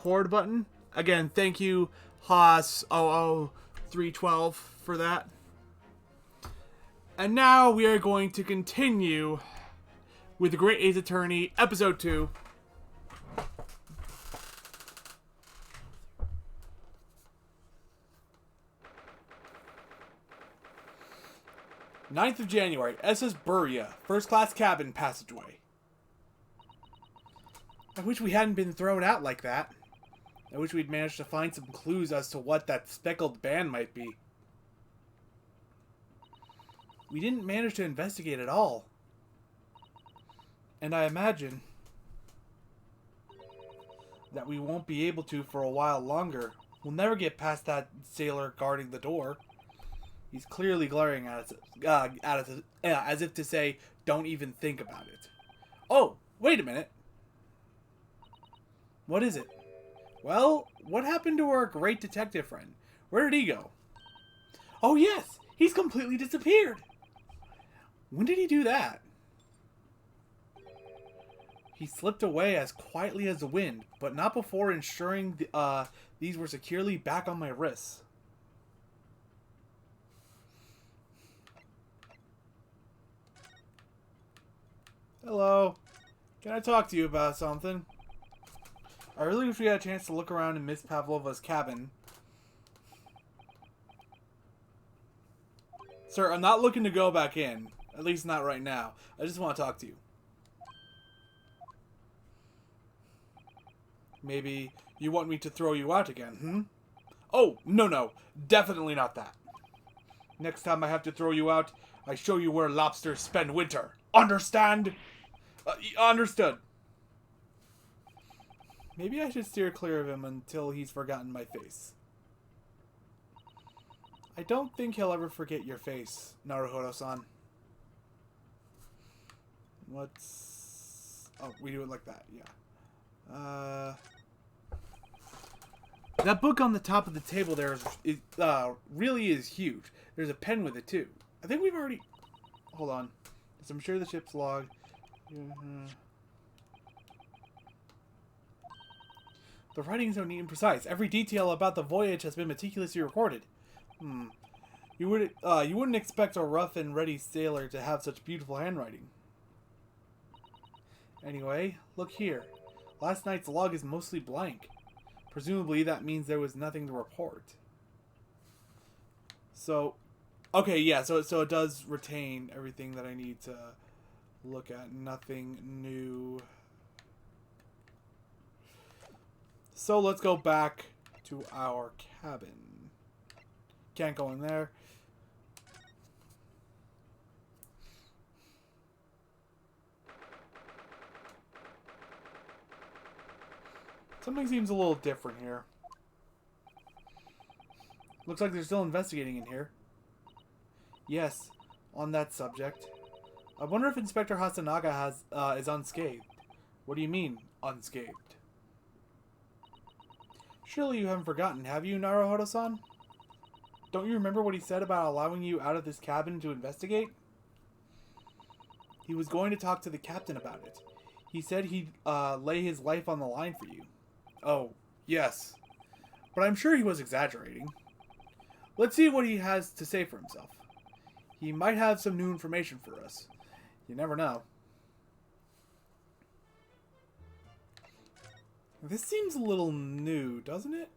record button. Again, thank you, Haas00312, for that. And now we are going to continue with The Great Ace Attorney, Episode 2. Ninth of January, SS Buria, first class cabin passageway. I wish we hadn't been thrown out like that. I wish we'd managed to find some clues as to what that speckled band might be. We didn't manage to investigate at all. And I imagine that we won't be able to for a while longer. We'll never get past that sailor guarding the door. He's clearly glaring at us as if to say, don't even think about it. Oh, wait a minute. What is it? Well, what happened to our great detective friend? Where did he go? Oh yes, he's completely disappeared. When did he do that? He slipped away as quietly as the wind, but not before ensuring these were securely back on my wrists. Hello. Can I talk to you about something? I really wish we had a chance to look around in Miss Pavlova's cabin. Sir, I'm not looking to go back in. At least not right now. I just want to talk to you. Maybe you want me to throw you out again, hmm? Oh, no. Definitely not that. Next time I have to throw you out, I show you where lobsters spend winter. Understand? Understood. Maybe I should steer clear of him until he's forgotten my face. I don't think he'll ever forget your face, Naruhodo-san. Let's... Oh, we do it like that, yeah. That book on the top of the table there really is huge. There's a pen with it, too. I think we've already... Hold on. So I'm sure the ship's log... The writing is so neat and precise. Every detail about the voyage has been meticulously recorded. You wouldn't expect a rough and ready sailor to have such beautiful handwriting. Anyway, look here. Last night's log is mostly blank. Presumably that means there was nothing to report. So, okay, yeah, so it does retain everything that I need to look at. Nothing new. So let's go back to our cabin. Can't go in there. Something seems a little different here. Looks like they're still investigating in here. Yes, on that subject. I wonder if Inspector Hasanaga is unscathed. What do you mean, unscathed? Surely you haven't forgotten, have you, Naruhodo-san? Don't you remember what he said about allowing you out of this cabin to investigate? He was going to talk to the captain about it. He said he'd lay his life on the line for you. Oh, yes. But I'm sure he was exaggerating. Let's see what he has to say for himself. He might have some new information for us. You never know. This seems a little new, doesn't it?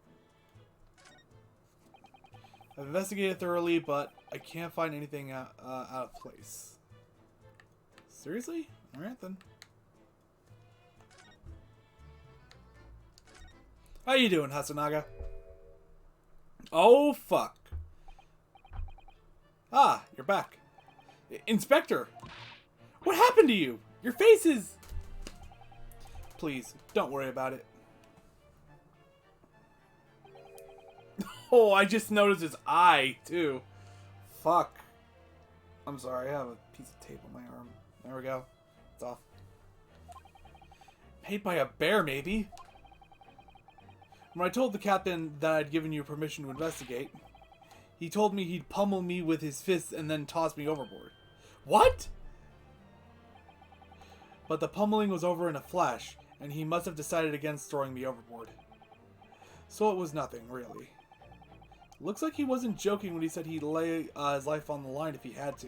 I've investigated thoroughly, but I can't find anything out of place. Seriously? Alright then. How you doing, Hasanaga? Oh, fuck. Ah, you're back. Inspector! What happened to you? Your face is... Please, don't worry about it. Oh, I just noticed his eye, too. Fuck. I'm sorry, I have a piece of tape on my arm. There we go. It's off. Paid by a bear, maybe? When I told the captain that I'd given you permission to investigate, he told me he'd pummel me with his fists and then toss me overboard. What? But the pummeling was over in a flash, and he must have decided against throwing me overboard. So it was nothing, really. Looks like he wasn't joking when he said he'd lay his life on the line if he had to.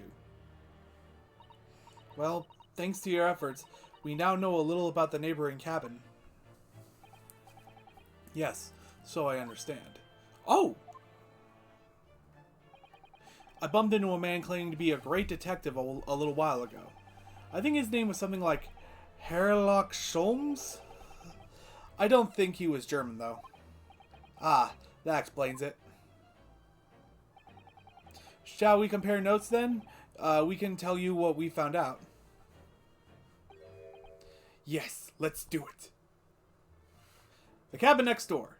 Well, thanks to your efforts, we now know a little about the neighboring cabin. Yes, so I understand. Oh! I bumped into a man claiming to be a great detective a little while ago. I think his name was something like Herlock Sholmes? I don't think he was German, though. Ah, that explains it. Shall we compare notes, then? We can tell you what we found out. Yes, let's do it. The cabin next door.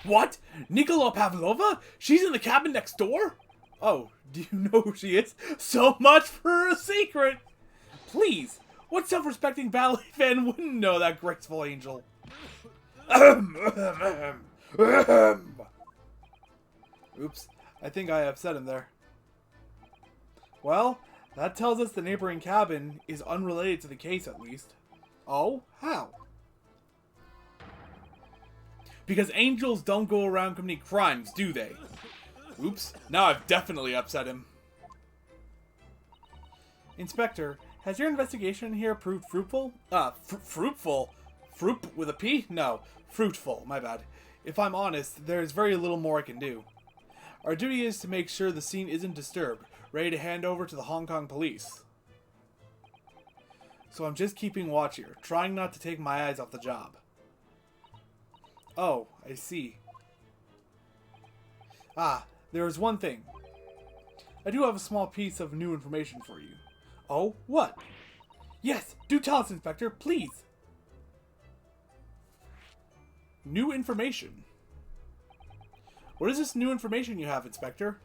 What? Nicola Pavlova? She's in the cabin next door? Oh, do you know who she is? So much for a secret! Please, what self-respecting ballet fan wouldn't know that graceful angel? Oops, I think I upset him there. Well, that tells us the neighboring cabin is unrelated to the case, at least. Oh? How? Because angels don't go around committing crimes, do they? Oops, now I've definitely upset him. Inspector, has your investigation here proved fruitful? Fruitful? Fruit with a P? No, fruitful, my bad. If I'm honest, there's very little more I can do. Our duty is to make sure the scene isn't disturbed, ready to hand over to the Hong Kong police. So I'm just keeping watch here, trying not to take my eyes off the job. Oh, I see. Ah, there is one thing. I do have a small piece of new information for you. Oh, what? Yes, do tell us, Inspector, please. New information? What is this new information you have, Inspector?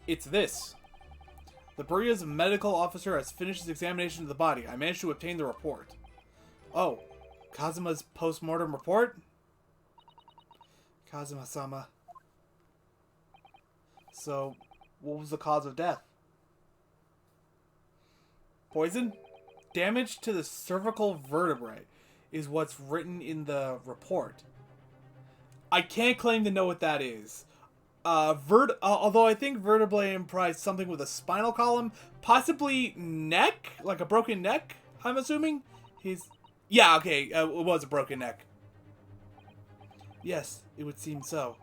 It's this. The Berea's medical officer has finished his examination of the body. I managed to obtain the report. Oh, Kazuma's post-mortem report? Kazuma-sama. So, what was the cause of death? Poison? Damage to the cervical vertebrae is what's written in the report. I can't claim to know what that is. Although I think vertebrae implies something with a spinal column, possibly neck, like a broken neck, I'm assuming? Yeah, okay, it was a broken neck. Yes, it would seem so.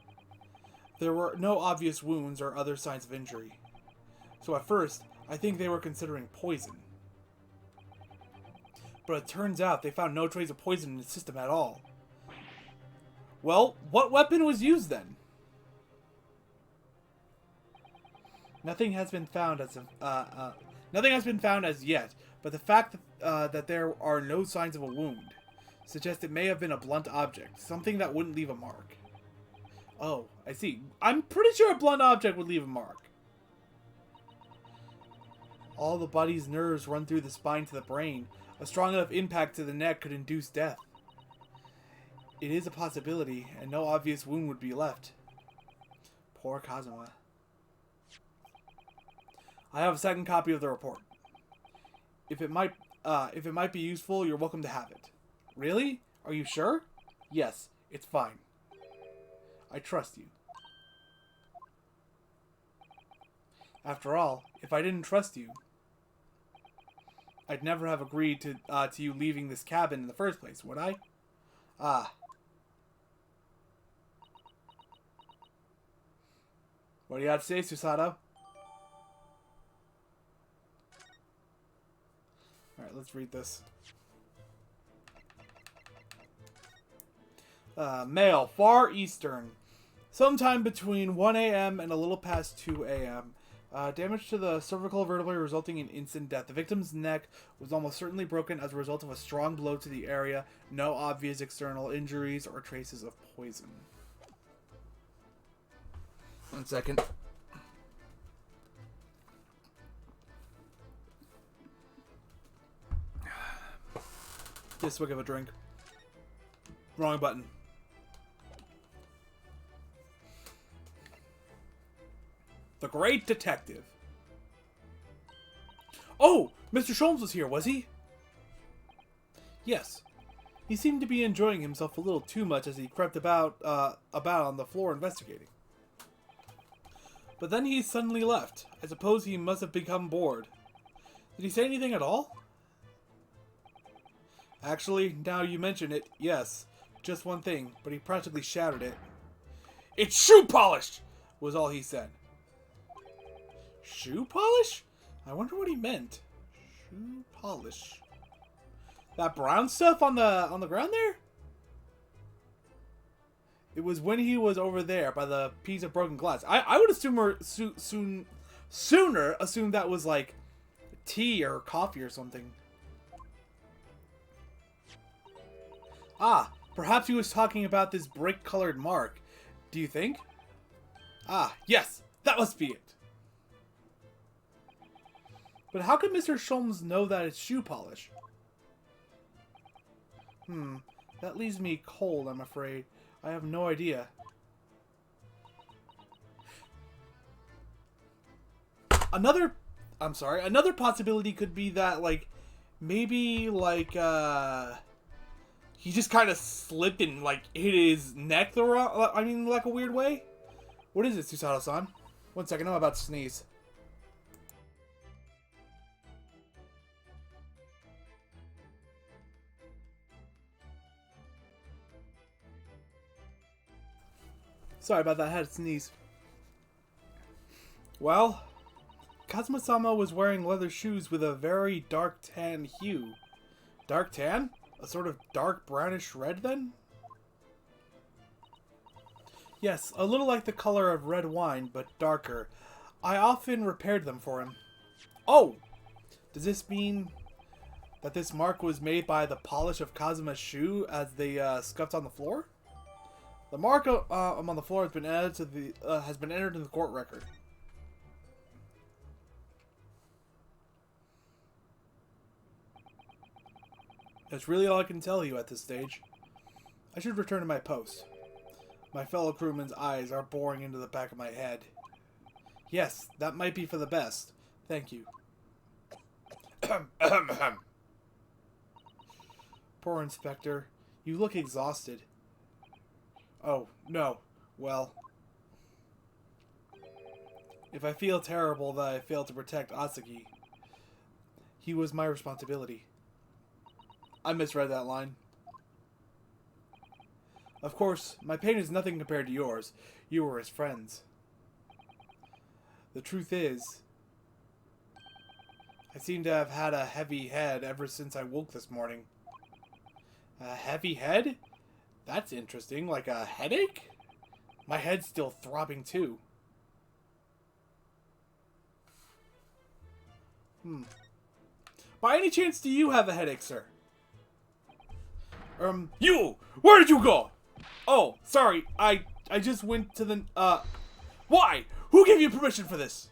There were no obvious wounds or other signs of injury. So at first, I think they were considering poison. But it turns out they found no trace of poison in the system at all. Well, what weapon was used then? Nothing has been found as yet, but the fact that there are no signs of a wound suggests it may have been a blunt object, something that wouldn't leave a mark. Oh, I see. I'm pretty sure a blunt object would leave a mark. All the body's nerves run through the spine to the brain. A strong enough impact to the neck could induce death. It is a possibility, and no obvious wound would be left. Poor Kazuma. I have a second copy of the report. If it might be useful, you're welcome to have it. Really? Are you sure? Yes, it's fine. I trust you. After all, if I didn't trust you, I'd never have agreed to you leaving this cabin in the first place, would I? Ah. What do you have to say, Susato? Alright, let's read this. Mail, Far Eastern. Sometime between 1 a.m. and a little past 2 a.m. Damage to the cervical vertebrae resulting in instant death. The victim's neck was almost certainly broken as a result of a strong blow to the area. No obvious external injuries or traces of poison. 1 second. Just swig of a drink. Wrong button. The Great Detective. Oh, Mr. Sholmes was here, was he? Yes. He seemed to be enjoying himself a little too much as he crept about on the floor investigating. But then he suddenly left. I suppose he must have become bored. Did he say anything at all? Actually, now you mention it, yes. Just one thing, but he practically shouted it. "It's shoe polish!" was all he said. Shoe polish? I wonder what he meant. Shoe polish. That brown stuff on the ground there? It was when he was over there by the piece of broken glass. I would sooner assume that was like tea or coffee or something. Ah, perhaps he was talking about this brick-colored mark. Do you think? Ah, yes, that must be it. But how could Mr. Sholmes know that it's shoe polish? That leaves me cold, I'm afraid. I have no idea. Another possibility could be that, like, maybe, like, he just kind of slipped and, like, hit his neck like a weird way? What is it, Susato-san? 1 second, I'm about to sneeze. Sorry about that, I had to sneeze. Well, Kazuma-sama was wearing leather shoes with a very dark tan hue. Dark tan? A sort of dark brownish red, then? Yes, a little like the color of red wine, but darker. I often repaired them for him. Oh! Does this mean that this mark was made by the polish of Kazuma's shoe as they scuffed on the floor? The mark on the floor has been added to has been entered in the court record. That's really all I can tell you at this stage. I should return to my post. My fellow crewmen's eyes are boring into the back of my head. Yes, that might be for the best. Thank you. Poor Inspector. You look exhausted. Oh, no. Well, if I feel terrible that I failed to protect Atsuki, he was my responsibility. I misread that line. Of course, my pain is nothing compared to yours. You were his friends. The truth is, I seem to have had a heavy head ever since I woke this morning. A heavy head? That's interesting. Like a headache? My head's still throbbing too. By any chance, do you have a headache, sir? You! Where did you go? Oh, sorry. I just went to the, Why? Who gave you permission for this?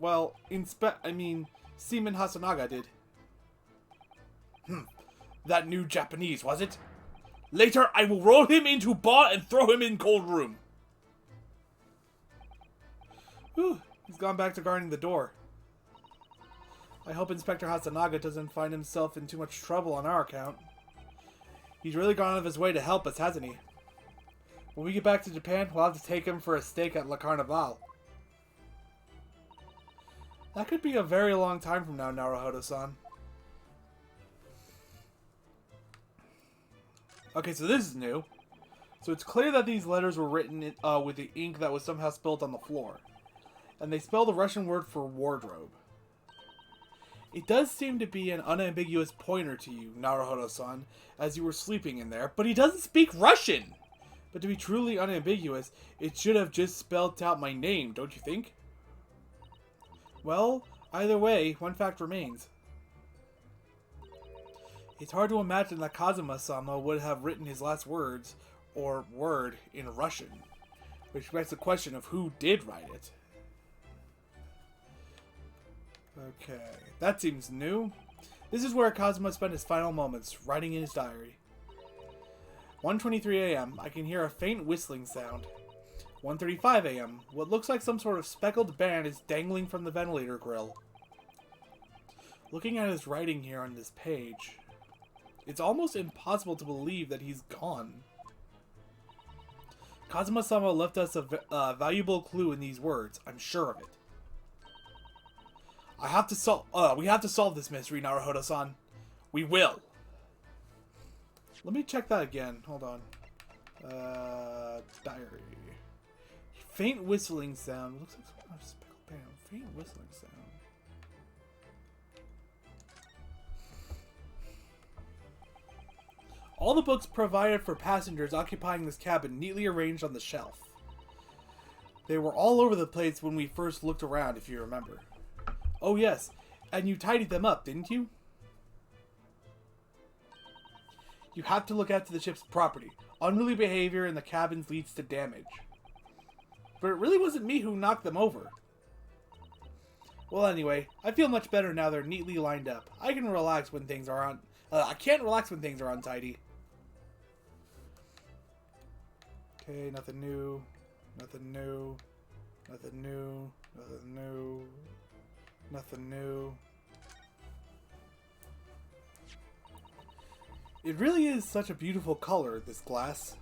Well, Seaman Hasanaga did. That new Japanese, was it? Later, I will roll him into bar and throw him in cold room. Whew, he's gone back to guarding the door. I hope Inspector Hasanaga doesn't find himself in too much trouble on our account. He's really gone out of his way to help us, hasn't he? When we get back to Japan, we'll have to take him for a steak at La Carnival. That could be a very long time from now, Naruhodo-san. Okay, so this is new. So it's clear that these letters were written with the ink that was somehow spilled on the floor. And they spell the Russian word for wardrobe. It does seem to be an unambiguous pointer to you, Naruhodo-san, as you were sleeping in there, but he doesn't speak Russian! But to be truly unambiguous, it should have just spelled out my name, don't you think? Well, either way, one fact remains. It's hard to imagine that Kazuma-sama would have written his last words, or word, in Russian, which begs the question of who did write it. Okay, that seems new. This is where Kazuma spent his final moments, writing in his diary. 1:23 a.m. I can hear a faint whistling sound. 1:35 a.m. What looks like some sort of speckled band is dangling from the ventilator grill. Looking at his writing here on this page, It's almost impossible to believe that he's gone. Kazuma-sama left us a valuable clue in these words. I'm sure of it. We have to solve this mystery, Naruhodo-san. We will. Let me check that again. Hold on. Diary. Faint whistling sound. Looks like some speckled pan. Faint whistling sound. All the books provided for passengers occupying this cabin neatly arranged on the shelf. They were all over the place when we first looked around, if you remember. Oh yes, and you tidied them up, didn't you? You have to look after the ship's property. Unruly behavior in the cabins leads to damage. But it really wasn't me who knocked them over. Well, anyway, I feel much better now they're neatly lined up. I can relax when things are on... I can't relax when things are untidy. Okay, nothing new. Nothing new. Nothing new. Nothing new. Nothing new. It really is such a beautiful color, this glass.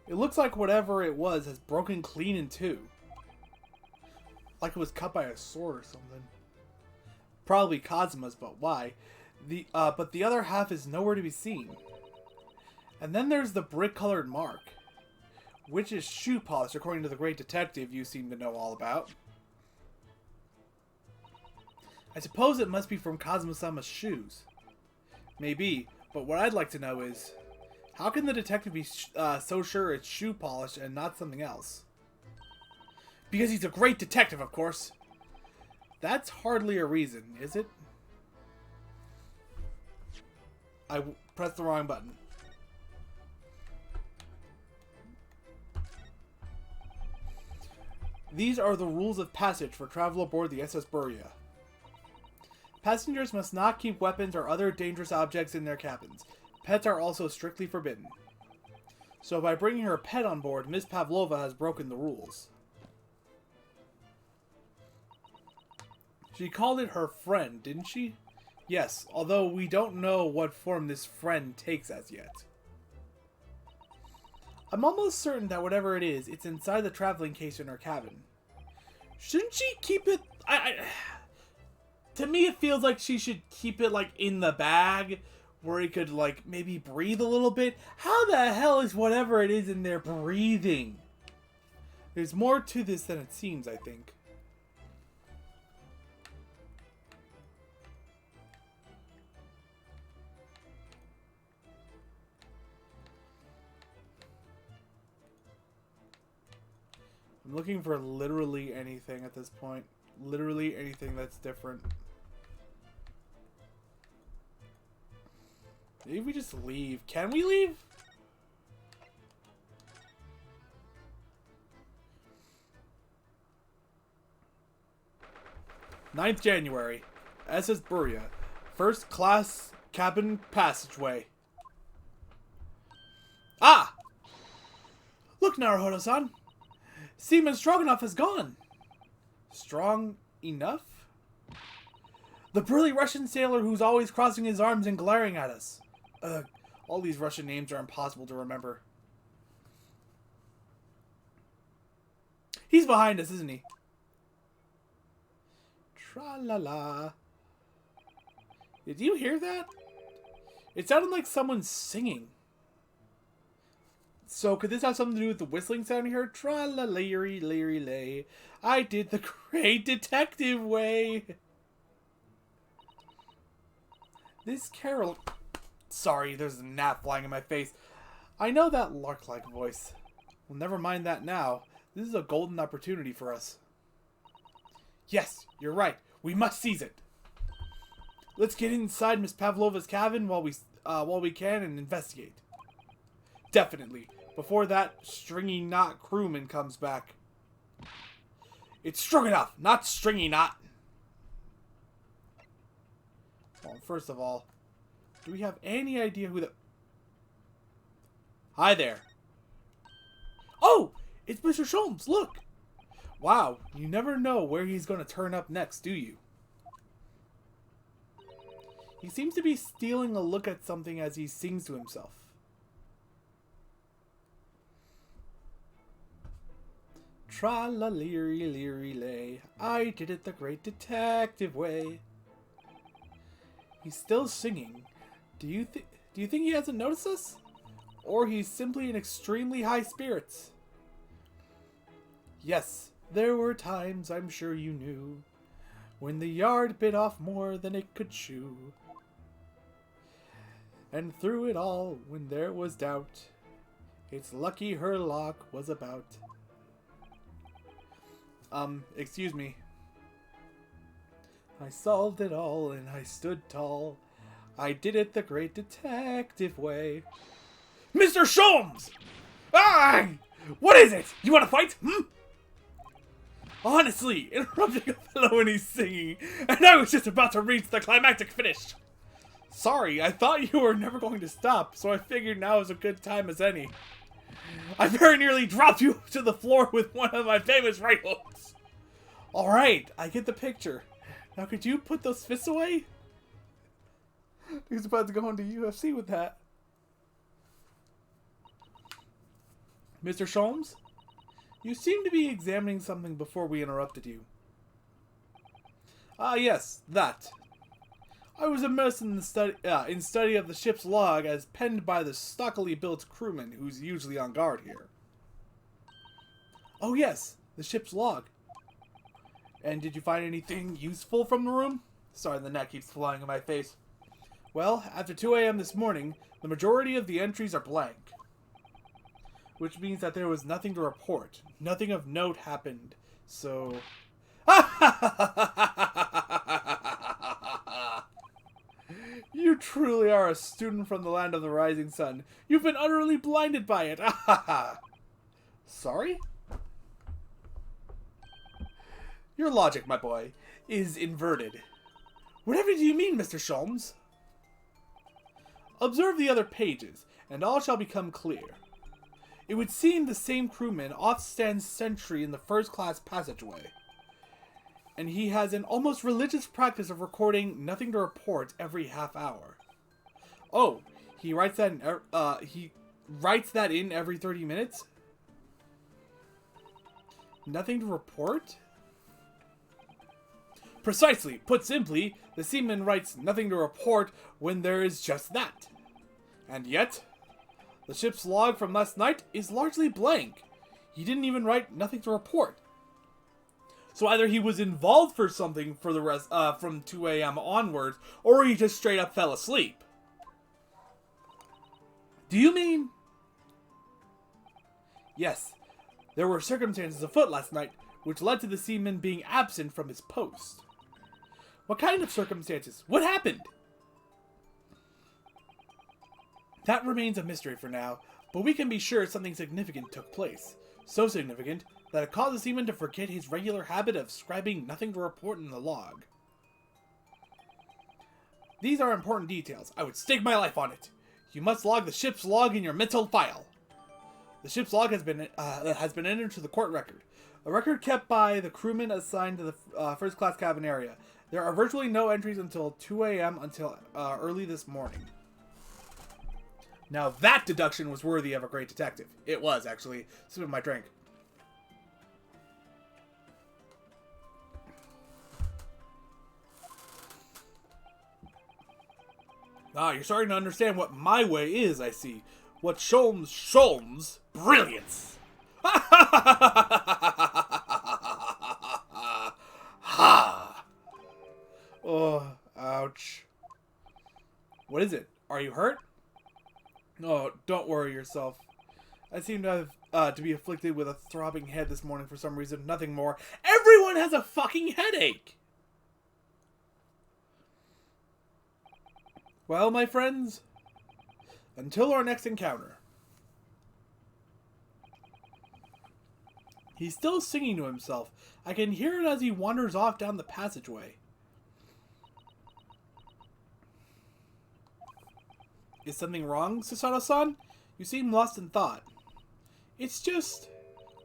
It looks like whatever it was has broken clean in two. Like it was cut by a sword or something. Probably Kazuma's, but why? But the other half is nowhere to be seen. And then there's the brick-colored mark. Which is shoe polish, according to the great detective you seem to know all about. I suppose it must be from Kazuma-sama's shoes. Maybe, but what I'd like to know is, how can the detective be so sure it's shoe polish and not something else? Because he's a great detective, of course. That's hardly a reason, is it? I pressed the wrong button. These are the rules of passage for travel aboard the SS Burya. Passengers must not keep weapons or other dangerous objects in their cabins. Pets are also strictly forbidden. So by bringing her pet on board, Miss Pavlova has broken the rules. She called it her friend, didn't she? Yes, although we don't know what form this friend takes as yet. I'm almost certain that whatever it is, it's inside the traveling case in her cabin. Shouldn't she keep it... To me, it feels like she should keep it, like, in the bag, where it could, like, maybe breathe a little bit. How the hell is whatever it is in there breathing? There's more to this than it seems, I think. I'm looking for literally anything at this point. Literally anything that's different. Maybe we just leave. Can we leave? "9th January. SS Burya. First class cabin passageway." Ah! Look, Naruhodo-san. Seaman Stroganoff has gone. Strong enough? The burly Russian sailor who's always crossing his arms and glaring at us. Ugh, all these Russian names are impossible to remember. He's behind us, isn't he? Tra-la-la. Did you hear that? It sounded like someone singing. So, could this have something to do with the whistling sound here? Tra-la-leery-leery-lay. I did the great detective way. This carol... Sorry, there's a gnat flying in my face. I know that lark-like voice. Well, never mind that now. This is a golden opportunity for us. Yes, you're right. We must seize it. Let's get inside Miss Pavlova's cabin while we can and investigate. Definitely. Before that stringy knot crewman comes back. It's Stroganoff, not Stringy Knot. Well, first of all, do we have any idea who the... Hi there. Oh, it's Mr. Sholmes, look. Wow, you never know where he's going to turn up next, do you? He seems to be stealing a look at something as he sings to himself. Tra-la-leery-leery-lay, I did it the great detective way. He's still singing. Do you think he hasn't noticed us? Or he's simply in extremely high spirits? Yes, there were times, I'm sure you knew, when the yard bit off more than it could chew. And through it all, when there was doubt, it's lucky her lock was about. Excuse me. I solved it all and I stood tall. I did it the great detective way. Mr. Sholmes! Ah! What is it? You want to fight? Honestly, interrupting a fellow when he's singing, and I was just about to reach the climactic finish. Sorry, I thought you were never going to stop, so I figured now is a good time as any. I very nearly dropped you to the floor with one of my famous right hooks. Alright, I get the picture. Now could you put those fists away? He's about to go into UFC with that. Mr. Sholmes? You seem to be examining something before we interrupted you. Ah, yes, that. I was immersed in the study of the ship's log as penned by the stockily built crewman who's usually on guard here. Oh yes, the ship's log. And did you find anything useful from the room? Sorry, the net keeps flying in my face. Well, after 2 a.m. this morning, the majority of the entries are blank. Which means that there was nothing to report. Nothing of note happened. So... You truly are a student from the land of the rising sun. You've been utterly blinded by it. Sorry? Your logic, my boy, is inverted. Whatever do you mean, Mr. Sholmes? Observe the other pages, and all shall become clear. It would seem the same crewman oft stands sentry in the first-class passageway, and he has an almost religious practice of recording nothing to report every half hour. Oh, he writes that in every 30 minutes? Nothing to report? Precisely. Put simply, the seaman writes nothing to report when there is just that. And yet, the ship's log from last night is largely blank. He didn't even write nothing to report. So either he was involved for something for the rest from 2 a.m. onwards, or he just straight up fell asleep. Do you mean? Yes, there were circumstances afoot last night which led to the seaman being absent from his post. What kind of circumstances? What happened? That remains a mystery for now, but we can be sure something significant took place. So significant that it caused the seaman to forget his regular habit of scribing nothing to report in the log. These are important details. I would stake my life on it. You must log the ship's log in your mental file. The ship's log has been entered to the court record. A record kept by the crewman assigned to the first-class cabin area. There are virtually no entries until 2 a.m. until early this morning. Now that deduction was worthy of a great detective. It was, actually. Sipping my drink. Ah, you're starting to understand what my way is, I see. What Sholmes, brilliance! Ha! Oh, ouch. What is it? Are you hurt? No, don't worry yourself. I seem to have to be afflicted with a throbbing head this morning for some reason, nothing more. Everyone has a fucking headache! Well, my friends, until our next encounter. He's still singing to himself. I can hear it as he wanders off down the passageway. Is something wrong, Susato-san? You seem lost in thought. It's just...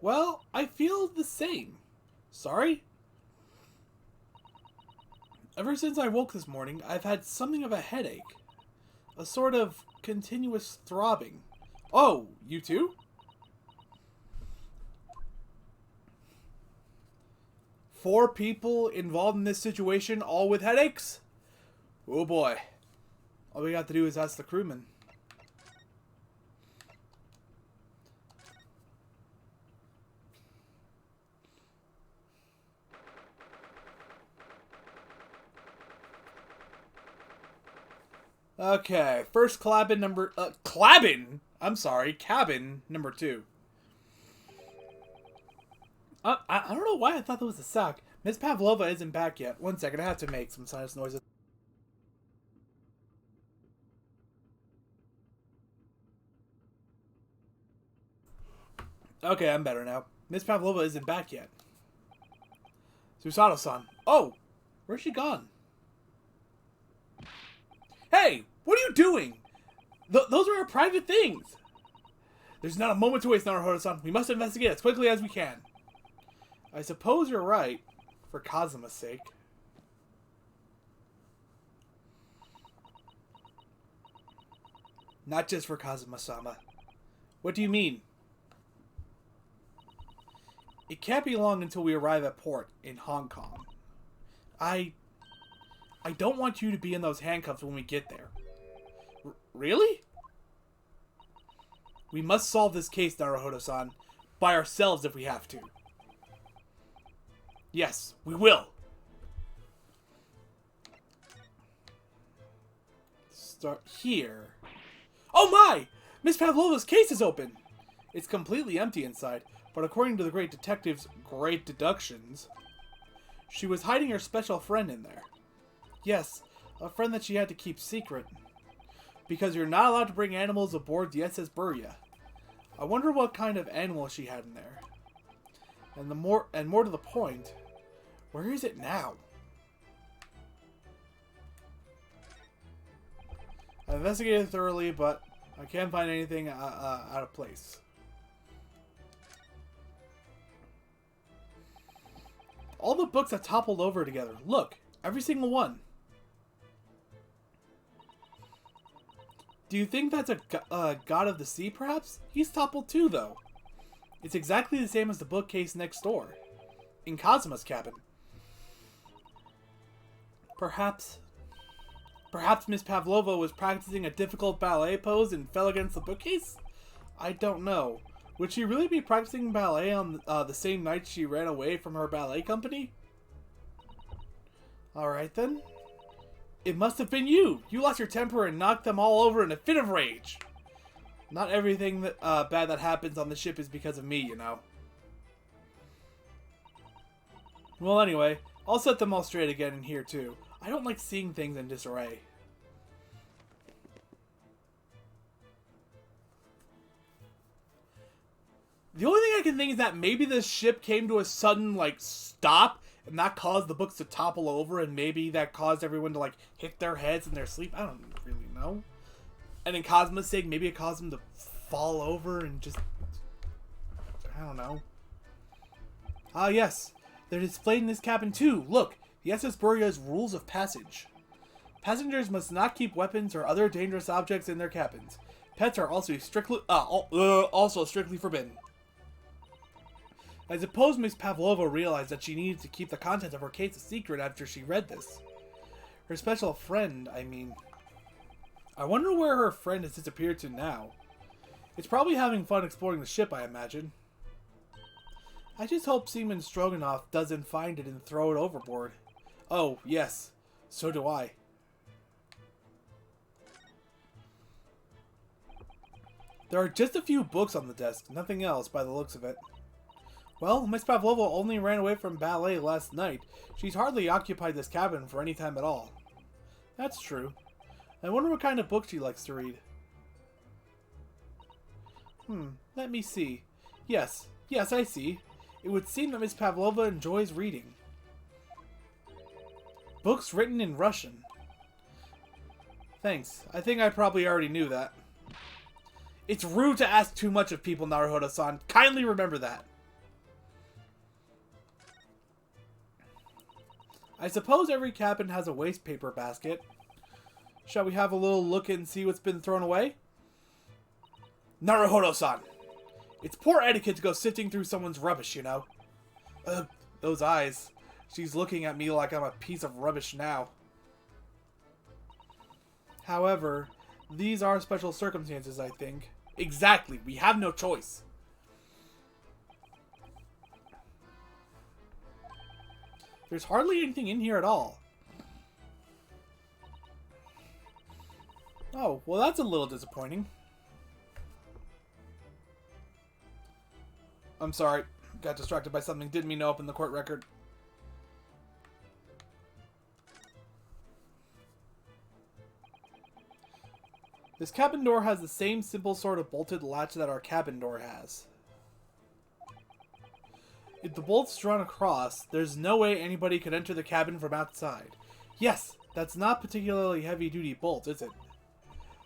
well, I feel the same. Sorry? Ever since I woke this morning, I've had something of a headache. A sort of continuous throbbing. Oh, you too? Four people involved in this situation, all with headaches? Oh boy. All we got to do is ask the crewman. Okay, first cabin number... cabin number 2. I don't know why I thought that was a sock. Miss Pavlova isn't back yet. One second, I have to make some sinus noises. Okay, I'm better now. Miss Pavlova isn't back yet. Susato-san. Oh! Where's she gone? Hey! What are you doing? Those are our private things! There's not a moment to waste, Naruhodo-san. We must investigate as quickly as we can. I suppose you're right, for Kazuma's sake. Not just for Kazuma-sama. What do you mean? It can't be long until we arrive at port in Hong Kong. I don't want you to be in those handcuffs when we get there. Really? We must solve this case, Naruhodo-san, by ourselves if we have to. Yes, we will. Start here. Oh my! Miss Pavlova's case is open! It's completely empty inside, but according to the great detective's great deductions, she was hiding her special friend in there. Yes, a friend that she had to keep secret. Because you're not allowed to bring animals aboard the SS Burya. I wonder what kind of animal she had in there. And more to the point, where is it now? I investigated thoroughly, but I can't find anything out of place. All the books have toppled over together. Look, every single one. Do you think that's a god of the sea, perhaps? He's toppled too, though. It's exactly the same as the bookcase next door. In Kazuma's cabin. Perhaps Miss Pavlova was practicing a difficult ballet pose and fell against the bookcase? I don't know. Would she really be practicing ballet on the same night she ran away from her ballet company? Alright then. It must have been you! You lost your temper and knocked them all over in a fit of rage! Not everything that, bad that happens on the ship is because of me, you know. Well, anyway, I'll set them all straight again in here, too. I don't like seeing things in disarray. The only thing I can think is that maybe this ship came to a sudden, like, stop, and that caused the books to topple over, and maybe that caused everyone to, like, hit their heads in their sleep. I don't really know. And in Kazuma's sake, maybe it caused them to fall over and just... I don't know. Ah, yes. They're displayed in this cabin, too. Look, the SS Burya's rules of passage. Passengers must not keep weapons or other dangerous objects in their cabins. Pets are also strictly forbidden. I suppose Miss Pavlova realized that she needed to keep the contents of her case a secret after she read this. Her special friend, I mean. I wonder where her friend has disappeared to now. It's probably having fun exploring the ship, I imagine. I just hope Seaman Stroganoff doesn't find it and throw it overboard. Oh, yes. So do I. There are just a few books on the desk, nothing else by the looks of it. Well, Miss Pavlova only ran away from ballet last night. She's hardly occupied this cabin for any time at all. That's true. I wonder what kind of book she likes to read. Let me see. Yes, I see. It would seem that Miss Pavlova enjoys reading. Books written in Russian. Thanks. I think I probably already knew that. It's rude to ask too much of people, Naruhodo-san. Kindly remember that. I suppose every cabin has a waste paper basket. Shall we have a little look and see what's been thrown away? Naruhodo-san! It's poor etiquette to go sifting through someone's rubbish, you know. Those eyes. She's looking at me like I'm a piece of rubbish now. However, these are special circumstances, I think. Exactly. We have no choice. There's hardly anything in here at all. Oh, well that's a little disappointing. I'm sorry. Got distracted by something. Didn't mean to open the court record. This cabin door has the same simple sort of bolted latch that our cabin door has. If the bolt's drawn across, there's no way anybody could enter the cabin from outside. Yes, that's not particularly heavy-duty bolt, is it?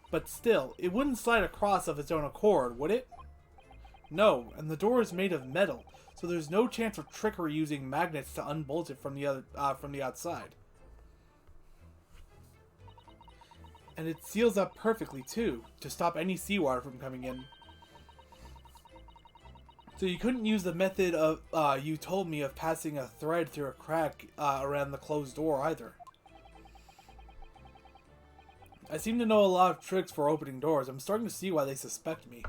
But still, it wouldn't slide across of its own accord, would it? No, and the door is made of metal, so there's no chance of trickery using magnets to unbolt it from the outside. And it seals up perfectly too, to stop any seawater from coming in. So you couldn't use the method of you told me of passing a thread through a crack around the closed door either. I seem to know a lot of tricks for opening doors. I'm starting to see why they suspect me.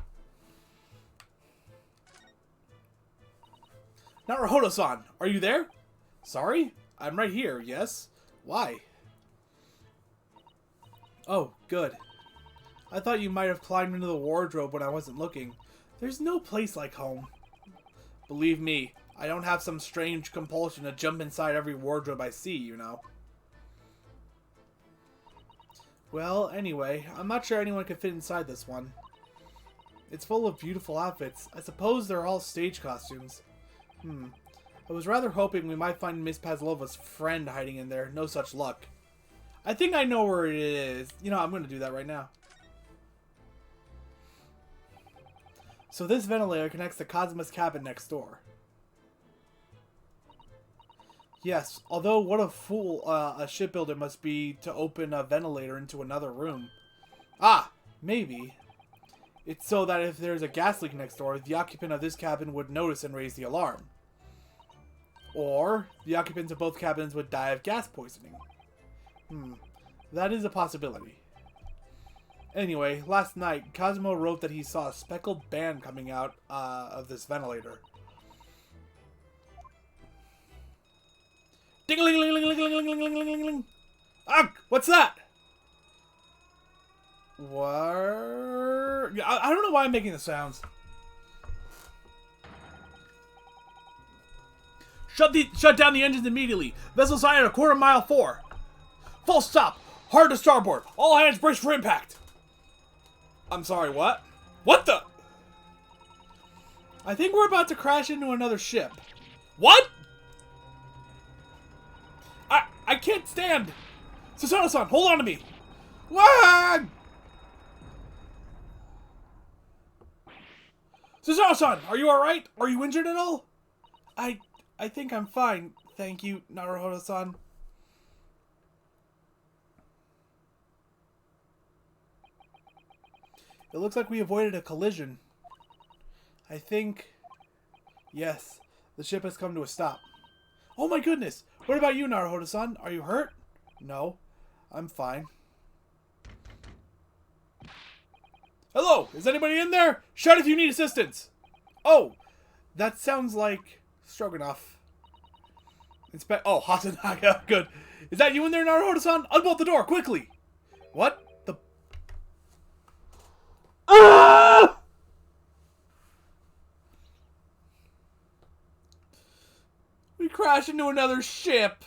Naruhodo-san, are you there? Sorry? I'm right here, yes? Why? Oh, good. I thought you might have climbed into the wardrobe when I wasn't looking. There's no place like home. Believe me, I don't have some strange compulsion to jump inside every wardrobe I see, you know. Well, anyway, I'm not sure anyone could fit inside this one. It's full of beautiful outfits. I suppose they're all stage costumes. I was rather hoping we might find Miss Pavlova's friend hiding in there. No such luck. I think I know where it is. You know, I'm going to do that right now. So this ventilator connects to Kazuma's cabin next door. Yes, although what a fool a shipbuilder must be to open a ventilator into another room. Ah, maybe. It's so that if there's a gas leak next door, the occupant of this cabin would notice and raise the alarm. Or, the occupants of both cabins would die of gas poisoning. That is a possibility. Anyway, last night, Kazuma wrote that he saw a speckled band coming out of this ventilator. Ding-a-ling-ling-ling-ling-ling-ling-ling-ling-ling-ling-ling. Ugh! What's that? What? I don't know why I'm making the sounds. Shut down the engines immediately. Vessel sighted a quarter-mile 4. Full stop. Hard to starboard. All hands brace for impact. I'm sorry, what? What the? I think we're about to crash into another ship. What? I can't stand. Susanoo-san, hold on to me. What? Susanoo-san, are you alright? Are you injured at all? I think I'm fine. Thank you, Naruhodo-san. It looks like we avoided a collision. I think... Yes, the ship has come to a stop. Oh my goodness! What about you, Naruhodo-san? Are you hurt? No, I'm fine. Hello! Is anybody in there? Shout if you need assistance! Oh! That sounds like... Stroganoff. Oh, Hasanaga. Good. Is that you in there, Naruhodo-san? Unbolt the door, quickly! What? The... Ah! We crashed into another ship.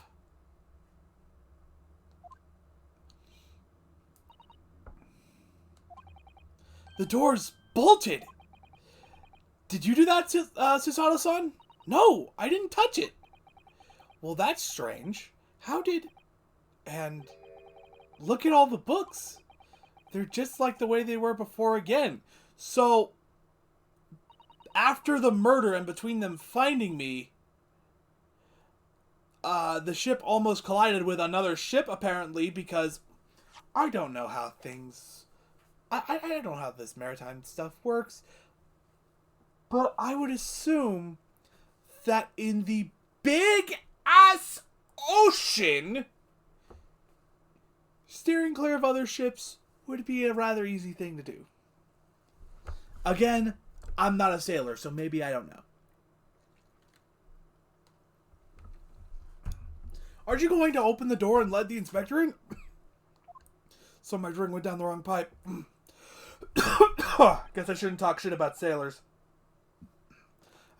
The door's bolted. Did you do that, Susanoo-san? No, I didn't touch it. Well, that's strange. How did... And... Look at all the books. They're just like the way they were before again. So... After the murder and between them finding me... the ship almost collided with another ship, apparently, because I don't know how things... I don't know how this maritime stuff works, but I would assume that in the big-ass ocean, steering clear of other ships would be a rather easy thing to do. Again, I'm not a sailor, so maybe I don't know. Aren't you going to open the door and let the inspector in? So my drink went down the wrong pipe. Guess I shouldn't talk shit about sailors.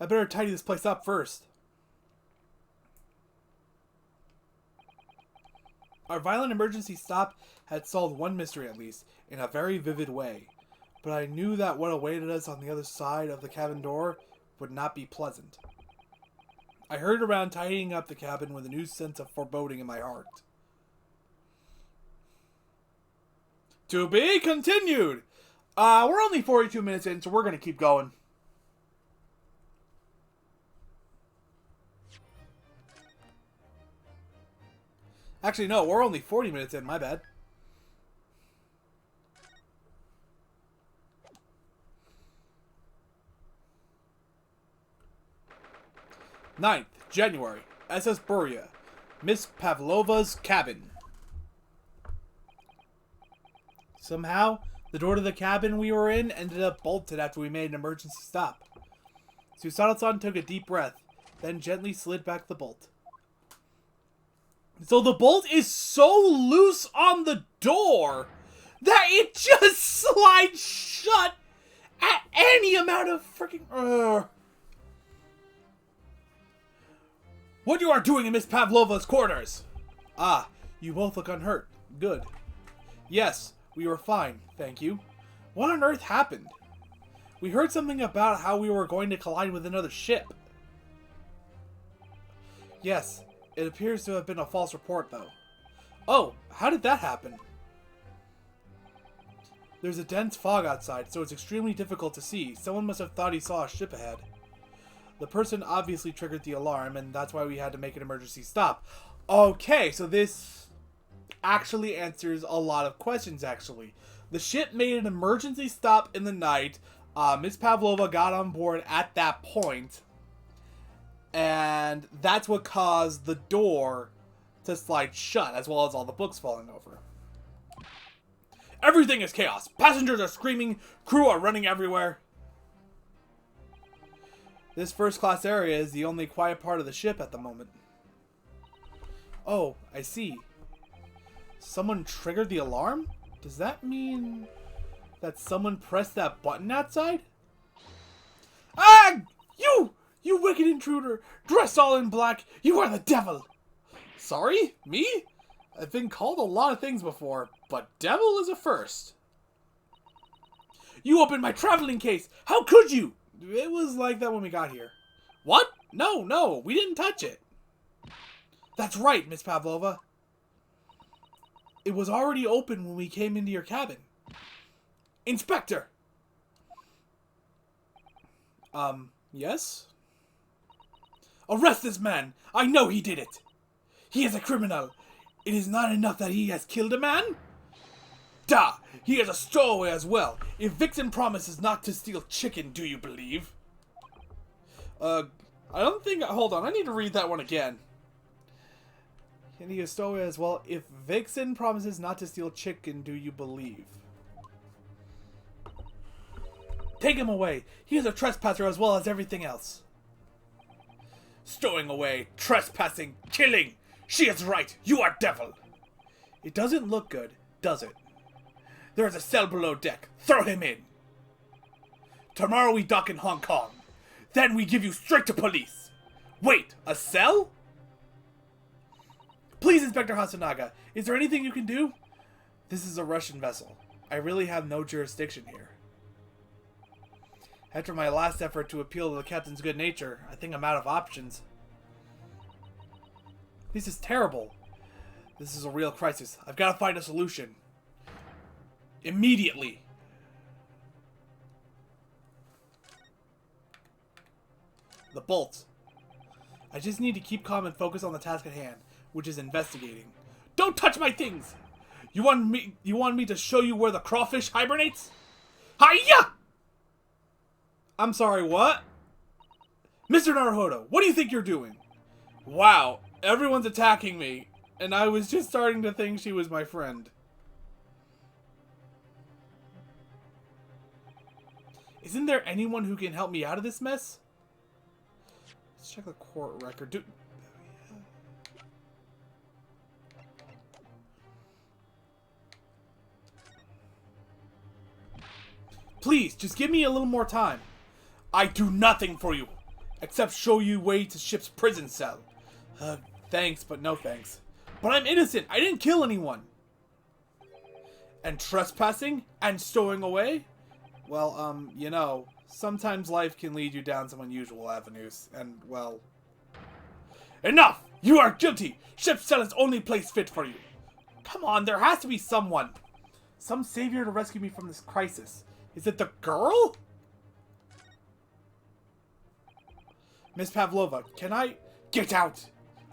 I better tidy this place up first. Our violent emergency stop had solved one mystery at least, in a very vivid way. But I knew that what awaited us on the other side of the cabin door would not be pleasant. I hurried around tidying up the cabin with a new sense of foreboding in my heart. To be continued! We're only 42 minutes in, so we're going to keep going. Actually, no, we're only 40 minutes in, my bad. Ninth January, SS Buria, Miss Pavlova's cabin. Somehow, the door to the cabin we were in ended up bolted after we made an emergency stop. Susanoo-san took a deep breath, then gently slid back the bolt. So the bolt is so loose on the door that it just slides shut at any amount of freaking... What you are doing in Miss Pavlova's quarters? Ah, you both look unhurt. Good. Yes, we were fine, thank you. What on earth happened? We heard something about how we were going to collide with another ship. Yes, it appears to have been a false report, though. Oh, how did that happen? There's a dense fog outside, so it's extremely difficult to see. Someone must have thought he saw a ship ahead. The person obviously triggered the alarm, and that's why we had to make an emergency stop. Okay, so this actually answers a lot of questions, actually. The ship made an emergency stop in the night. Miss Pavlova got on board at that point, and that's what caused the door to slide shut, as well as all the books falling over. Everything is chaos. Passengers are screaming. Crew are running everywhere. This first-class area is the only quiet part of the ship at the moment. Oh, I see. Someone triggered the alarm? Does that mean that someone pressed that button outside? Ah! You wicked intruder! Dressed all in black! You are the devil! Sorry? Me? I've been called a lot of things before, but devil is a first. You opened my traveling case! How could you? It was like that when we got here. What? No, we didn't touch it. That's right, Miss Pavlova. It was already open when we came into your cabin. Inspector! Yes? Arrest this man! I know he did it! He is a criminal! It is not enough that he has killed a man? Da! He is a stowaway as well! If Vixen promises not to steal chicken, do you believe? I don't think... Hold on, I need to read that one again. Can he a stowaway as well? If Vixen promises not to steal chicken, do you believe? Take him away! He is a trespasser as well as everything else. Stowing away, trespassing, killing! She is right! You are devil! It doesn't look good, does it? There is a cell below deck. Throw him in! Tomorrow we dock in Hong Kong. Then we give you straight to police. Wait, a cell? Please, Inspector Hasanaga, is there anything you can do? This is a Russian vessel. I really have no jurisdiction here. After my last effort to appeal to the captain's good nature, I think I'm out of options. This is terrible. This is a real crisis. I've got to find a solution. Immediately. The bolt. I just need to keep calm and focus on the task at hand, which is investigating. Don't touch my things! You want me to show you where the crawfish hibernates? Hiya! I'm sorry, what? Mr. Naruhodo, what do you think you're doing? Wow, everyone's attacking me, and I was just starting to think she was my friend. Isn't there anyone who can help me out of this mess? Let's check the court record. Please, just give me a little more time. I do nothing for you, except show you way to ship's prison cell. Thanks, but no thanks. But I'm innocent. I didn't kill anyone. And trespassing and stowing away? Well, you know, sometimes life can lead you down some unusual avenues, and, well... Enough! You are guilty! Ship's cell is only place fit for you. Come on, there has to be someone. Some savior to rescue me from this crisis. Is it the girl? Miss Pavlova, can I... Get out!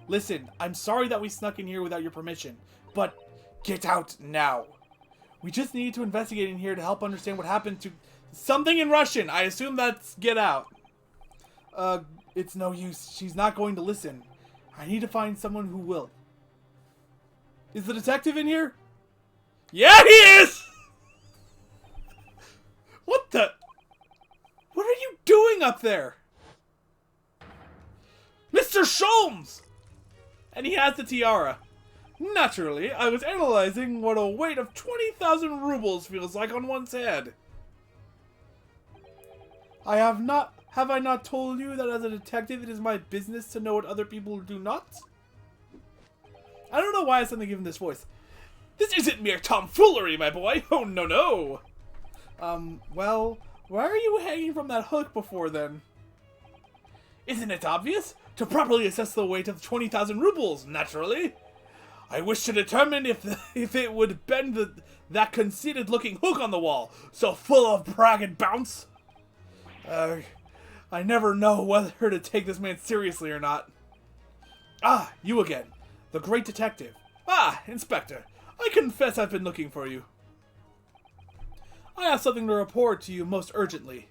Listen, I'm sorry that we snuck in here without your permission, but get out now. We just need to investigate in here to help understand what happened to... Something in Russian! I assume that's get out. It's no use. She's not going to listen. I need to find someone who will. Is the detective in here? Yeah, he is! What the... What are you doing up there? Mr. Sholmes! And he has the tiara. Naturally, I was analyzing what a weight of 20,000 rubles feels like on one's head. Have I not told you that as a detective it is my business to know what other people do not? I don't know why I suddenly given this voice. This isn't mere tomfoolery, my boy. Oh, no, no. Well, why are you hanging from that hook before then? Isn't it obvious? To properly assess the weight of 20,000 rubles, naturally. I wish to determine if it would bend that conceited-looking hook on the wall, so full of brag and bounce. I never know whether to take this man seriously or not. Ah, you again. The great detective. Ah, Inspector. I confess I've been looking for you. I have something to report to you most urgently.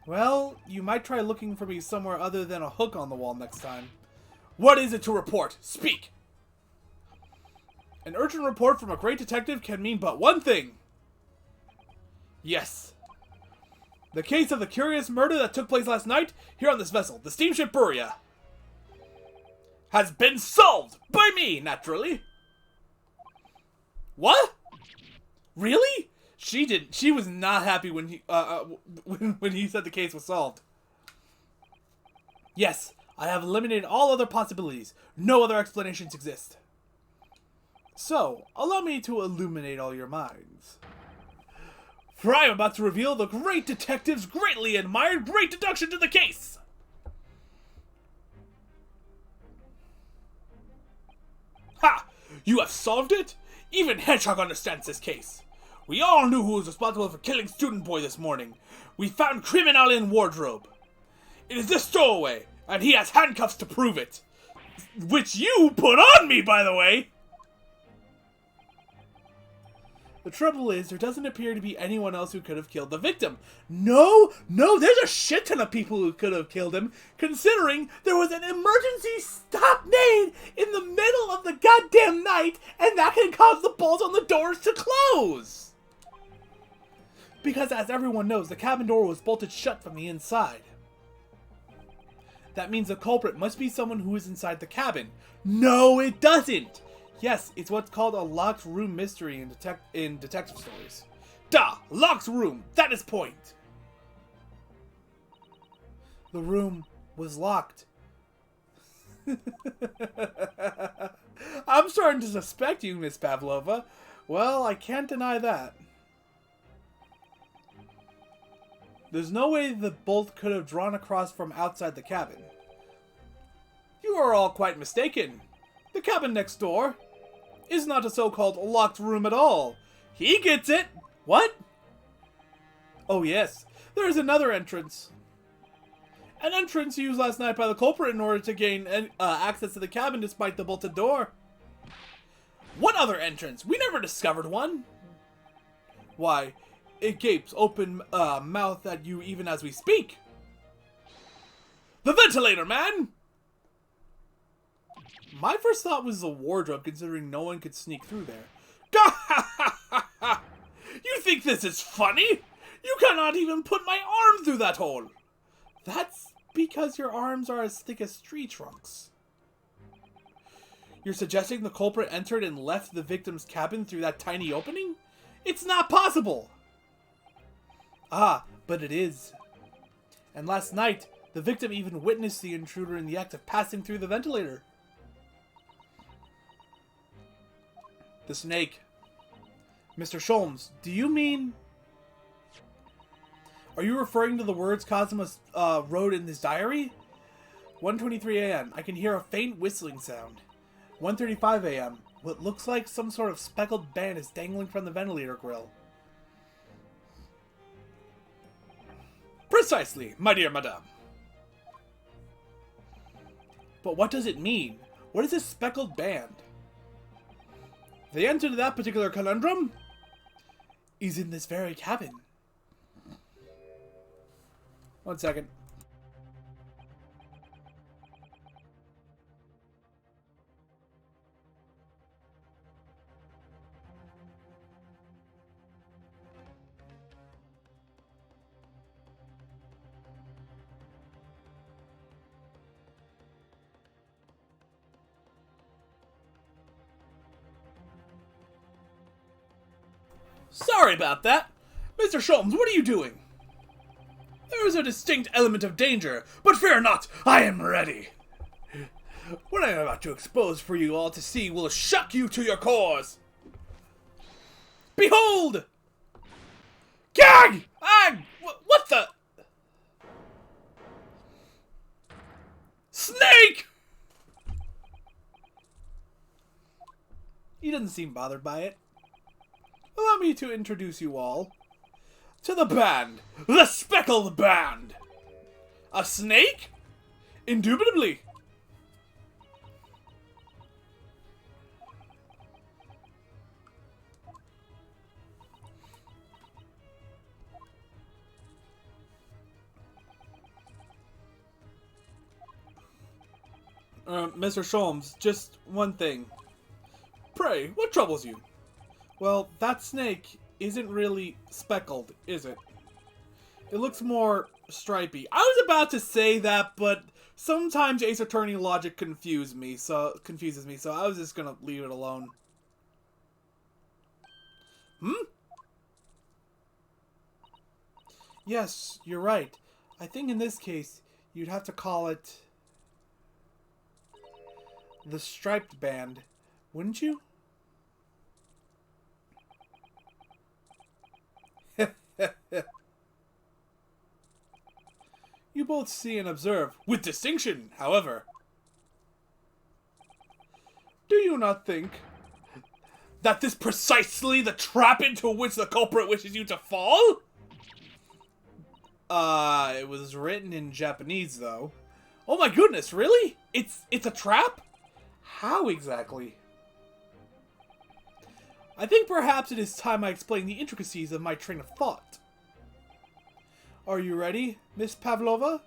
Well, you might try looking for me somewhere other than a hook on the wall next time. What is it to report? Speak! An urgent report from a great detective can mean but one thing. Yes. The case of the curious murder that took place last night here on this vessel, the steamship Buria, has been solved by me, naturally. What? Really? She was not happy when he when he said the case was solved. Yes, I have eliminated all other possibilities. No other explanations exist. So, allow me to illuminate all your minds. For I am about to reveal the great detective's greatly admired great deduction to the case. Ha! You have solved it? Even Hedgehog understands this case. We all knew who was responsible for killing Student Boy this morning. We found criminal in wardrobe. It is this stowaway, and he has handcuffs to prove it. Which you put on me, by the way! The trouble is, there doesn't appear to be anyone else who could have killed the victim. No, there's a shit ton of people who could have killed him, considering there was an emergency stop made in the middle of the goddamn night, and that can cause the bolts on the doors to close. Because as everyone knows, the cabin door was bolted shut from the inside. That means the culprit must be someone who is inside the cabin. No, it doesn't! Yes, it's what's called a locked room mystery in detective stories. Duh! Locked room! That is point! The room was locked. I'm starting to suspect you, Miss Pavlova. Well, I can't deny that. There's no way the bolt could have drawn across from outside the cabin. You are all quite mistaken. The cabin next door is not a so-called locked room at all. He gets it! What? Oh yes, there is another entrance. An entrance used last night by the culprit in order to gain access to the cabin despite the bolted door. What other entrance? We never discovered one. Why, it gapes open mouth at you even as we speak. The ventilator, man! My first thought was the wardrobe, considering no one could sneak through there. You think this is funny? You cannot even put my arm through that hole. That's because your arms are as thick as tree trunks. You're suggesting the culprit entered and left the victim's cabin through that tiny opening? It's not possible! Ah, but it is. And last night, the victim even witnessed the intruder in the act of passing through the ventilator. The snake. Mr. Sholmes, do you mean... Are you referring to the words Cosima wrote in his diary? 1:23 a.m. I can hear a faint whistling sound. 1:35 a.m. What looks like some sort of speckled band is dangling from the ventilator grill. Precisely, my dear madame. But what does it mean? What is this speckled band? The answer to that particular conundrum is in this very cabin. 1 second. Sorry about that. Mr. Sholmes, what are you doing? There is a distinct element of danger, but fear not, I am ready. What I am about to expose for you all to see will shock you to your cores. Behold! Gag! Ag! What the? Snake! He doesn't seem bothered by it. Allow me to introduce you all to the band, the Speckled Band. A snake? Indubitably. Mr. Sholmes, just one thing. Pray, what troubles you? Well, that snake isn't really speckled, is it? It looks more stripy. I was about to say that, but sometimes Ace Attorney logic confuses me, so I was just gonna leave it alone. Yes, you're right. I think in this case, you'd have to call it the Striped Band, wouldn't you? You both see and observe, with distinction, however. Do you not think that this precisely the trap into which the culprit wishes you to fall? It was written in Japanese, though. Oh my goodness, really? It's a trap? How exactly? I think perhaps it is time I explain the intricacies of my train of thought. Are you ready, Miss Pavlova?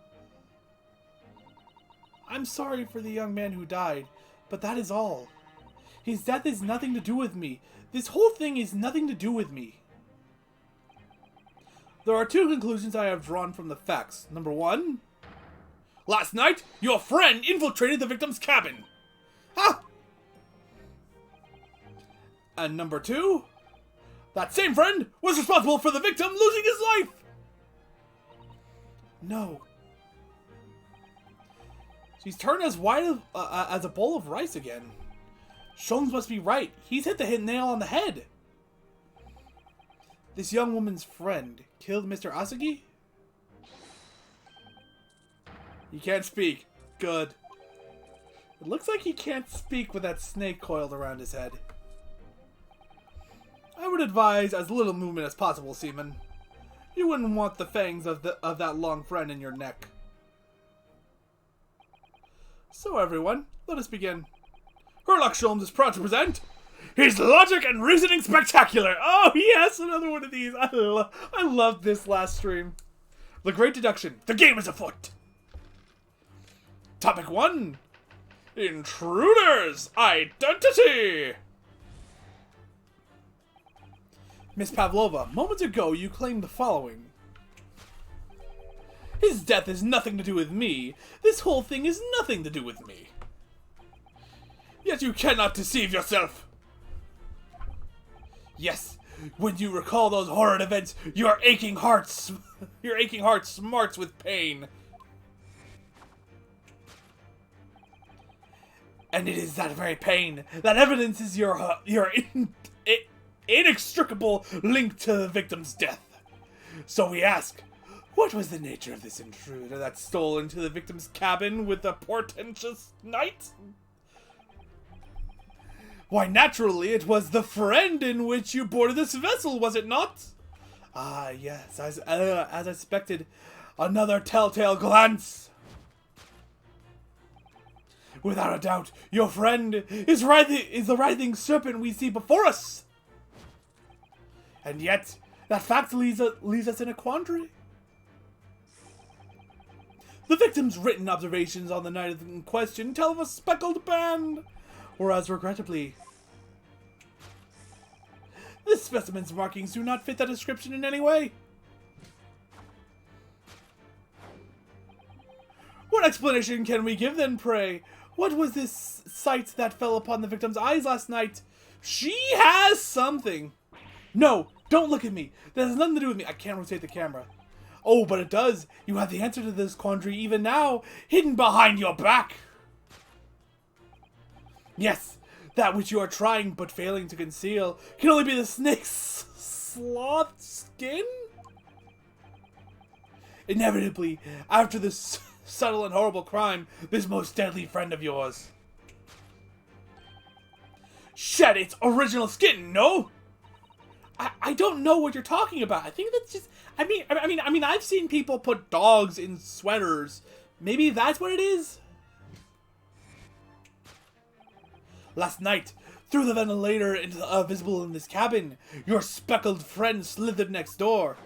I'm sorry for the young man who died, but that is all. His death is nothing to do with me. This whole thing is nothing to do with me. There are two conclusions I have drawn from the facts. Number one, last night, your friend infiltrated the victim's cabin. Ha! And number two, that same friend was responsible for the victim losing his life. No. She's turned as white as a bowl of rice again. Sholmes must be right. He's hit the nail on the head. This young woman's friend killed Mr. Asagi? He can't speak. Good. It looks like he can't speak with that snake coiled around his head. I would advise as little movement as possible, Seaman. You wouldn't want the fangs of that long friend in your neck. So everyone, let us begin. Sherlock Holmes is proud to present his Logic and Reasoning Spectacular. Oh yes, another one of these. I loved this last stream. The Great Deduction. The game is afoot. Topic 1. Intruder's Identity. Miss Pavlova, moments ago you claimed the following. His death has nothing to do with me. This whole thing has nothing to do with me. Yet you cannot deceive yourself. Yes, when you recall those horrid events, your aching heart smarts with pain. And it is that very pain that evidences your inextricable link to the victim's death. So we ask, what was the nature of this intruder that stole into the victim's cabin with a portentous night? Why, naturally, it was the friend in which you boarded this vessel, was it not? Ah, yes, as expected, another telltale glance. Without a doubt, your friend is the writhing serpent we see before us. And yet, that fact leaves us in a quandary. The victim's written observations on the night in question tell of a speckled band, whereas regrettably, this specimen's markings do not fit that description in any way. What explanation can we give then, pray? What was this sight that fell upon the victim's eyes last night? She has something. No, don't look at me. That has nothing to do with me. I can't rotate the camera. Oh, but it does. You have the answer to this quandary even now, hidden behind your back. Yes, that which you are trying but failing to conceal can only be the snake's sloth skin? Inevitably, after this subtle and horrible crime, this most deadly friend of yours shed its original skin, no? I don't know what you're talking about. I think that's just... I mean, I've seen people put dogs in sweaters. Maybe that's what it is? Last night, through the ventilator visible in this cabin, your speckled friend slithered next door.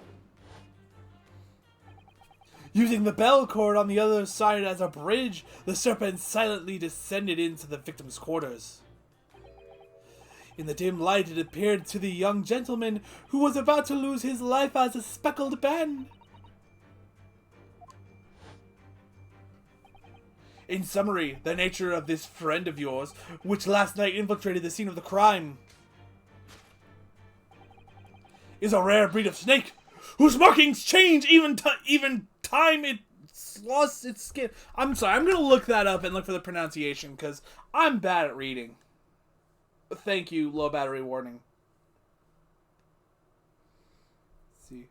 Using the bell cord on the other side as a bridge, the serpent silently descended into the victim's quarters. In the dim light, it appeared to the young gentleman who was about to lose his life as a speckled band. In summary, the nature of this friend of yours, which last night infiltrated the scene of the crime, is a rare breed of snake, whose markings change even time it lost its skin. I'm sorry, I'm gonna look that up and look for the pronunciation, because I'm bad at reading. Thank you, low battery warning. Let's see.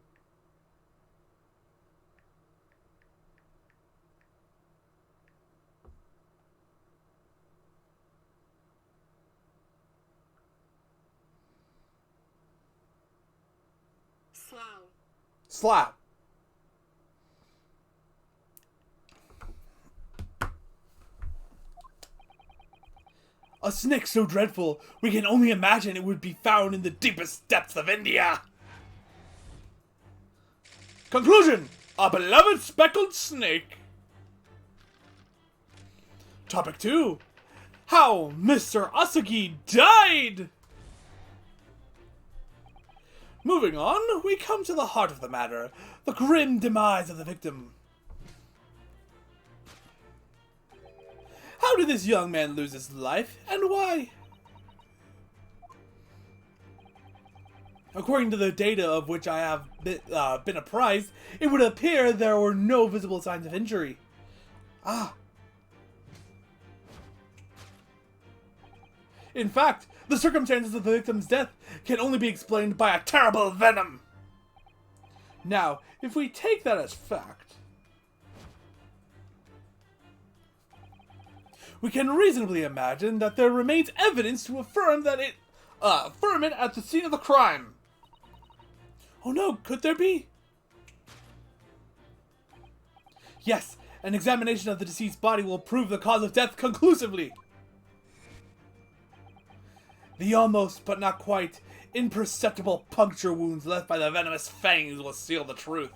Slough. A snake so dreadful, we can only imagine it would be found in the deepest depths of India. Conclusion: a beloved speckled snake. Topic 2. How Mr. Asagi died. Moving on, we come to the heart of the matter, the grim demise of the victim. How did this young man lose his life, and why? According to the data of which I have been apprised, it would appear there were no visible signs of injury. In fact, the circumstances of the victim's death can only be explained by a terrible venom. Now, if we take that as fact, we can reasonably imagine that there remains evidence to affirm it at the scene of the crime. Oh no, could there be? Yes, An examination of the deceased's body will prove the cause of death conclusively. The almost, but not quite, imperceptible puncture wounds left by the venomous fangs will seal the truth.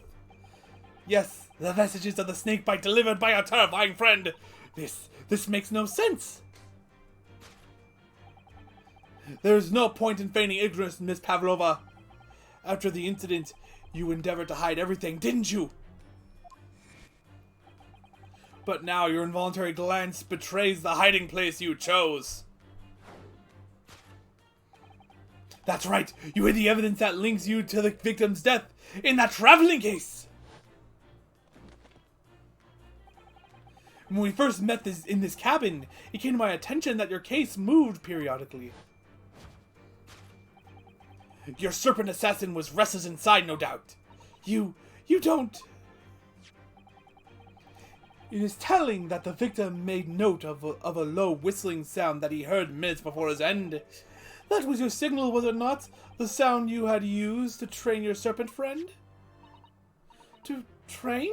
Yes, the vestiges of the snake bite delivered by our terrifying friend. This makes no sense. There is no point in feigning ignorance, Miss Pavlova. After the incident, you endeavored to hide everything, didn't you? But now your involuntary glance betrays the hiding place you chose. That's right, you hid the evidence that links you to the victim's death in that traveling case. When we first met in this cabin, it came to my attention that your case moved periodically. Your serpent assassin was restless inside, no doubt. You don't... It is telling that the victim made note of a low whistling sound that he heard minutes before his end. That was your signal, was it not? The sound you had used to train your serpent friend? To train?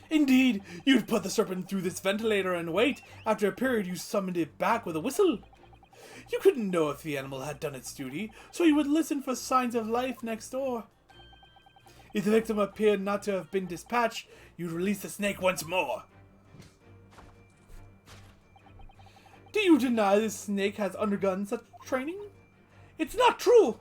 Indeed, you'd put the serpent through this ventilator and wait. After a period, you summoned it back with a whistle. You couldn't know if the animal had done its duty, so you would listen for signs of life next door. If the victim appeared not to have been dispatched, you'd release the snake once more. Do you deny this snake has undergone such training? It's not true!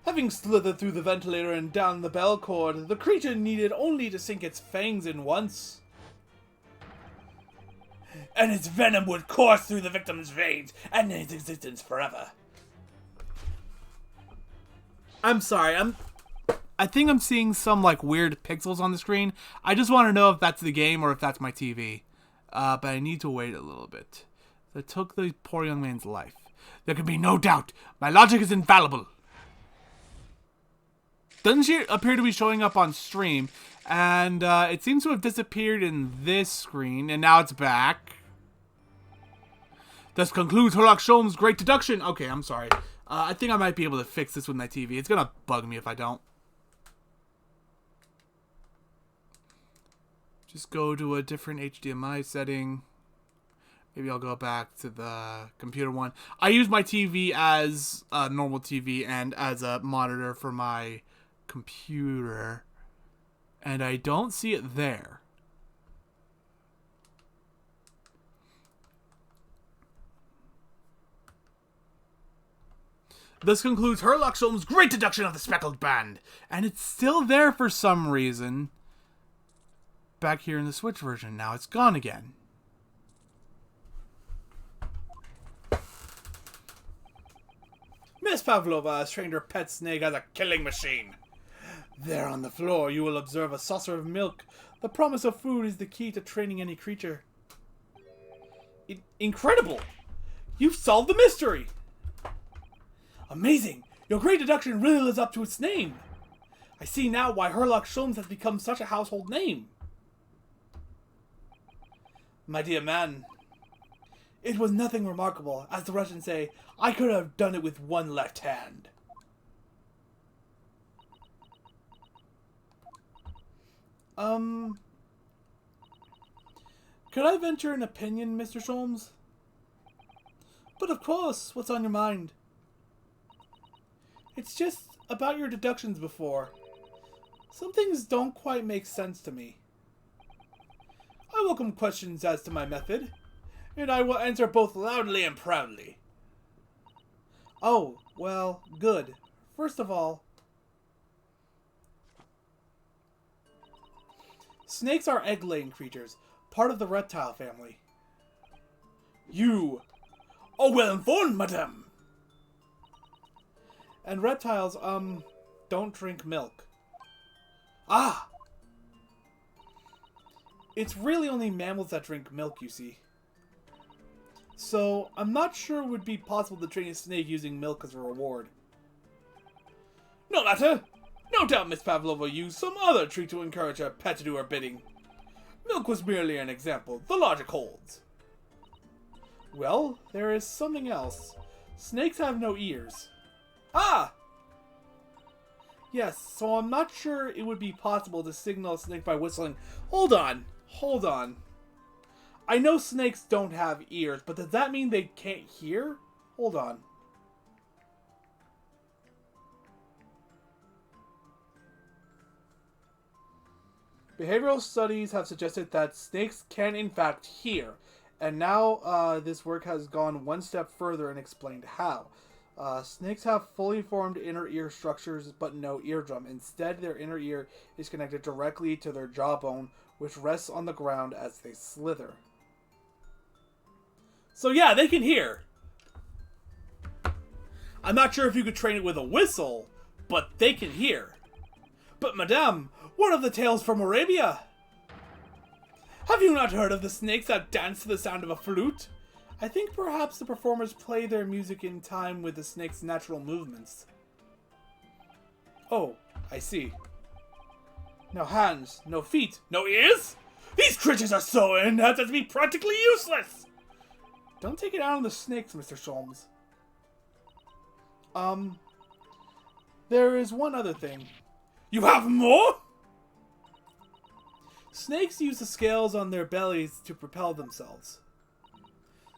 Having slithered through the ventilator and down the bell cord, the creature needed only to sink its fangs in once. And its venom would course through the victim's veins and end its existence forever. I'm sorry, I think I'm seeing some like weird pixels on the screen. I just want to know if that's the game or if that's my TV. But I need to wait a little bit. That took the poor young man's life. There can be no doubt. My logic is infallible. Doesn't she appear to be showing up on stream? And it seems to have disappeared in this screen, and now it's back. This concludes Sherlock Holmes' great deduction. Okay, I'm sorry. I think I might be able to fix this with my TV. It's gonna bug me if I don't. Just go to a different HDMI setting. Maybe I'll go back to the computer one. I use my TV as a normal TV and as a monitor for my computer. And I don't see it there. This concludes Sherlock Holmes' great deduction of the speckled band. And it's still there for some reason. Back here in the Switch version. Now it's gone again. Miss Pavlova has trained her pet snake as a killing machine. There on the floor, you will observe a saucer of milk. The promise of food is the key to training any creature. Incredible! You've solved the mystery! Amazing! Your great deduction really lives up to its name. I see now why Sherlock Holmes has become such a household name. My dear man, it was nothing remarkable. As the Russians say, I could have done it with one left hand. Could I venture an opinion, Mr. Holmes? But of course, what's on your mind? It's just about your deductions before. Some things don't quite make sense to me. I welcome questions as to my method, and I will answer both loudly and proudly. Oh, well, good. First of all, snakes are egg-laying creatures, part of the reptile family. You are well informed, madame. And reptiles, don't drink milk. Ah! It's really only mammals that drink milk, you see. So, I'm not sure it would be possible to train a snake using milk as a reward. No matter! No doubt Miss Pavlova used some other treat to encourage her pet to do her bidding. Milk was merely an example. The logic holds. Well, there is something else. Snakes have no ears. Ah! Yes, so I'm not sure it would be possible to signal a snake by whistling. Hold on. Hold on. I know snakes don't have ears, but does that mean they can't hear? Hold on. Behavioral studies have suggested that snakes can in fact hear, and now this work has gone one step further and explained how. Snakes have fully formed inner ear structures but no eardrum. Instead, their inner ear is connected directly to their jawbone, which rests on the ground as they slither. So yeah, they can hear. I'm not sure if you could train it with a whistle, but they can hear. But madame, what of the tales from Arabia? Have you not heard of the snakes that dance to the sound of a flute? I think perhaps the performers play their music in time with the snake's natural movements. Oh, I see. No hands, no feet, no ears? These creatures are so inept as to be practically useless! Don't take it out on the snakes, Mr. Sholmes. There is one other thing. You have more? Snakes use the scales on their bellies to propel themselves.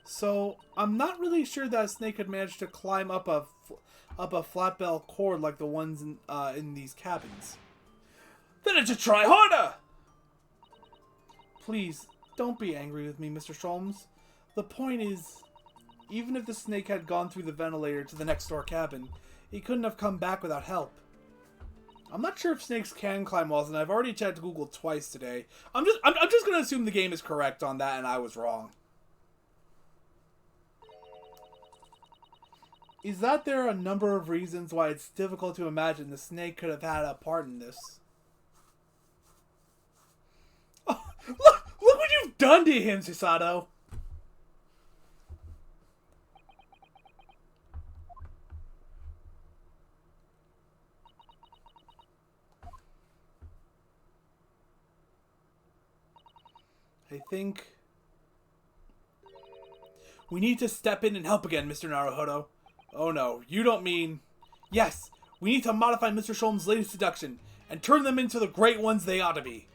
So, I'm not really sure that a snake could manage to climb up a flat bell cord like the ones in these cabins. Then it should try harder! Please, don't be angry with me, Mr. Sholmes. The point is, even if the snake had gone through the ventilator to the next door cabin, he couldn't have come back without help. I'm not sure if snakes can climb walls, and I've already checked Google twice today. I'm just gonna assume the game is correct on that, and I was wrong. Is that there a number of reasons why it's difficult to imagine the snake could have had a part in this? Oh, look what you've done to him, Susato! I think we need to step in and help again, Mr. Naruhodo. Oh no, you don't mean... Yes, we need to modify Mr. Sholmes' latest seduction and turn them into the great ones they ought to be.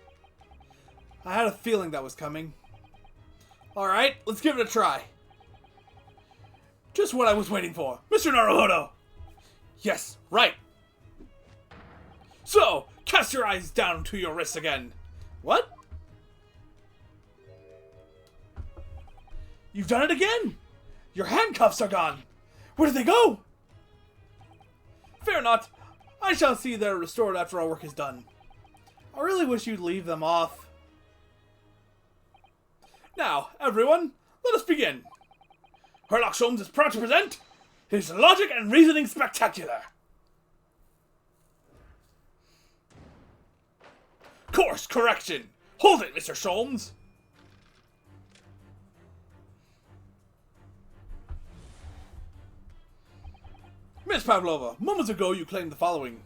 I had a feeling that was coming. Alright, let's give it a try. Just what I was waiting for. Mr. Naruhodo! Yes, right. So, cast your eyes down to your wrists again. What? You've done it again! Your handcuffs are gone! Where did they go? Fear not. I shall see they're restored after our work is done. I really wish you'd leave them off. Now, everyone, let us begin. Sherlock Holmes is proud to present his Logic and Reasoning Spectacular. Course correction. Hold it, Mr. Sholmes. Miss Pavlova, moments ago you claimed the following.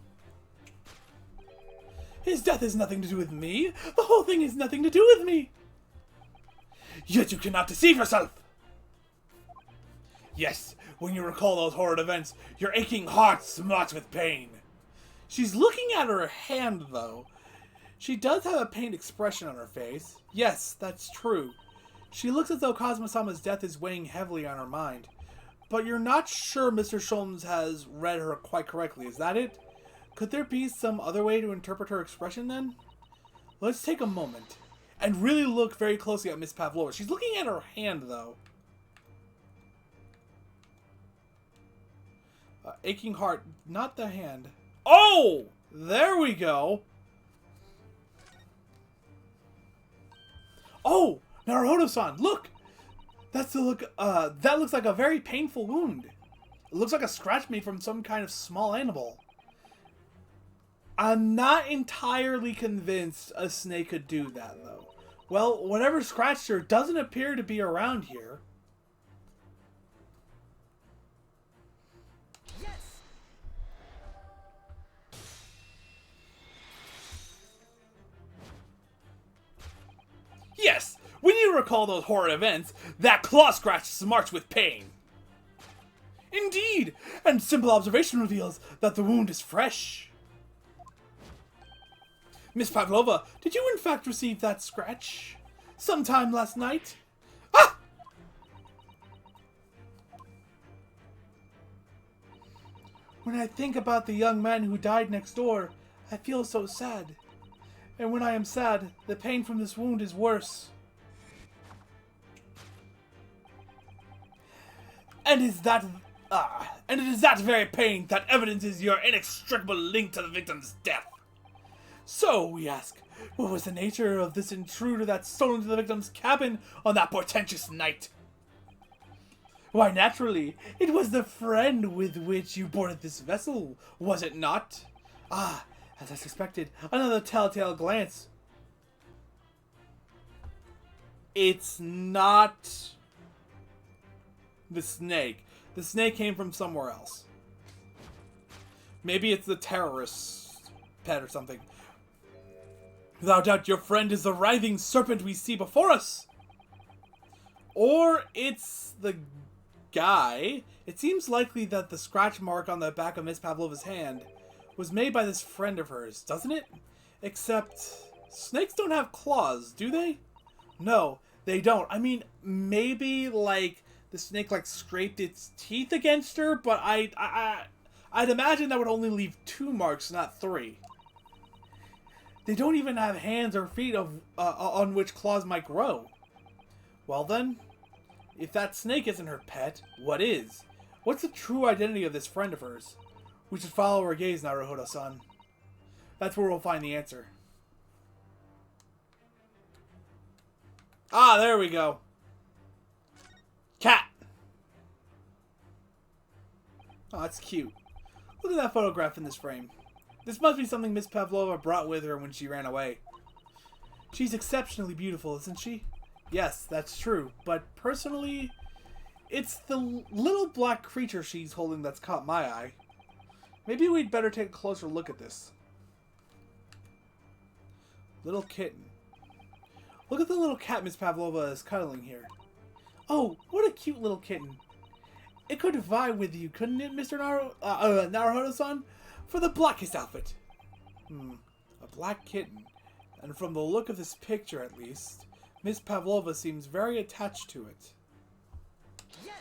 His death has nothing to do with me. The whole thing has nothing to do with me. Yet you cannot deceive yourself. Yes, when you recall those horrid events, your aching heart smarts with pain. She's looking at her hand, though. She does have a pained expression on her face. Yes, that's true. She looks as though Kazuma-sama's death is weighing heavily on her mind. But you're not sure Mr. Sholmes has read her quite correctly, is that it? Could there be some other way to interpret her expression then? Let's take a moment and really look very closely at Miss Pavlova. She's looking at her hand, though. Aching heart, not the hand. Oh! There we go! Oh! Naruhodo-san, look! That's the look, that looks like a very painful wound. It looks like a scratch made from some kind of small animal. I'm not entirely convinced a snake could do that, though. Well, whatever scratched her doesn't appear to be around here. Yes. Yes! When you recall those horrid events, that claw scratch smarts with pain. Indeed! And simple observation reveals that the wound is fresh. Miss Pavlova, did you in fact receive that scratch? Sometime last night? Ah! When I think about the young man who died next door, I feel so sad. And when I am sad, the pain from this wound is worse. And it is that very pain that evidences your inextricable link to the victim's death. So, we ask, what was the nature of this intruder that stole into the victim's cabin on that portentous night? Why, naturally, it was the friend with which you boarded this vessel, was it not? Ah, as I suspected, another telltale glance. It's not the snake. The snake came from somewhere else. Maybe it's the terrorist's pet or something. Without doubt, your friend is the writhing serpent we see before us. Or it's the guy. It seems likely that the scratch mark on the back of Miss Pavlova's hand was made by this friend of hers, doesn't it? Except, snakes don't have claws, do they? No, they don't. I mean, maybe, like, the snake, like, scraped its teeth against her, but I'd imagine that would only leave 2 marks, not 3. They don't even have hands or feet on which claws might grow. Well then, if that snake isn't her pet, what is? What's the true identity of this friend of hers? We should follow her gaze, Naruhodo-san. That's where we'll find the answer. Ah, there we go. Cat! Oh, that's cute. Look at that photograph in this frame. This must be something Miss Pavlova brought with her when she ran away. She's exceptionally beautiful, isn't she? Yes, that's true. But personally, it's the little black creature she's holding that's caught my eye. Maybe we'd better take a closer look at this. Little kitten. Look at the little cat Miss Pavlova is cuddling here. Oh, what a cute little kitten. It could vie with you, couldn't it, Mr. Naruhodo-san? For the blackest outfit. A black kitten. And from the look of this picture, at least, Miss Pavlova seems very attached to it. Yes!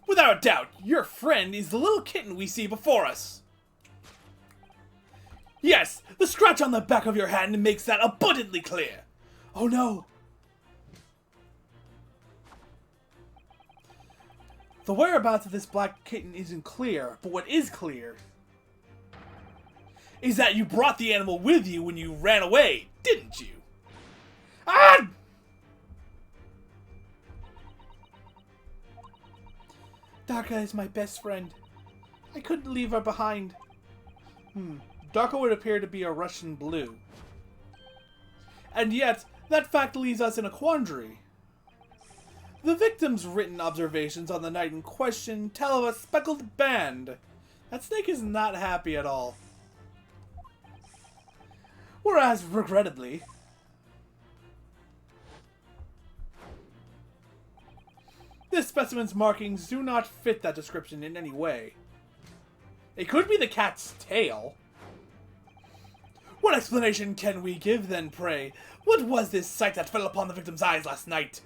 Without a doubt, your friend is the little kitten we see before us. Yes, the scratch on the back of your hand makes that abundantly clear. Oh no. The whereabouts of this black kitten isn't clear, but what is clear is that you brought the animal with you when you ran away, didn't you? Ah! Daka is my best friend. I couldn't leave her behind. Daka would appear to be a Russian blue. And yet, that fact leaves us in a quandary. The victim's written observations on the night in question tell of a speckled band. That snake is not happy at all. Whereas, regrettably, this specimen's markings do not fit that description in any way. It could be the cat's tail. What explanation can we give then, pray? What was this sight that fell upon the victim's eyes last night?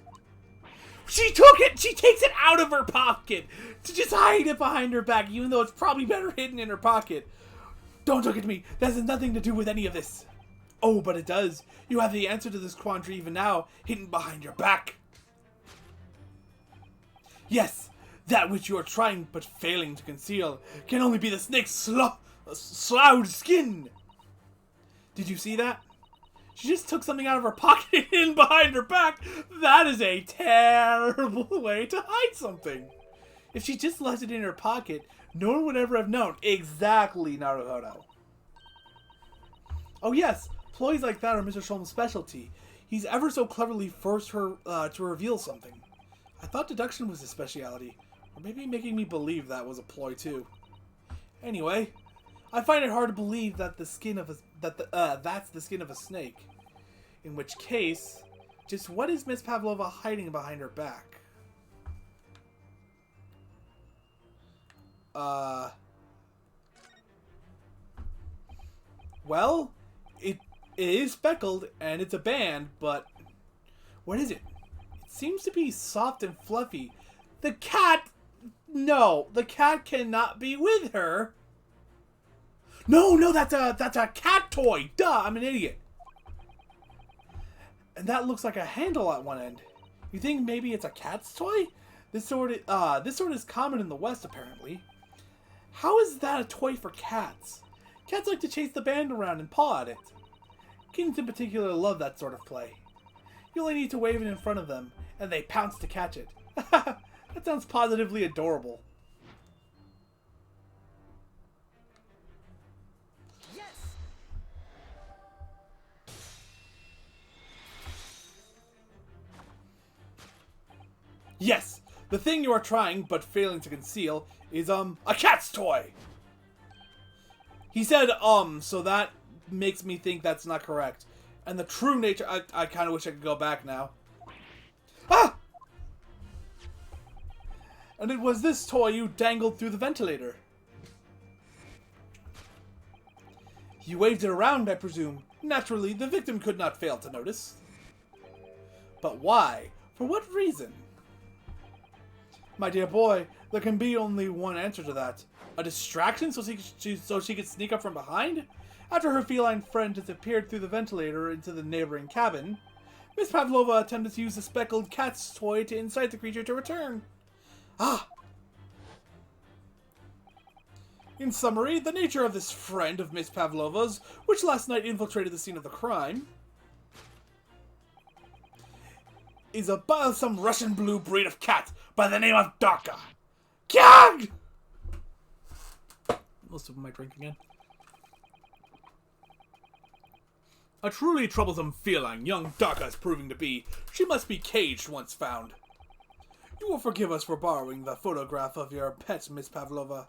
She took it! She takes it out of her pocket to just hide it behind her back, even though it's probably better hidden in her pocket. Don't look at me. That has nothing to do with any of this. Oh, but it does. You have the answer to this quandary even now, hidden behind your back. Yes, that which you are trying but failing to conceal can only be the snake's sloughed skin. Did you see that? She just took something out of her pocket and hid behind her back. That is a terrible way to hide something. If she just left it in her pocket, no one would ever have known. Exactly, Naruhodo. Oh yes, ploys like that are Mr. Sholm's specialty. He's ever so cleverly forced her to reveal something. I thought deduction was his speciality. Or maybe making me believe that was a ploy too. Anyway, I find it hard to believe that that's the skin of a snake. In which case, just what is Miss Pavlova hiding behind her back? Well, it is speckled, and it's a band, but... What is it? It seems to be soft and fluffy. The cat... No, the cat cannot be with her. No, that's a cat toy. Duh, I'm an idiot. And that looks like a handle at one end. You think maybe it's a cat's toy? This sort is common in the West, apparently. How is that a toy for cats? Cats like to chase the band around and paw at it. Kittens in particular love that sort of play. You only need to wave it in front of them, and they pounce to catch it. That sounds positively adorable. Yes! The thing you are trying, but failing to conceal, is, a cat's toy! He said, so that makes me think that's not correct. And the true nature... I kind of wish I could go back now. Ah! And it was this toy you dangled through the ventilator. You waved it around, I presume. Naturally, the victim could not fail to notice. But why? For what reason? My dear boy, there can be only one answer to that. A distraction so she could sneak up from behind? After her feline friend disappeared through the ventilator into the neighboring cabin, Miss Pavlova attempted to use the speckled cat's toy to incite the creature to return. Ah! In summary, the nature of this friend of Miss Pavlova's, which last night infiltrated the scene of the crime, is some Russian blue breed of cat by the name of Darka. Kyag! Most of my drink again. A truly troublesome feline young Darka is proving to be. She must be caged once found. You will forgive us for borrowing the photograph of your pet, Miss Pavlova.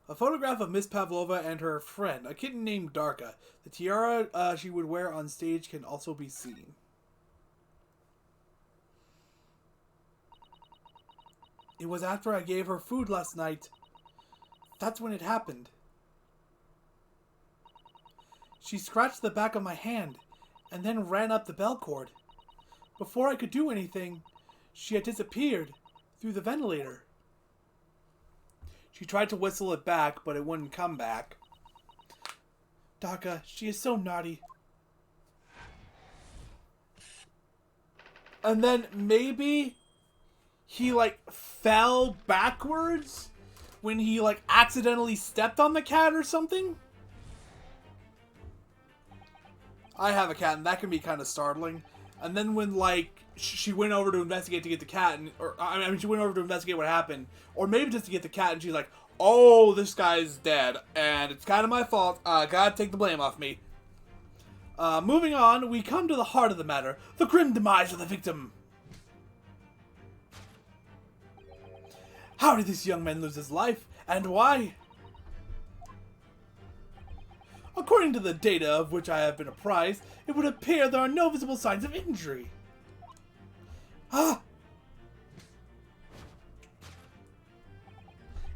A photograph of Miss Pavlova and her friend, a kitten named Darka. The tiara she would wear on stage can also be seen. It was after I gave her food last night. That's when it happened. She scratched the back of my hand and then ran up the bell cord. Before I could do anything, she had disappeared through the ventilator. She tried to whistle it back, but it wouldn't come back. Daka, she is so naughty. And then maybe he, fell backwards when he, accidentally stepped on the cat or something? I have a cat, and that can be kind of startling. And then when, she went over to investigate to get the cat, she went over to investigate what happened, or maybe just to get the cat, and she's like, oh, this guy's dead, and it's kind of my fault, gotta take the blame off me. Moving on, we come to the heart of the matter, the grim demise of the victim. How did this young man lose his life, and why? According to the data of which I have been apprised, it would appear there are no visible signs of injury. Ah!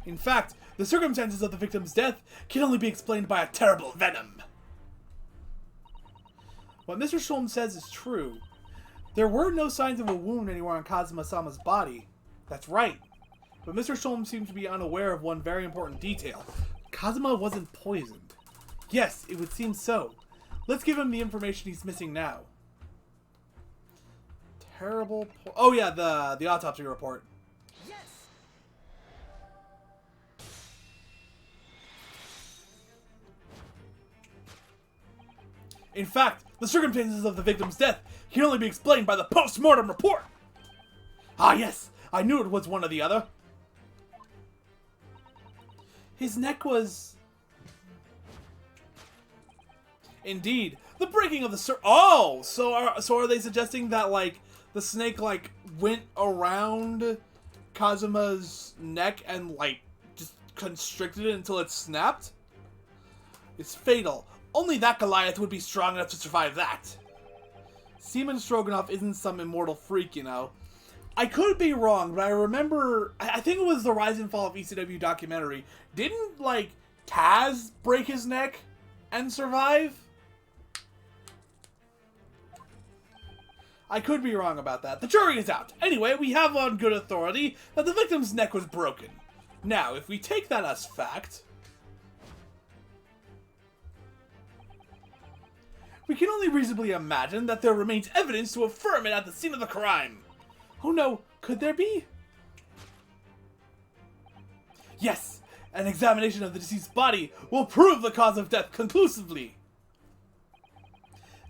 In fact, the circumstances of the victim's death can only be explained by a terrible venom. What Mr. Sholm says is true. There were no signs of a wound anywhere on Kazuma-sama's body. That's right. But Mr. Sholm seems to be unaware of one very important detail. Kazuma wasn't poisoned. Yes, it would seem so. Let's give him the information he's missing now. Terrible... Oh yeah, the autopsy report. Yes. In fact, the circumstances of the victim's death can only be explained by the post-mortem report. Ah yes, I knew it was one or the other. His neck was... Indeed, the breaking of the Oh, so are they suggesting that the snake went around Kazuma's neck and just constricted it until it snapped? It's fatal. Only that Goliath would be strong enough to survive that. Seaman Stroganoff isn't some immortal freak, you know. I could be wrong, but I remember, I think it was the Rise and Fall of ECW documentary. Didn't, like, Taz break his neck and survive? I could be wrong about that. The jury is out. Anyway, we have on good authority that the victim's neck was broken. Now, if we take that as fact, we can only reasonably imagine that there remains evidence to affirm it at the scene of the crime. Oh no, could there be? Yes, an examination of the deceased's body will prove the cause of death conclusively.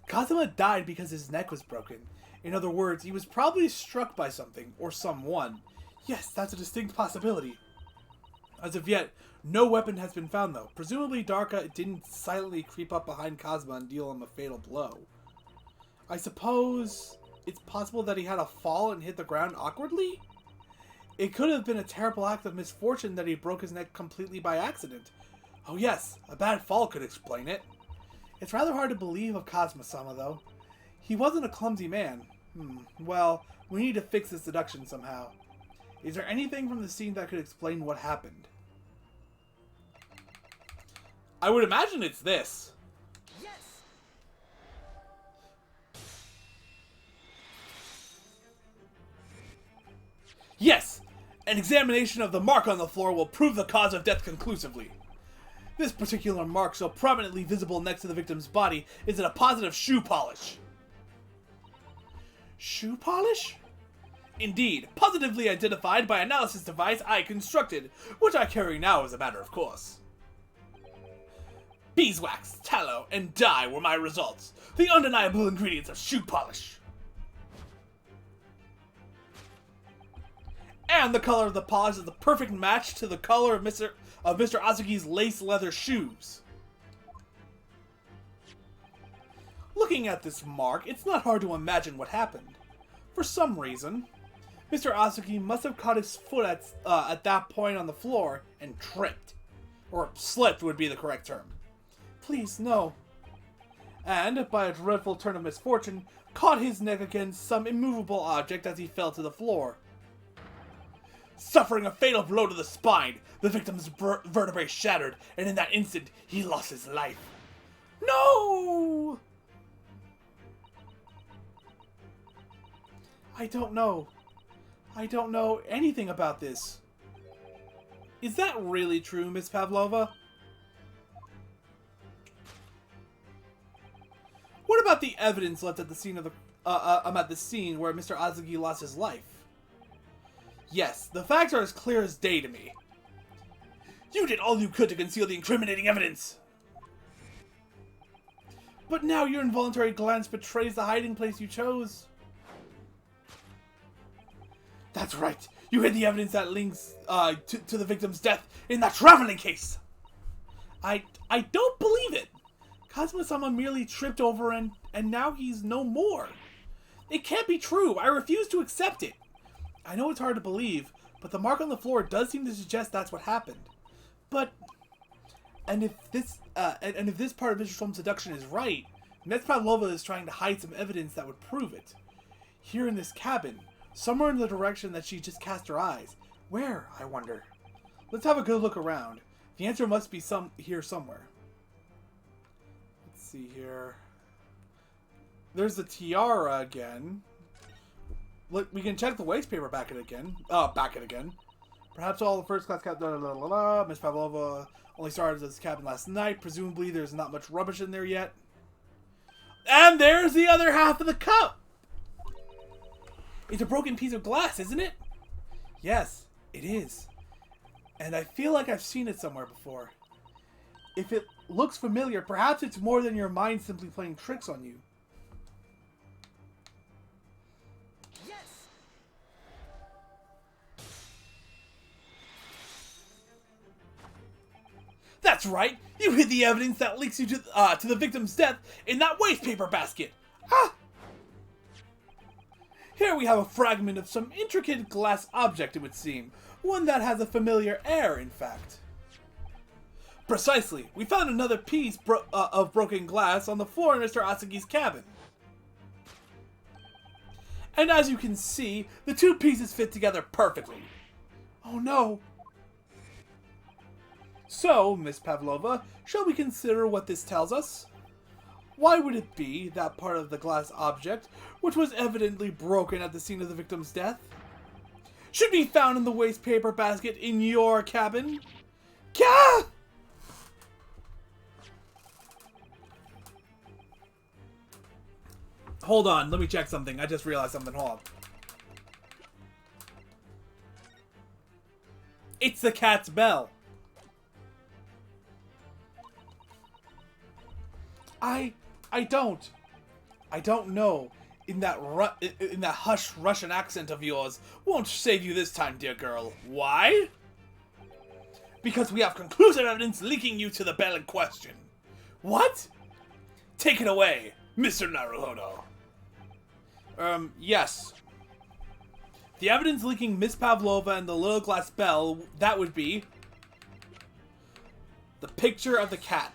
Kazuma died because his neck was broken. In other words, he was probably struck by something or someone. Yes, that's a distinct possibility. As of yet, no weapon has been found though. Presumably Darka didn't silently creep up behind Kazuma and deal him a fatal blow. I suppose it's possible that he had a fall and hit the ground awkwardly? It could have been a terrible act of misfortune that he broke his neck completely by accident. Oh yes, a bad fall could explain it. It's rather hard to believe of Kazuma-sama though. He wasn't a clumsy man. Well, we need to fix this deduction somehow. Is there anything from the scene that could explain what happened? I would imagine it's this. Yes. Yes! An examination of the mark on the floor will prove the cause of death conclusively. This particular mark, so prominently visible next to the victim's body, is a deposit of shoe polish. Shoe polish? Indeed, positively identified by analysis device I constructed, which I carry now as a matter of course. Beeswax, tallow, and dye were my results, the undeniable ingredients of shoe polish. And the color of the polish is the perfect match to the color of Mr. Azuki's lace leather shoes. Looking at this mark, it's not hard to imagine what happened. For some reason, Mr. Azuki must have caught his foot at that point on the floor and tripped. Or slipped would be the correct term. Please, no. And, by a dreadful turn of misfortune, caught his neck against some immovable object as he fell to the floor. Suffering a fatal blow to the spine, the victim's vertebrae shattered, and in that instant, he lost his life. No! I don't know. I don't know anything about this. Is that really true, Miss Pavlova? What about the evidence left at the scene of the at the scene where Mr. Azuki lost his life? Yes, the facts are as clear as day to me. You did all you could to conceal the incriminating evidence. But now your involuntary glance betrays the hiding place you chose. That's right. You hid the evidence that links to the victim's death in that traveling case. I don't believe it. Kazuma-sama merely tripped over and now he's no more. It can't be true. I refuse to accept it. I know it's hard to believe, but the mark on the floor does seem to suggest that's what happened. But, and if this part of Mr. Storm's seduction is right, Miss Pavlova is trying to hide some evidence that would prove it. Here in this cabin, somewhere in the direction that she just cast her eyes. Where, I wonder? Let's have a good look around. The answer must be here somewhere. Let's see here. There's the tiara again. Look, we can check the waste paper back it again. Perhaps all the first class cabin. Miss Pavlova only started this cabin last night. Presumably, there's not much rubbish in there yet. And there's the other half of the cup. It's a broken piece of glass, isn't it? Yes, it is. And I feel like I've seen it somewhere before. If it looks familiar, perhaps it's more than your mind simply playing tricks on you. Yes. That's right. You hid the evidence that links you to the victim's death in that waste paper basket. Ah! Here we have a fragment of some intricate glass object, it would seem. One that has a familiar air, in fact. Precisely. We found another piece of broken glass on the floor in Mr. Asagi's cabin. And as you can see, the two pieces fit together perfectly. Oh no! So, Miss Pavlova, shall we consider what this tells us? Why would it be that part of the glass object, which was evidently broken at the scene of the victim's death, should be found in the waste paper basket in your cabin? Gah! Hold on, let me check something. I just realized something. Hold on. It's the cat's bell. I don't know. In that hush Russian accent of yours won't save you this time, dear girl. Why? Because we have conclusive evidence linking you to the bell in question. What? Take it away, Mr. Naruhodo. Yes. The evidence linking Miss Pavlova and the little glass bell, that would be the picture of the cat.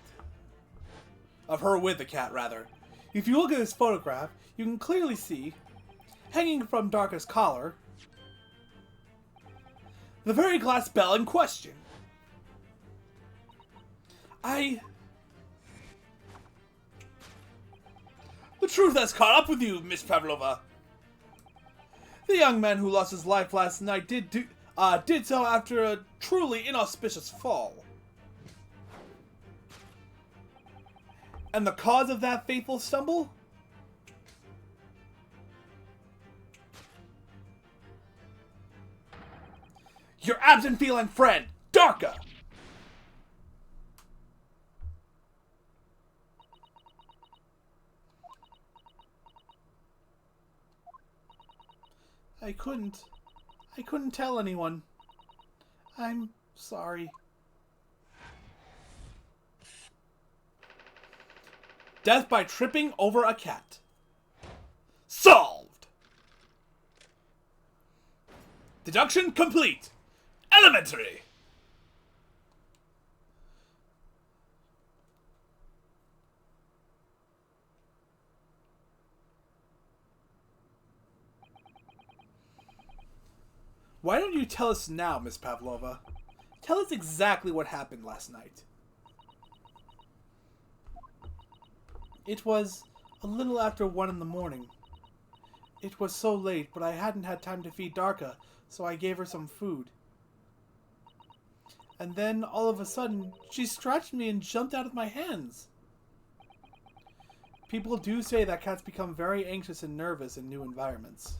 Of her with the cat, rather. If you look at this photograph, you can clearly see, hanging from Darka's collar, the very glass bell in question. The truth has caught up with you, Miss Pavlova. The young man who lost his life last night did so after a truly inauspicious fall. And the cause of that fateful stumble? Your absent feline friend, Darka! I couldn't tell anyone. I'm sorry. Death by tripping over a cat. Solved! Deduction complete. Elementary! Why don't you tell us now, Miss Pavlova? Tell us exactly what happened last night. It was a little after 1 in the morning. It was so late, but I hadn't had time to feed Darka, so I gave her some food. And then, all of a sudden, she scratched me and jumped out of my hands. People do say that cats become very anxious and nervous in new environments.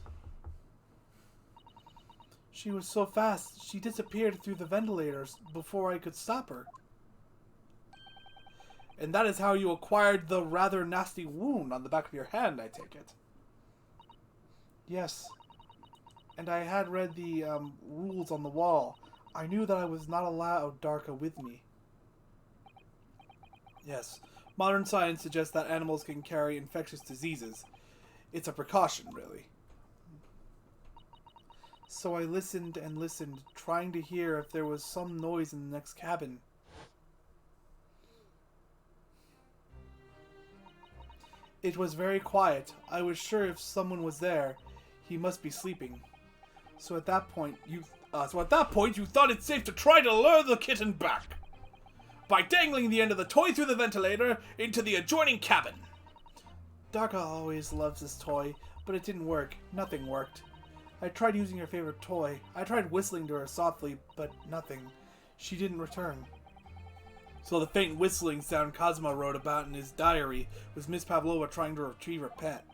She was so fast, she disappeared through the ventilators before I could stop her. And that is how you acquired the rather nasty wound on the back of your hand, I take it. Yes. And I had read the rules on the wall. I knew that I was not allowed Darka with me. Yes. Modern science suggests that animals can carry infectious diseases. It's a precaution, really. So I listened and listened, trying to hear if there was some noise in the next cabin. It was very quiet. I was sure if someone was there, he must be sleeping. So at that point, you thought it safe to try to lure the kitten back by dangling the end of the toy through the ventilator into the adjoining cabin. Darka always loves this toy, but it didn't work. Nothing worked. I tried using her favorite toy. I tried whistling to her softly, but nothing. She didn't return. So the faint whistling sound Kazuma wrote about in his diary was Miss Pavlova trying to retrieve her pet.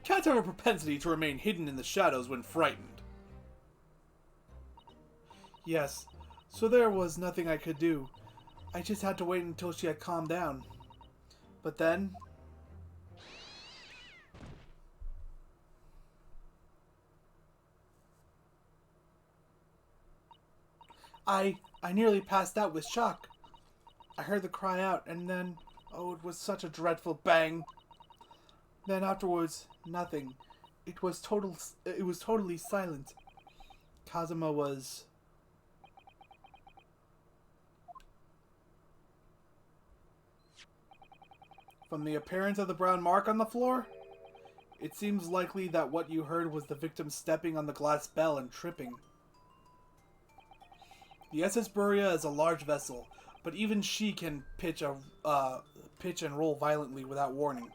Cats have a propensity to remain hidden in the shadows when frightened. Yes, so there was nothing I could do. I just had to wait until she had calmed down. But then... I nearly passed out with shock. I heard the cry out, and then, oh, it was such a dreadful bang. Then afterwards, nothing. It was totally silent. Kazuma was... From the appearance of the brown mark on the floor, It seems likely that what you heard was the victim stepping on the glass bell and tripping. The SS Buria is a large vessel, but even she can pitch and roll violently without warning.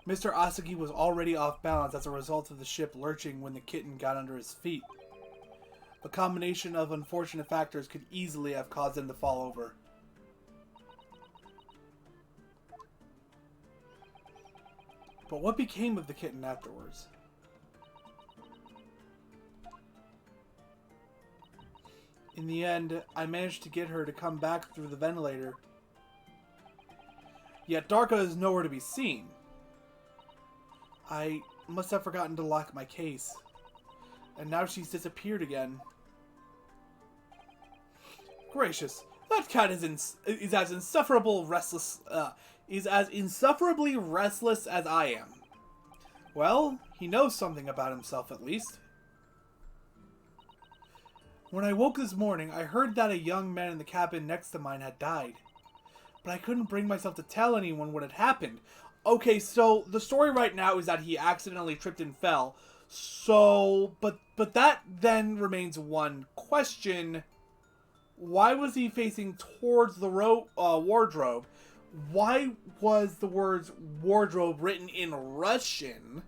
Mr. Asagi was already off balance as a result of the ship lurching when the kitten got under his feet. A combination of unfortunate factors could easily have caused him to fall over. But what became of the kitten afterwards? In the end, I managed to get her to come back through the ventilator. Yet Darka is nowhere to be seen. I must have forgotten to lock my case. And now she's disappeared again. Gracious, that cat is as insufferably restless as I am. Well, he knows something about himself at least. When I woke this morning, I heard that a young man in the cabin next to mine had died. But I couldn't bring myself to tell anyone what had happened. Okay, so the story right now is that he accidentally tripped and fell. So, but that then remains one question. Why was he facing towards the wardrobe? Why was the words wardrobe written in Russian?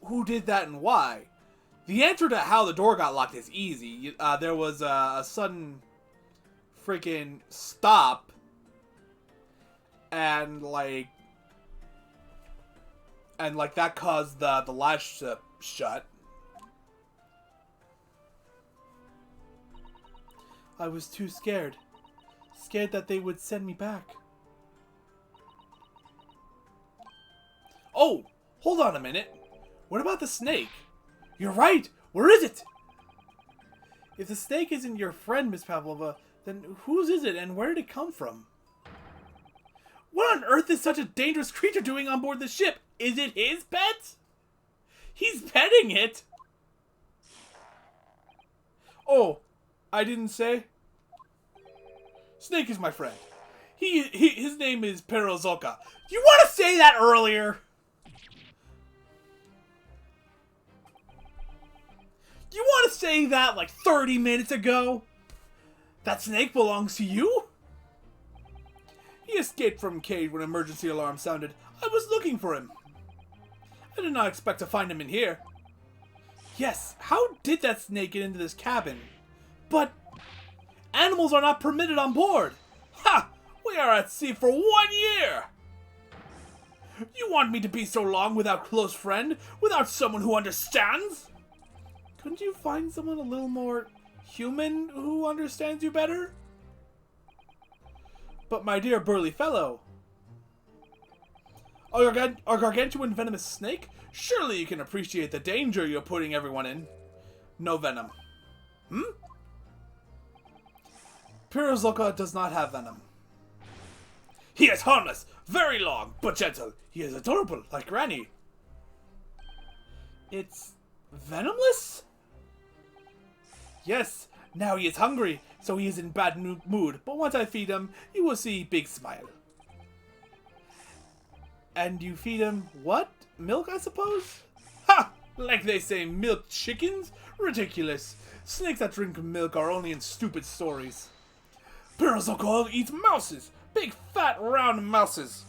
Who did that and why? The answer to how the door got locked is easy. There was a sudden freaking stop. And that caused the latch to shut. I was too scared. Scared that they would send me back. Oh, hold on a minute. What about the snake? You're right. Where is it? If the snake isn't your friend, Miss Pavlova, then whose is it and where did it come from? What on earth is such a dangerous creature doing on board the ship? Is it his pet? He's petting it. Oh, I didn't say. Snake is my friend. His name is Perozoka. You want to say that earlier? You want to say that like 30 minutes ago? That snake belongs to you? He escaped from cage when emergency alarm sounded. I was looking for him. I did not expect to find him in here. Yes, how did that snake get into this cabin? But animals are not permitted on board. Ha! We are at sea for 1 year. You want me to be so long without close friend? Without someone who understands? Couldn't you find someone a little more human who understands you better? But my dear burly fellow, a gargantuan venomous snake? Surely you can appreciate the danger you're putting everyone in. No venom. Pirozoka does not have venom. He is harmless, very long, but gentle. He is adorable, like Granny. It's venomless? Yes, now he is hungry, so he is in bad mood. But once I feed him, you will see big smile. And you feed him what? Milk, I suppose? Ha! Like they say, milk chickens? Ridiculous. Snakes that drink milk are only in stupid stories. Pirozoka eats mouses. Big, fat, round mouses.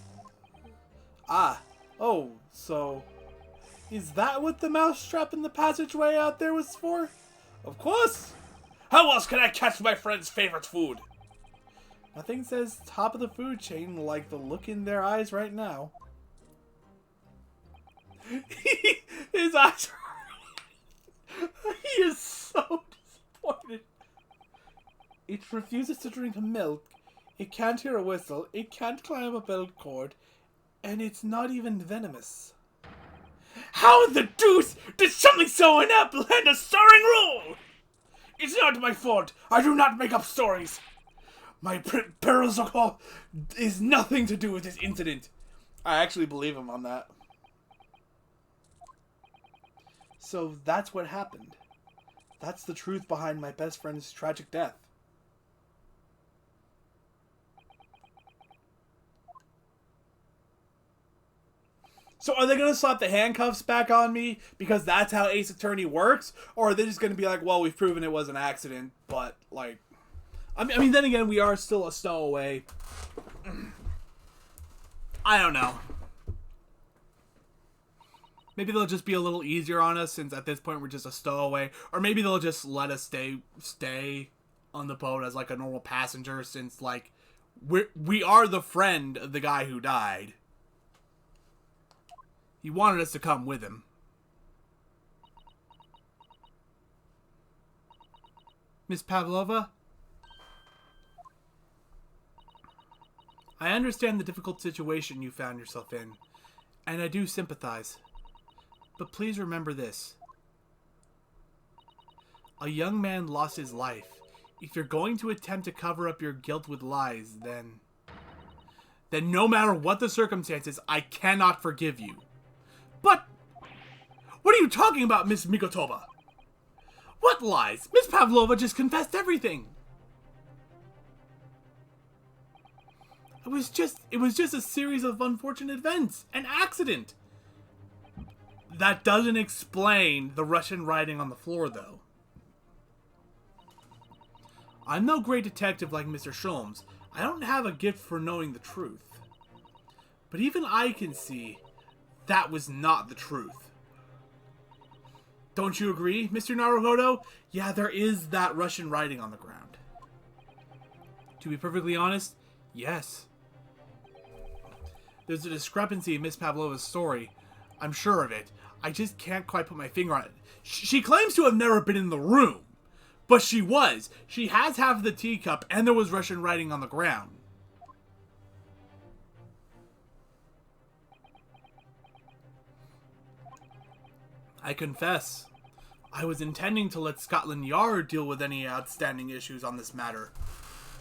Ah. Oh, so is that what the mousetrap in the passageway out there was for? Of course! How else can I catch my friend's favorite food? Nothing says top of the food chain like the look in their eyes right now. His eyes are... He is so disappointed. It refuses to drink milk. It can't hear a whistle. It can't climb a belt cord. And it's not even venomous. How the deuce did something so inept land a starring role? It's not my fault. I do not make up stories. My Perozoka is nothing to do with this incident. I actually believe him on that. So that's what happened. That's the truth behind my best friend's tragic death. So are they going to slap the handcuffs back on me because that's how Ace Attorney works? Or are they just going to be like, well, we've proven it was an accident, but, like... I mean, then again, we are still a stowaway. I don't know. Maybe they'll just be a little easier on us since at this point we're just a stowaway. Or maybe they'll just let us stay on the boat as, like, a normal passenger since, like, we are the friend of the guy who died. He wanted us to come with him. Miss Pavlova? I understand the difficult situation you found yourself in, and I do sympathize. But please remember this. A young man lost his life. If you're going to attempt to cover up your guilt with lies, then no matter what the circumstances, I cannot forgive you. But what are you talking about, Miss Mikotoba? What lies? Miss Pavlova just confessed everything. It was just a series of unfortunate events, an accident. That doesn't explain the Russian writing on the floor, though. I'm no great detective like Mr. Sholmes. I don't have a gift for knowing the truth. But even I can see that was not the truth. Don't you agree, Mr. Naruhodo? Yeah, there is that Russian writing on the ground. To be perfectly honest, yes. There's a discrepancy in Miss Pavlova's story. I'm sure of it. I just can't quite put my finger on it. She claims to have never been in the room. But she was. She has half of the teacup, and there was Russian writing on the ground. I confess, I was intending to let Scotland Yard deal with any outstanding issues on this matter.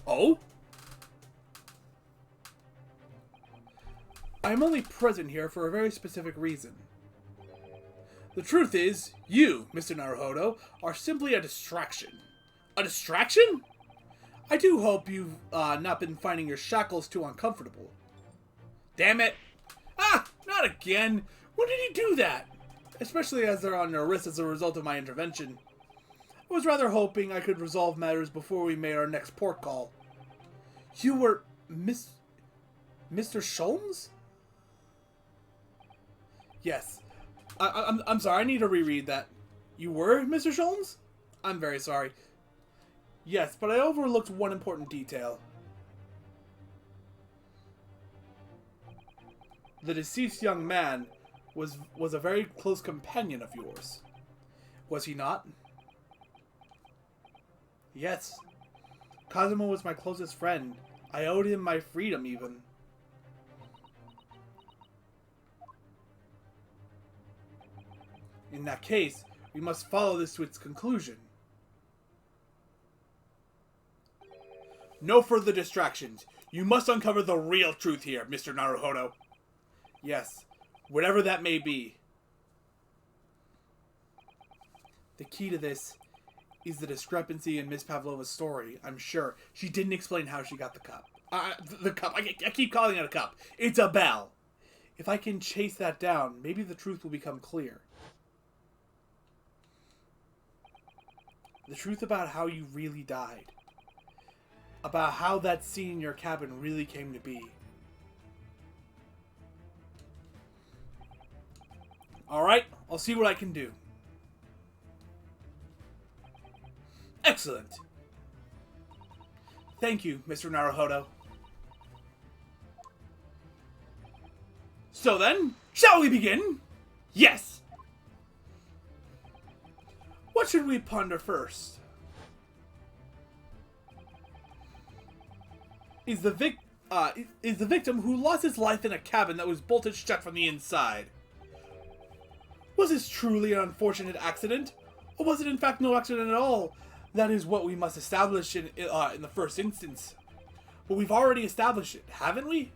Oh? I'm only present here for a very specific reason. The truth is, you, Mr. Naruhodo, are simply a distraction. A distraction? I do hope you've not been finding your shackles too uncomfortable. Damn it! Ah! Not again! When did you do that? Especially as they're on your wrists as a result of my intervention. I was rather hoping I could resolve matters before we made our next port call. You were Mr. Sholmes? Yes. I'm sorry, I need to reread that. You were Mr. Sholmes? I'm very sorry. Yes, but I overlooked one important detail. The deceased young man was a very close companion of yours. Was he not? Yes. Cosimo was my closest friend. I owed him my freedom, even. In that case, we must follow this to its conclusion. No further distractions. You must uncover the real truth here, Mr. Naruhodo. Yes, whatever that may be. The key to this is the discrepancy in Miss Pavlova's story, I'm sure. She didn't explain how she got the cup. The cup. I keep calling it a cup. It's a bell. If I can chase that down, maybe the truth will become clear. The truth about how you really died. About how that scene in your cabin really came to be. Alright, I'll see what I can do. Excellent. Thank you, Mr. Naruhodo. So then, shall we begin? Yes! What should we ponder first? Is the victim who lost his life in a cabin that was bolted shut from the inside. Was this truly an unfortunate accident? Or was it in fact no accident at all? That is what we must establish in the first instance. But we've already established it, haven't we?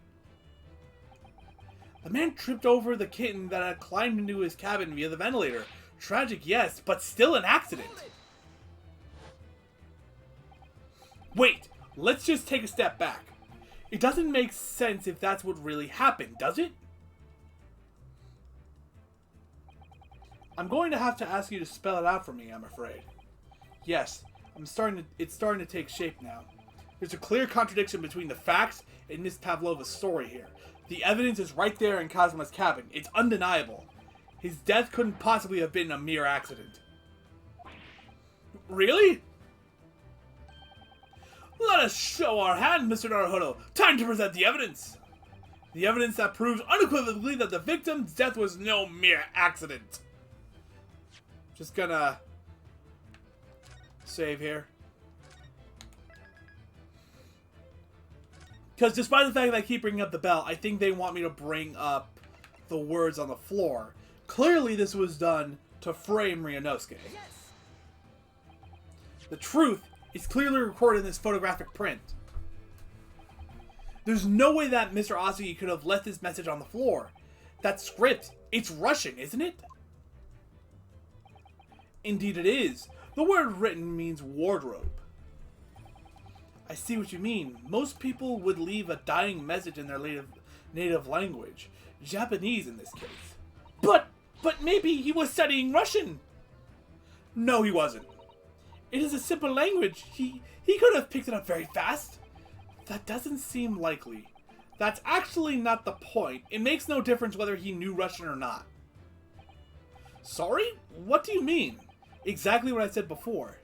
The man tripped over the kitten that had climbed into his cabin via the ventilator. Tragic, yes, but still an accident. Wait, let's just take a step back. It doesn't make sense if that's what really happened, does it? I'm going to have to ask you to spell it out for me, I'm afraid. Yes, it's starting to take shape now. There's a clear contradiction between the facts and Miss Pavlova's story here. The evidence is right there in Kazuma's cabin. It's undeniable. His death couldn't possibly have been a mere accident. Really? Let us show our hand, Mr. Naruhodo. Time to present the evidence. The evidence that proves unequivocally that the victim's death was no mere accident. Just gonna save here. Because despite the fact that I keep bringing up the bell, I think they want me to bring up the words on the floor. Clearly this was done to frame Ryunosuke. Yes. The truth is clearly recorded in this photographic print. There's no way that Mr. Asugi could have left this message on the floor. That script, it's Russian, isn't it? Indeed it is. The word written means wardrobe. I see what you mean. Most people would leave a dying message in their native language. Japanese in this case. But maybe he was studying Russian. No, he wasn't. It is a simple language. He could have picked it up very fast. That doesn't seem likely. That's actually not the point. It makes no difference whether he knew Russian or not. Sorry? What do you mean? Exactly what I said before.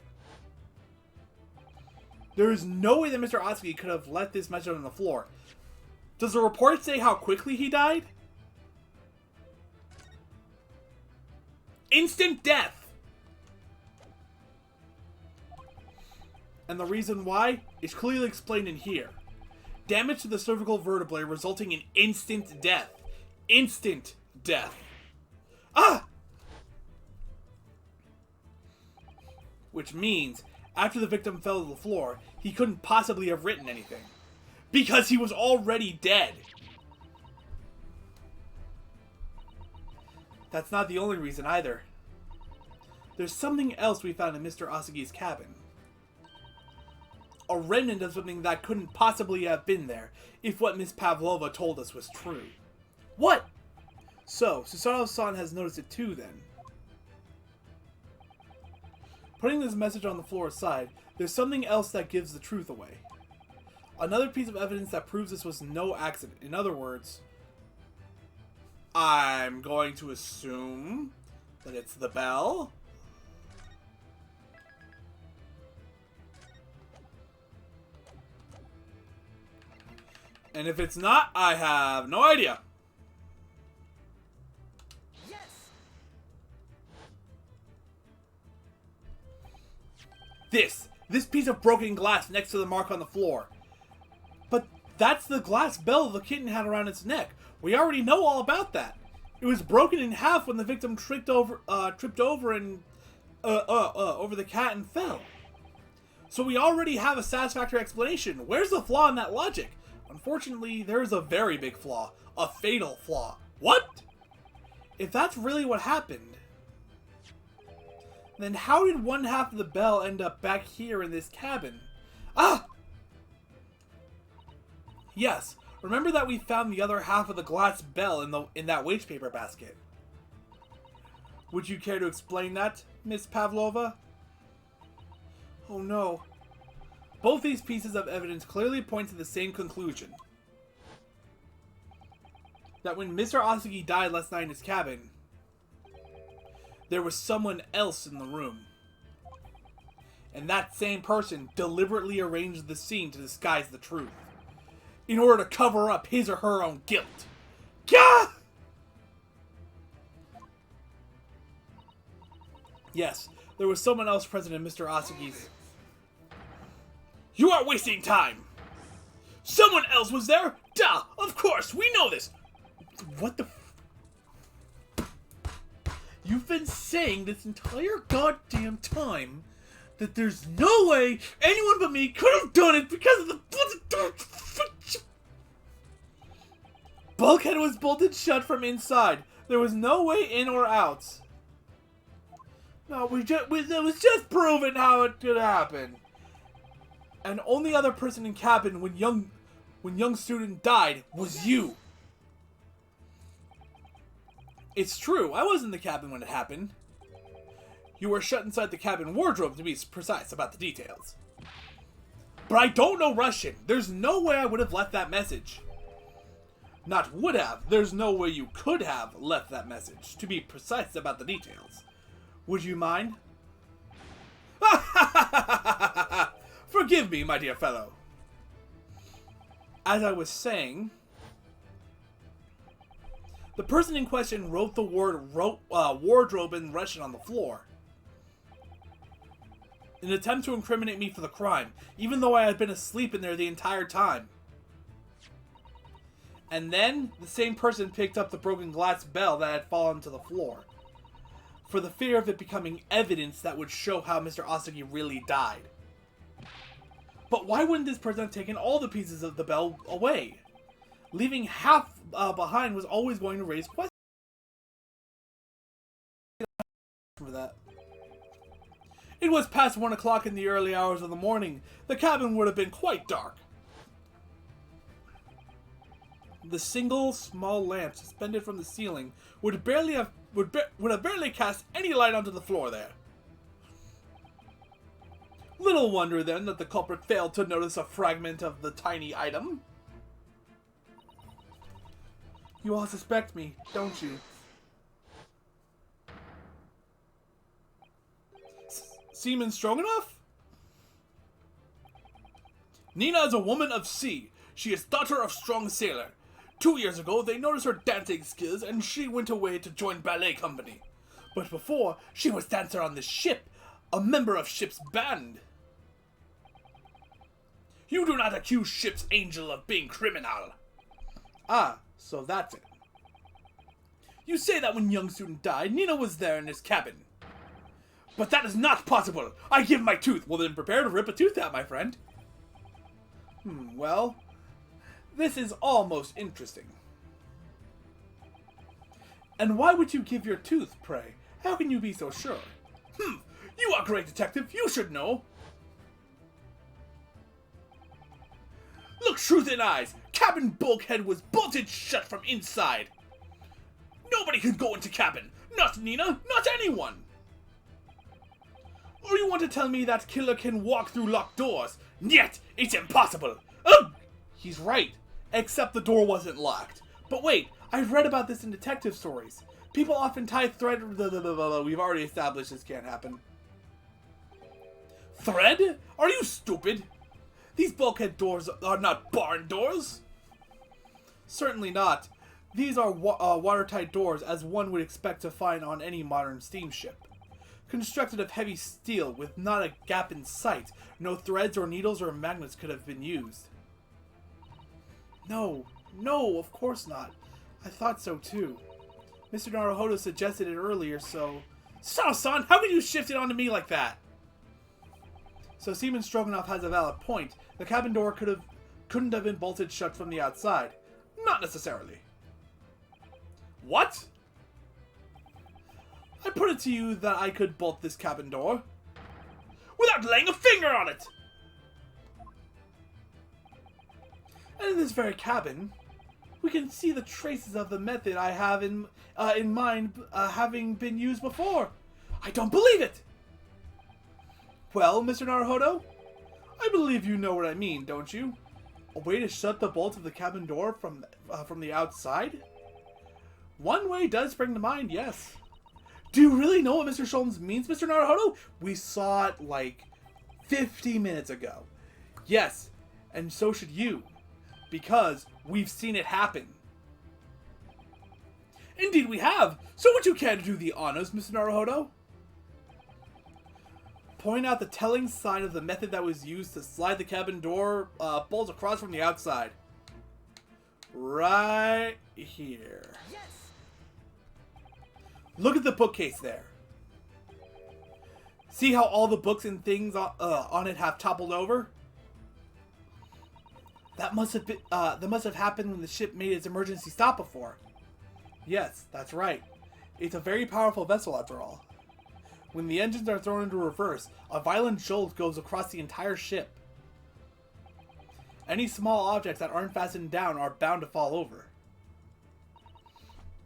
There is no way that Mr. Asugi could have left this message on the floor. Does the report say how quickly he died? Instant death! And the reason why is clearly explained in here. Damage to the cervical vertebrae resulting in instant death. Instant death. Ah! Which means, after the victim fell to the floor, he couldn't possibly have written anything. Because he was already dead. That's not the only reason either. There's something else we found in Mr. Asugi's cabin. A remnant of something that couldn't possibly have been there, if what Miss Pavlova told us was true. What? So, Susanoo-san has noticed it too then. Putting this message on the floor aside, there's something else that gives the truth away. Another piece of evidence that proves this was no accident. In other words, I'm going to assume that it's the bell. And if it's not, I have no idea. Yes. This piece of broken glass next to the mark on the floor. But that's the glass bell the kitten had around its neck. We already know all about that. It was broken in half when the victim tripped over the cat and fell. So we already have a satisfactory explanation. Where's the flaw in that logic? Unfortunately, there is a very big flaw. A fatal flaw. What? If that's really what happened, then how did one half of the bell end up back here in this cabin? Ah! Yes, remember that we found the other half of the glass bell in that wastepaper basket. Would you care to explain that, Miss Pavlova? Oh no. Both these pieces of evidence clearly point to the same conclusion. That when Mr. Asugi died last night in his cabin, there was someone else in the room. And that same person deliberately arranged the scene to disguise the truth, in order to cover up his or her own guilt. Gah! Yes, there was someone else present in Mr. Asugi's... You are wasting time! Someone else was there? Duh! Of course, we know this! What the... You've been saying this entire goddamn time that there's no way anyone but me could have done it because of the... Bulkhead was bolted shut from inside. There was no way in or out. No, it was just proven how it could happen. And only other person in cabin when young student died was you. It's true, I was in the cabin when it happened. You were shut inside the cabin wardrobe, to be precise about the details. But I don't know Russian. There's no way I would have left that message. Not would have. There's no way you could have left that message, to be precise about the details. Would you mind? Forgive me, my dear fellow. As I was saying, the person in question wrote the word wardrobe in Russian on the floor. In an attempt to incriminate me for the crime, even though I had been asleep in there the entire time. And then, the same person picked up the broken glass bell that had fallen to the floor, for the fear of it becoming evidence that would show how Mr. Asagi really died. But why wouldn't this person have taken all the pieces of the bell away? Leaving half behind was always going to raise questions for that. It was past 1 o'clock in the early hours of the morning. The cabin would have been quite dark. The single small lamp suspended from the ceiling would have barely cast any light onto the floor there. Little wonder then that the culprit failed to notice a fragment of the tiny item. You all suspect me, don't you? Seaman Stroganoff? Nina is a woman of sea. She is daughter of strong sailor. 2 years ago, they noticed her dancing skills and she went away to join ballet company. But before, she was dancer on the ship, a member of ship's band. You do not accuse ship's angel of being criminal. Ah, so that's it. You say that when young student died, Nina was there in his cabin. But that is not possible! I give my tooth! Well then prepare to rip a tooth out, my friend. Well, this is almost interesting. And why would you give your tooth, pray? How can you be so sure? You are a great detective, you should know! Look truth in eyes! Cabin bulkhead was bolted shut from inside! Nobody could go into cabin! Not Nina, not anyone! Or you want to tell me that killer can walk through locked doors? Yet, it's impossible! Ugh! He's right, except the door wasn't locked. But wait, I've read about this in detective stories. People often tie thread... We've already established this can't happen. Thread? Are you stupid? These bulkhead doors are not barn doors. Certainly not. These are watertight doors as one would expect to find on any modern steamship. Constructed of heavy steel with not a gap in sight, no threads or needles or magnets could have been used. No, of course not. I thought so too. Mr. Naruhodo suggested it earlier, so... Son, how could you shift it onto me like that? So Seaman Stroganoff has a valid point. The cabin door couldn't have been bolted shut from the outside. Not necessarily. What? I put it to you that I could bolt this cabin door. Without laying a finger on it! And in this very cabin, we can see the traces of the method I have in mind having been used before. I don't believe it! Well, Mr. Naruhodo, I believe you know what I mean, don't you? A way to shut the bolt of the cabin door from the outside? One way does spring to mind, yes. Do you really know what Mr. Shultz means, Mr. Naruhodo? We saw it like 50 minutes ago. Yes, and so should you, because we've seen it happen. Indeed we have. So would you care to do the honors, Mr. Naruhodo? Point out the telling sign of the method that was used to slide the cabin door bolts across from the outside. Right here. Yes. Look at the bookcase there. See how all the books and things on it have toppled over? That must have happened when the ship made its emergency stop before. Yes, that's right. It's a very powerful vessel after all. When the engines are thrown into reverse, a violent jolt goes across the entire ship. Any small objects that aren't fastened down are bound to fall over.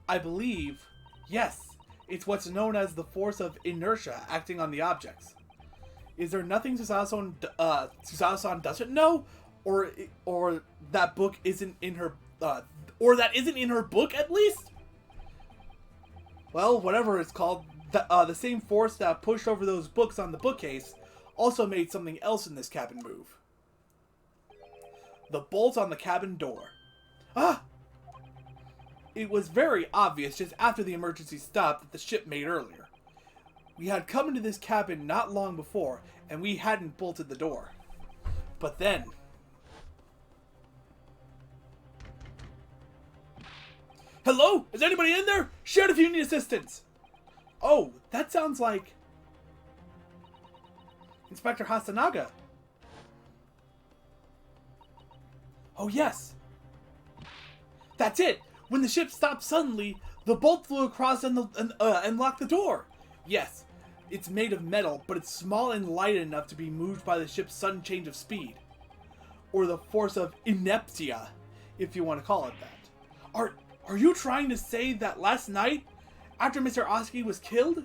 I believe Yes, it's what's known as the force of inertia acting on the objects. Is there nothing Suzawa-san doesn't know, or that book isn't in her, or that isn't in her book at least? Well, whatever it's called, the same force that pushed over those books on the bookcase also made something else in this cabin move. The bolt on the cabin door. Ah! It was very obvious just after the emergency stop that the ship made earlier. We had come into this cabin not long before, and we hadn't bolted the door. But then... Hello? Is anybody in there? Shout if you need assistance! Oh, that sounds like... Inspector Hasanaga. Oh yes! That's it! When the ship stopped suddenly, the bolt flew across and locked the door! Yes, it's made of metal, but it's small and light enough to be moved by the ship's sudden change of speed. Or the force of ineptia, if you want to call it that. Are you trying to say that last night, after Mr. Oski was killed?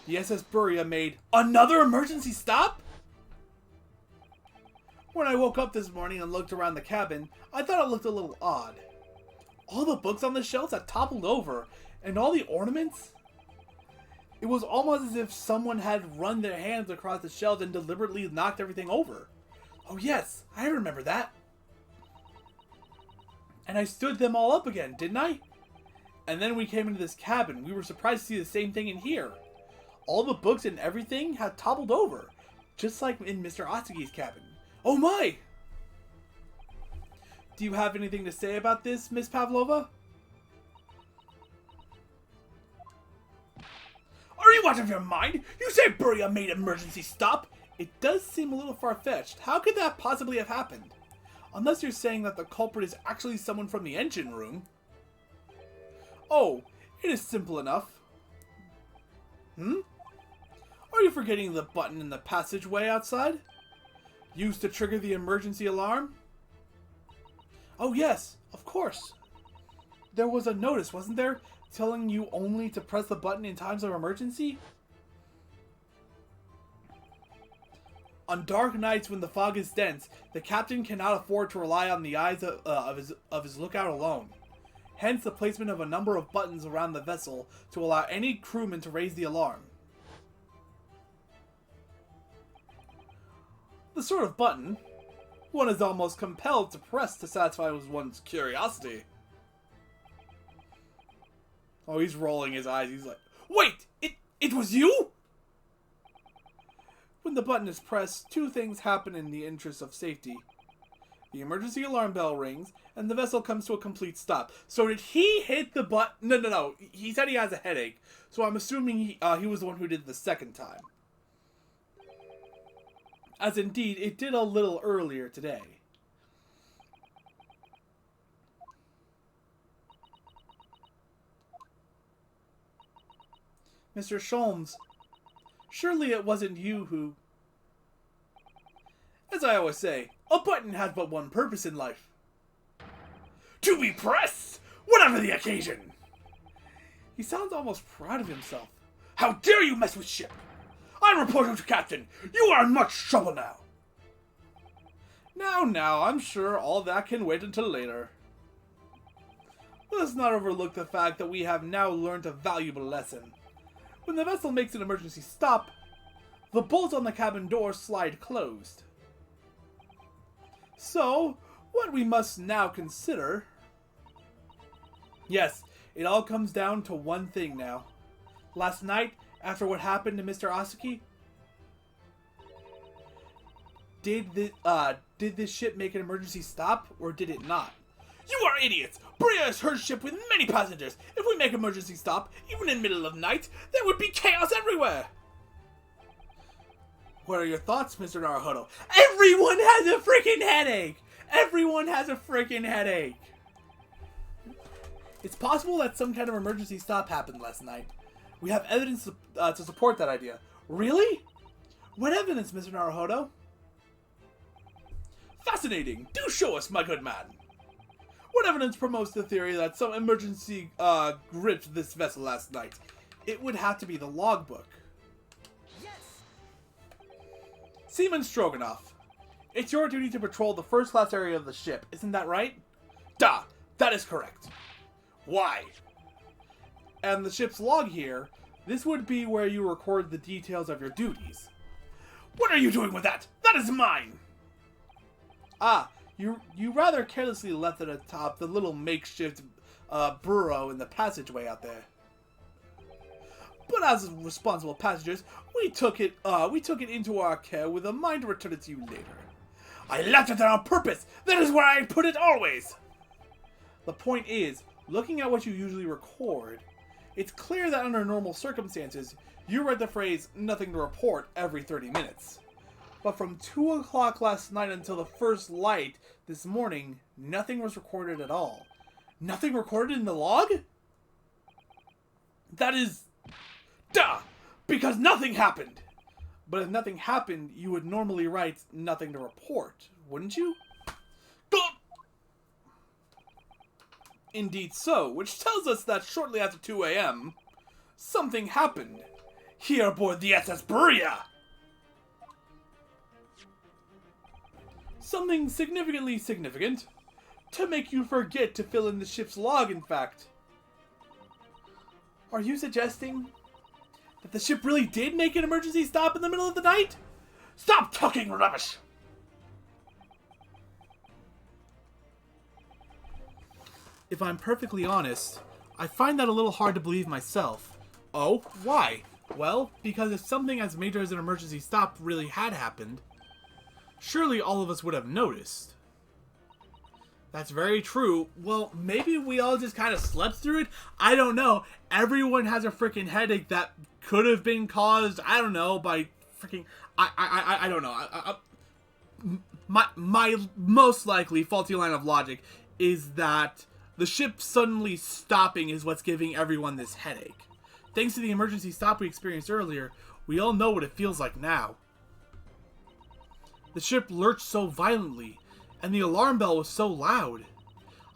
The SS Buria made another emergency stop? When I woke up this morning and looked around the cabin, I thought it looked a little odd. All the books on the shelves had toppled over, and all the ornaments? It was almost as if someone had run their hands across the shelves and deliberately knocked everything over. Oh yes, I remember that. And I stood them all up again, didn't I? And then we came into this cabin. We were surprised to see the same thing in here. All the books and everything had toppled over, just like in Mr. Atsugi's cabin. Oh my! Do you have anything to say about this, Miss Pavlova? Are you out of your mind? You say Buria made emergency stop? It does seem a little far-fetched. How could that possibly have happened? Unless you're saying that the culprit is actually someone from the engine room. Oh, it is simple enough. Are you forgetting the button in the passageway outside? Used to trigger the emergency alarm? Oh yes, of course. There was a notice, wasn't there? Telling you only to press the button in times of emergency? On dark nights when the fog is dense, the captain cannot afford to rely on the eyes of his lookout alone. Hence the placement of a number of buttons around the vessel to allow any crewman to raise the alarm. The sort of button one is almost compelled to press to satisfy one's curiosity. Oh, he's rolling his eyes. He's like, wait! It was you? When the button is pressed, two things happen in the interest of safety. The emergency alarm bell rings, and the vessel comes to a complete stop. So did he hit the button? No. He said he has a headache, so I'm assuming he was the one who did it the second time. As indeed, it did a little earlier today. Mr. Sholmes, surely it wasn't you who... As I always say, a button has but one purpose in life. To be pressed, whatever the occasion. He sounds almost proud of himself. How dare you mess with ship? I'm reporting to Captain. You are in much trouble now. Now, I'm sure all that can wait until later. Let's not overlook the fact that we have now learned a valuable lesson. When the vessel makes an emergency stop, the bolts on the cabin door slide closed. So, what we must now consider... Yes, it all comes down to one thing now. Last night, after what happened to Mr. Asuki, did this ship make an emergency stop, or did it not? You are idiots! Bria is her ship with many passengers. If we make emergency stop, even in the middle of night, there would be chaos everywhere. What are your thoughts, Mr. Naruhodo? Everyone has a freaking headache! Everyone has a freaking headache. It's possible that some kind of emergency stop happened last night. We have evidence to support that idea. Really? What evidence, Mr. Naruhodo? Fascinating. Do show us, my good man. What evidence promotes the theory that some emergency gripped this vessel last night? It would have to be the logbook. Yes. Seaman Stroganoff, it's your duty to patrol the first-class area of the ship, isn't that right? Duh, that is correct. Why? And the ship's log here, this would be where you record the details of your duties. What are you doing with that? That is mine! Ah, you rather carelessly left it atop the little makeshift burrow in the passageway out there. But as responsible passengers, we took it into our care with a mind to return it to you later. I left it there on purpose! That is where I put it always! The point is, looking at what you usually record, it's clear that under normal circumstances, you read the phrase, nothing to report, every 30 minutes. But from 2 o'clock last night until the first light this morning, nothing was recorded at all. Nothing recorded in the log? That is... Duh! Because nothing happened! But if nothing happened, you would normally write nothing to report, wouldn't you? Indeed so, which tells us that shortly after 2 a.m., something happened here aboard the SS Berea. Something significantly significant to make you forget to fill in the ship's log, in fact. Are you suggesting that the ship really did make an emergency stop in the middle of the night? Stop talking rubbish! If I'm perfectly honest, I find that a little hard to believe myself. Oh, why? Well, because if something as major as an emergency stop really had happened, surely all of us would have noticed. That's very true. Well, maybe we all just kind of slept through it? I don't know. Everyone has a freaking headache that could have been caused, I don't know, by freaking... I don't know. My most likely faulty line of logic is that the ship suddenly stopping is what's giving everyone this headache. Thanks to the emergency stop we experienced earlier, we all know what it feels like now. The ship lurched so violently, and the alarm bell was so loud.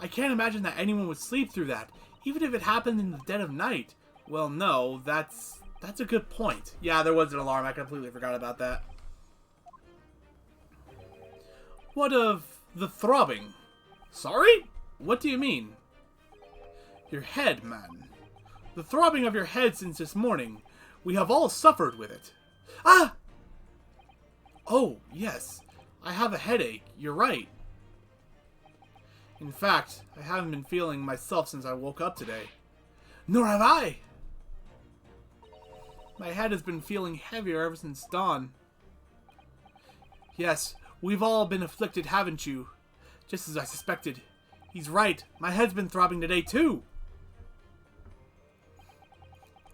I can't imagine that anyone would sleep through that, even if it happened in the dead of night. Well, no, that's a good point. Yeah, there was an alarm. I completely forgot about that. What of the throbbing? Sorry? What do you mean? Your head, man. The throbbing of your head since this morning. We have all suffered with it. Ah! Oh, yes. I have a headache. You're right. In fact, I haven't been feeling myself since I woke up today. Nor have I! My head has been feeling heavier ever since dawn. Yes, we've all been afflicted, haven't you? Just as I suspected. He's right. My head's been throbbing today, too.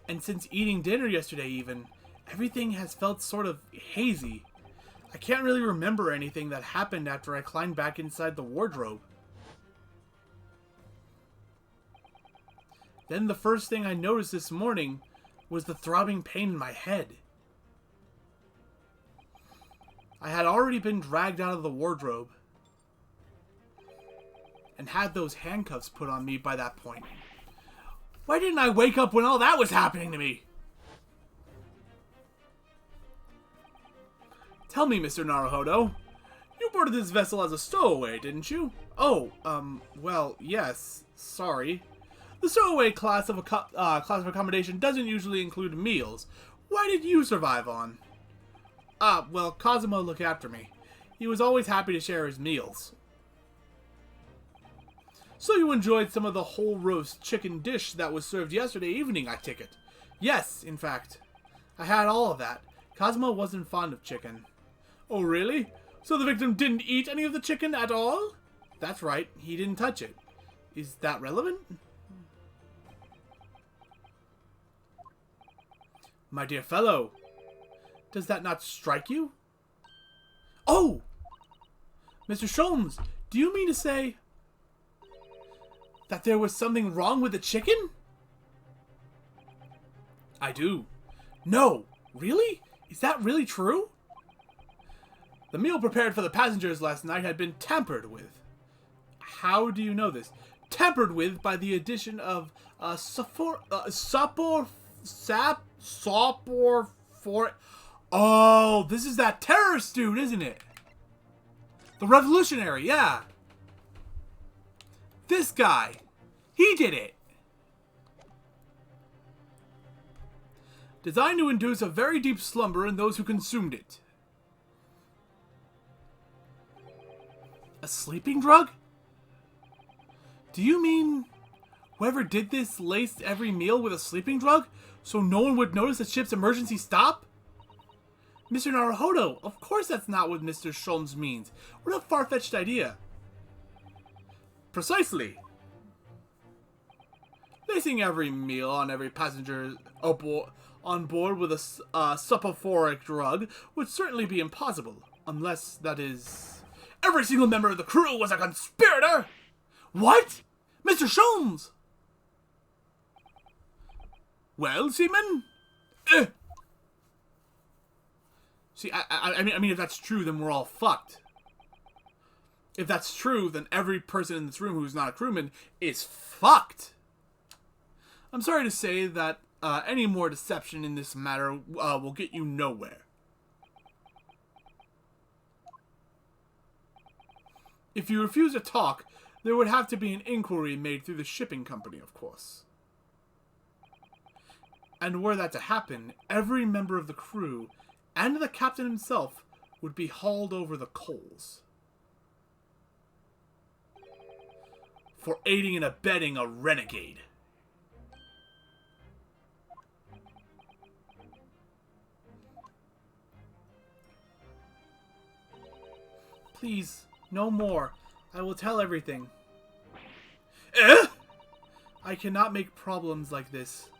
And since eating dinner yesterday, even, everything has felt sort of hazy. I can't really remember anything that happened after I climbed back inside the wardrobe. Then the first thing I noticed this morning was the throbbing pain in my head. I had already been dragged out of the wardrobe and had those handcuffs put on me by that point. Why didn't I wake up when all that was happening to me? Tell me, Mr. Naruhodo, you boarded this vessel as a stowaway, didn't you? Oh, well, yes, sorry. The stowaway class of accommodation doesn't usually include meals. Why did you survive on? Well, Cosimo looked after me. He was always happy to share his meals. So you enjoyed some of the whole roast chicken dish that was served yesterday evening, I take it? Yes, in fact. I had all of that. Cosimo wasn't fond of chicken. Oh, really? So the victim didn't eat any of the chicken at all? That's right, he didn't touch it. Is that relevant? My dear fellow, does that not strike you? Oh! Mr. Sholmes, Do you mean to say that there was something wrong with the chicken? I do. No, really? Is that really true? The meal prepared for the passengers last night had been tampered with. How do you know this? Tampered with by the addition of sapor. Oh, this is that terrorist dude, isn't it? The revolutionary, yeah. This guy. He did it. Designed to induce a very deep slumber in those who consumed it. A sleeping drug? Do you mean whoever did this laced every meal with a sleeping drug so no one would notice the ship's emergency stop? Mr. Naruhodo, of course that's not what Mr. Sholmes means. What a far-fetched idea. Precisely. Lacing every meal on every passenger on board with a soporific drug would certainly be impossible, unless, that is, every single member of the crew was a conspirator! What? Mr. Sholmes! Well, Seaman? See, I mean, if that's true, then we're all fucked. If that's true, then every person in this room who's not a crewman is fucked. I'm sorry to say that any more deception in this matter will get you nowhere. If you refuse to talk, there would have to be an inquiry made through the shipping company, of course. And were that to happen, every member of the crew, and the captain himself, would be hauled over the coals. For aiding and abetting a renegade. Please, no more. I will tell everything. I cannot make problems like this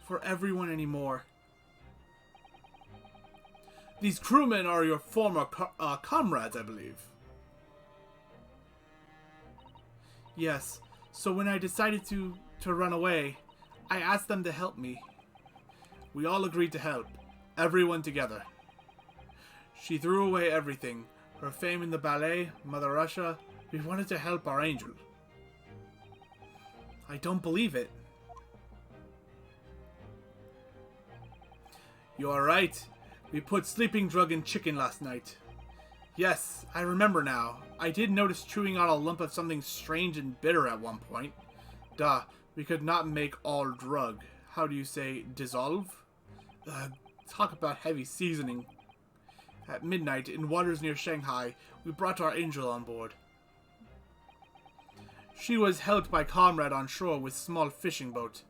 for everyone anymore. These crewmen are your former comrades, I believe. Yes, so when I decided to run away, I asked them to help me. We all agreed to help, everyone together. She threw away everything. Her fame in the ballet, Mother Russia. We wanted to help our angel. I don't believe it. You are right. We put sleeping drug in chicken last night. Yes, I remember now. I did notice chewing on a lump of something strange and bitter at one point. Duh, we could not make all drug. How do you say, dissolve? Talk about heavy seasoning. At midnight, in waters near Shanghai, we brought our angel on board. She was helped by comrade on shore with small fishing boat.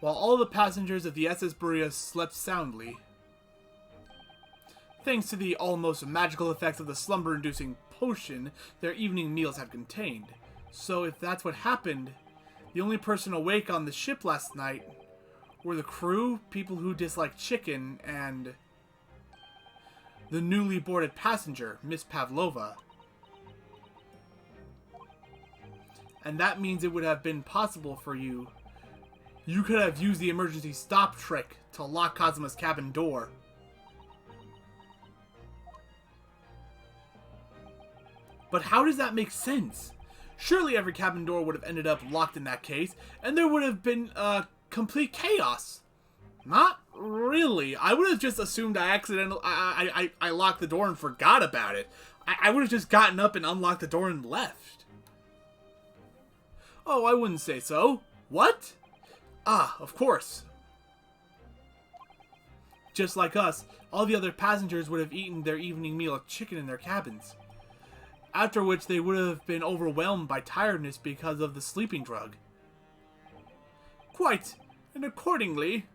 While all the passengers of the SS Boreas slept soundly, thanks to the almost magical effects of the slumber-inducing potion their evening meals had contained. So if that's what happened, the only person awake on the ship last night were the crew, people who disliked chicken, and the newly boarded passenger, Miss Pavlova. And that means it would have been possible for you. You could have used the emergency stop trick to lock Kazuma's cabin door. But how does that make sense? Surely every cabin door would have ended up locked in that case, and there would have been complete chaos. Not really. I would have just assumed I locked the door and forgot about it. I would have just gotten up and unlocked the door and left. Oh, I wouldn't say so. What? Ah, of course. Just like us, all the other passengers would have eaten their evening meal of chicken in their cabins. After which they would have been overwhelmed by tiredness because of the sleeping drug. Quite, and accordingly,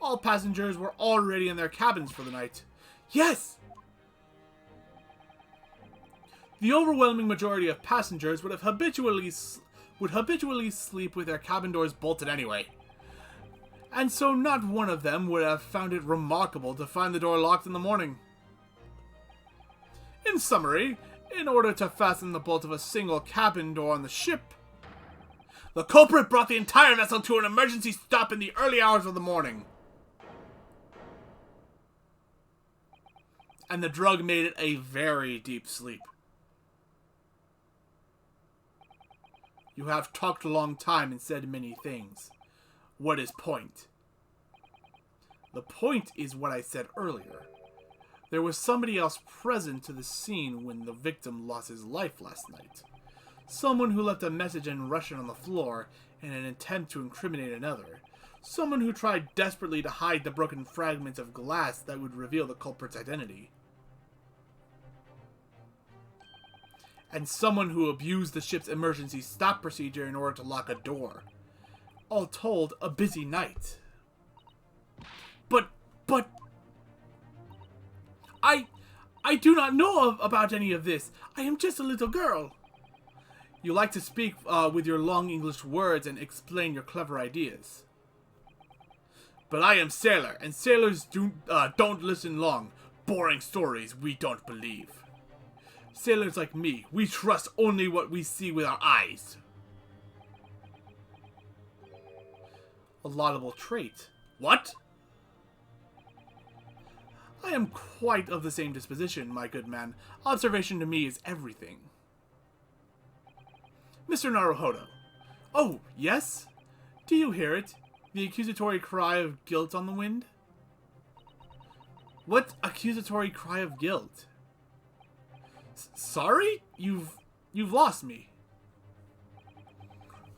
all passengers were already in their cabins for the night. Yes! The overwhelming majority of passengers would habitually sleep with their cabin doors bolted anyway. And so not one of them would have found it remarkable to find the door locked in the morning. In summary, in order to fasten the bolt of a single cabin door on the ship, the culprit brought the entire vessel to an emergency stop in the early hours of the morning. And the drug made it a very deep sleep. You have talked a long time and said many things. What is point? The point is what I said earlier. There was somebody else present to the scene when the victim lost his life last night. Someone who left a message in Russian on the floor in an attempt to incriminate another. Someone who tried desperately to hide the broken fragments of glass that would reveal the culprit's identity. And someone who abused the ship's emergency stop procedure in order to lock a door. All told, a busy night. But... I do not know about any of this. I am just a little girl. You like to speak with your long English words and explain your clever ideas. But I am sailor, and sailors don't listen long. Boring stories we don't believe. Sailors like me, we trust only what we see with our eyes. A laudable trait. What? I am quite of the same disposition, my good man. Observation to me is everything. Mr. Naruhodo. Oh, yes? Do you hear it? The accusatory cry of guilt on the wind? What accusatory cry of guilt? Sorry? You've lost me.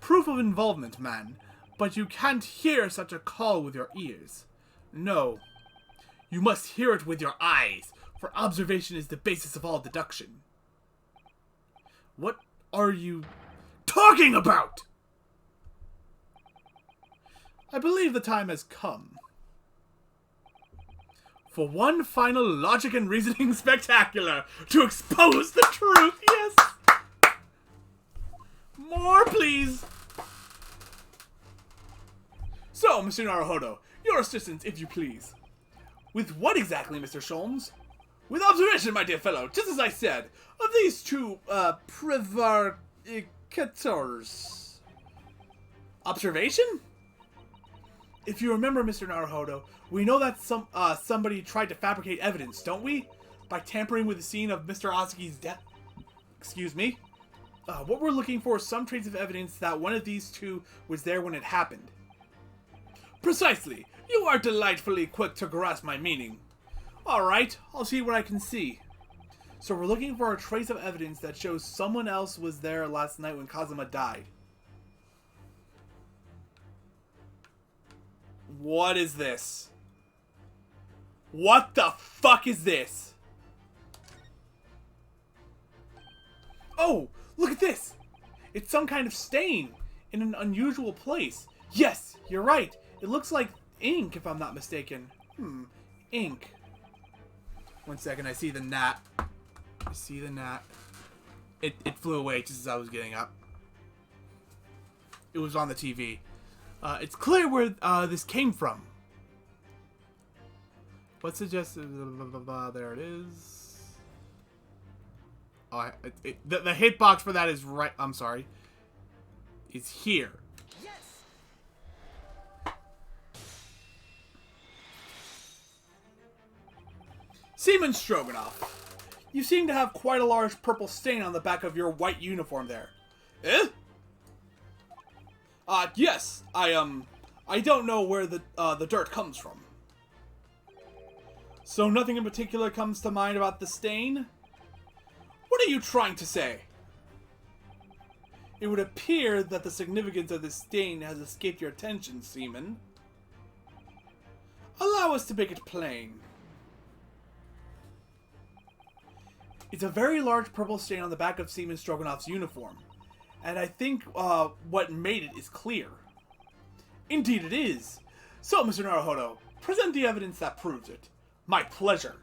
Proof of involvement, man. But you can't hear such a call with your ears. No. You must hear it with your eyes, for observation is the basis of all deduction. What are you talking about? I believe the time has come for one final logic and reasoning spectacular to expose the truth. Yes. More, please. So, Mr. Naruhodo, your assistance, if you please. With what exactly, Mr. Sholmes? With observation, my dear fellow, just as I said, of these two, prevaricators. Observation? If you remember, Mr. Naruhodo, we know that somebody tried to fabricate evidence, don't we? By tampering with the scene of Mr. Ozuki's death. Excuse me? What we're looking for is some trace of evidence that one of these two was there when it happened. Precisely. You are delightfully quick to grasp my meaning. Alright, I'll see what I can see. So we're looking for a trace of evidence that shows someone else was there last night when Kazuma died. What is this? What the fuck is this? Oh, look at this! It's some kind of stain in an unusual place. Yes, you're right. It looks like ink, if I'm not mistaken. Ink. One second, I see the gnat. I see the gnat. It flew away just as I was getting up. It was on the TV. It's clear where this came from. What suggested? There it is. Oh, the hitbox for that is right. I'm sorry. It's here. Seaman Stroganoff, you seem to have quite a large purple stain on the back of your white uniform there. Eh? Yes, I don't know where the dirt comes from. So nothing in particular comes to mind about the stain? What are you trying to say? It would appear that the significance of this stain has escaped your attention, Seaman. Allow us to make it plain. It's a very large purple stain on the back of Seaman Stroganoff's uniform, and I think what made it is clear. Indeed it is. So, Mr. Naruhodo, present the evidence that proves it. My pleasure.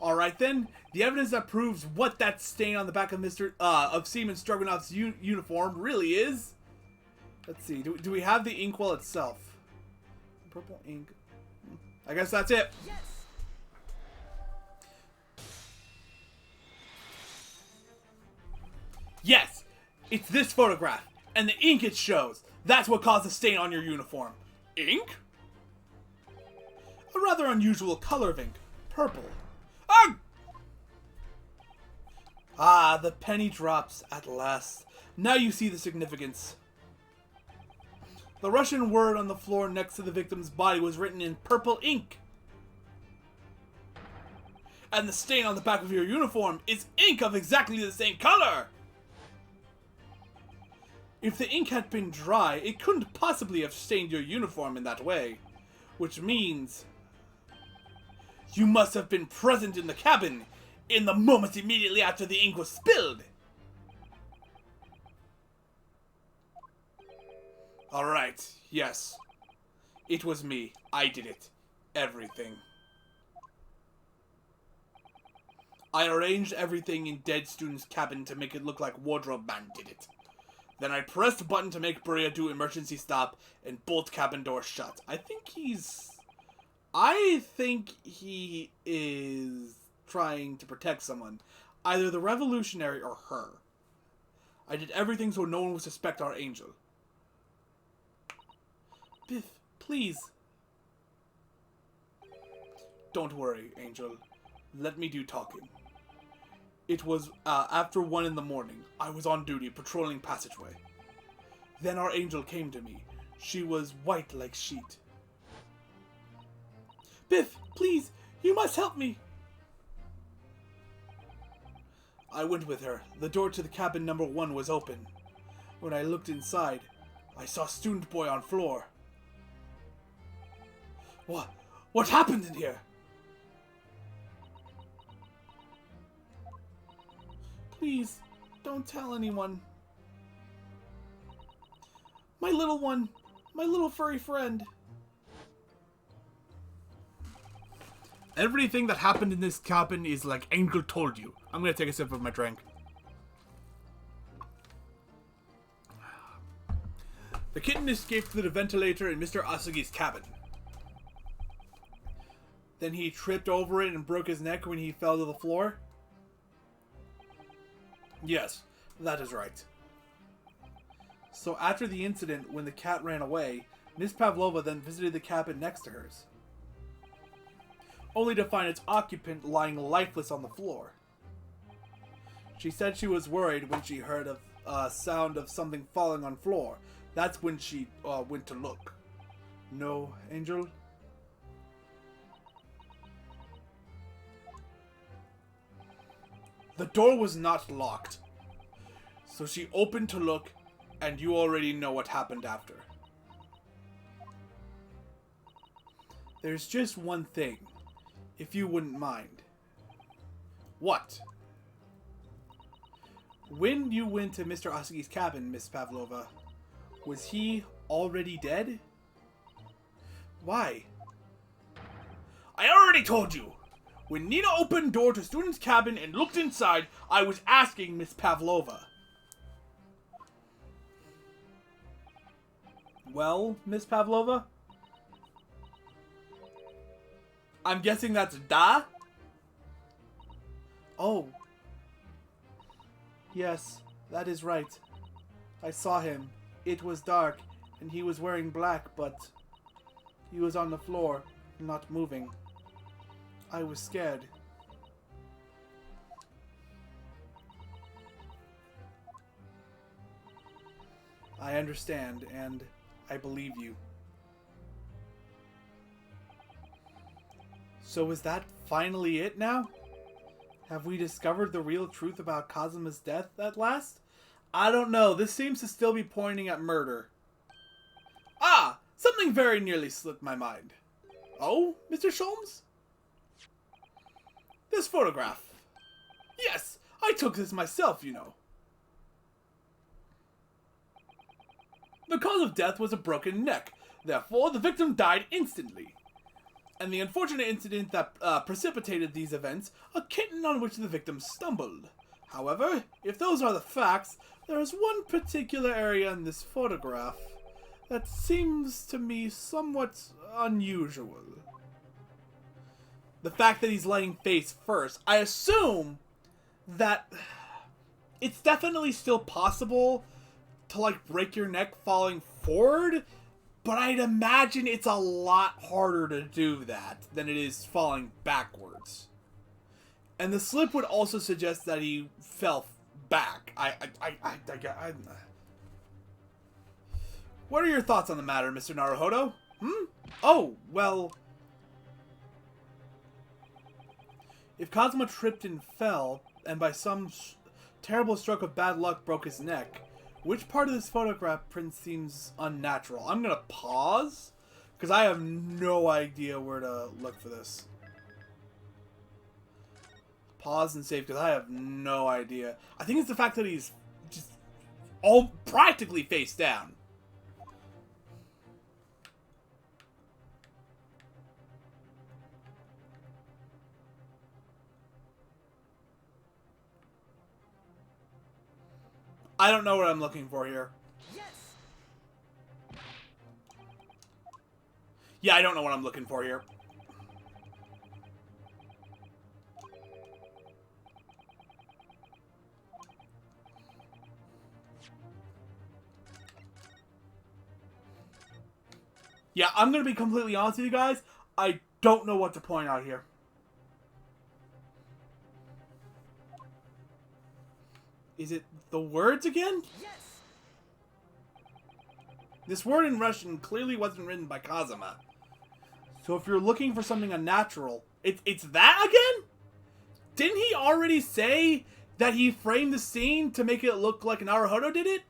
Alright then, the evidence that proves what that stain on the back of Seaman Stroganoff's uniform really is. Let's see, do we have the inkwell itself? Purple ink. I guess that's it. Yes. Yes, it's this photograph, and the ink it shows. That's what caused the stain on your uniform. Ink? A rather unusual color of ink. Purple. Ugh! Ah, the penny drops at last. Now you see the significance. The Russian word on the floor next to the victim's body was written in purple ink. And the stain on the back of your uniform is ink of exactly the same color. If the ink had been dry, it couldn't possibly have stained your uniform in that way. Which means you must have been present in the cabin in the moments immediately after the ink was spilled. Alright, yes. It was me. I did it. Everything. I arranged everything in dead student's cabin to make it look like Wardrobe Man did it. Then I pressed a button to make Berea do emergency stop and bolt cabin door shut. I think he is trying to protect someone. Either the revolutionary or her. I did everything so no one would suspect our angel. Biff, please. Don't worry, Angel. Let me do talking. It was after 1 in the morning. I was on duty, patrolling passageway. Then our angel came to me. She was white like sheet. Biff, please, you must help me. I went with her. The door to the cabin number 1 was open. When I looked inside, I saw student boy on floor. What happened in here? Please, don't tell anyone. My little one, my little furry friend. Everything that happened in this cabin is like Angel told you. I'm gonna take a sip of my drink. The kitten escaped through the ventilator in Mr. Asugi's cabin. Then he tripped over it and broke his neck when he fell to the floor. Yes, that is right. So after the incident, when the cat ran away, Miss Pavlova then visited the cabin next to hers, only to find its occupant lying lifeless on the floor. She said she was worried when she heard a sound of something falling on floor. That's when she went to look. No, Angel? The door was not locked. So she opened to look, and you already know what happened after. There's just one thing, if you wouldn't mind. What? When you went to Mr. Asugi's cabin, Miss Pavlova, was he already dead? Why? I already told you! When Nina opened door to student's cabin and looked inside, I was asking Miss Pavlova. Well, Miss Pavlova? I'm guessing that's da? Oh. Yes, that is right. I saw him. It was dark, and he was wearing black, but he was on the floor, not moving. I was scared. I understand, and I believe you. So is that finally it now? Have we discovered the real truth about Kazuma's death at last? I don't know. This seems to still be pointing at murder. Ah! Something very nearly slipped my mind. Oh, Mr. Sholmes? This photograph. Yes, I took this myself, you know. The cause of death was a broken neck. Therefore, the victim died instantly. And the unfortunate incident that precipitated these events, a kitten on which the victim stumbled. However, if those are the facts, there is one particular area in this photograph that seems to me somewhat unusual. The fact that he's laying face first. I assume that it's definitely still possible to, like, break your neck falling forward, but I'd imagine it's a lot harder to do that than it is falling backwards. And the slip would also suggest that he fell back. What are your thoughts on the matter, Mr. Naruhodo? Oh, well... If Kazuma tripped and fell, and by some terrible stroke of bad luck broke his neck, which part of this photograph print seems unnatural? I'm gonna pause, because I have no idea where to look for this. Pause and save, because I have no idea. I think it's the fact that he's just all practically face down. I don't know what I'm looking for here. Yes. Yeah, I don't know what I'm looking for here. Yeah, I'm going to be completely honest with you guys. I don't know what to point out here. Is it the words again? Yes. This word in Russian clearly wasn't written by Kazuma. So if you're looking for something unnatural, it's that again? Didn't he already say that he framed the scene to make it look like Naruhodo did it?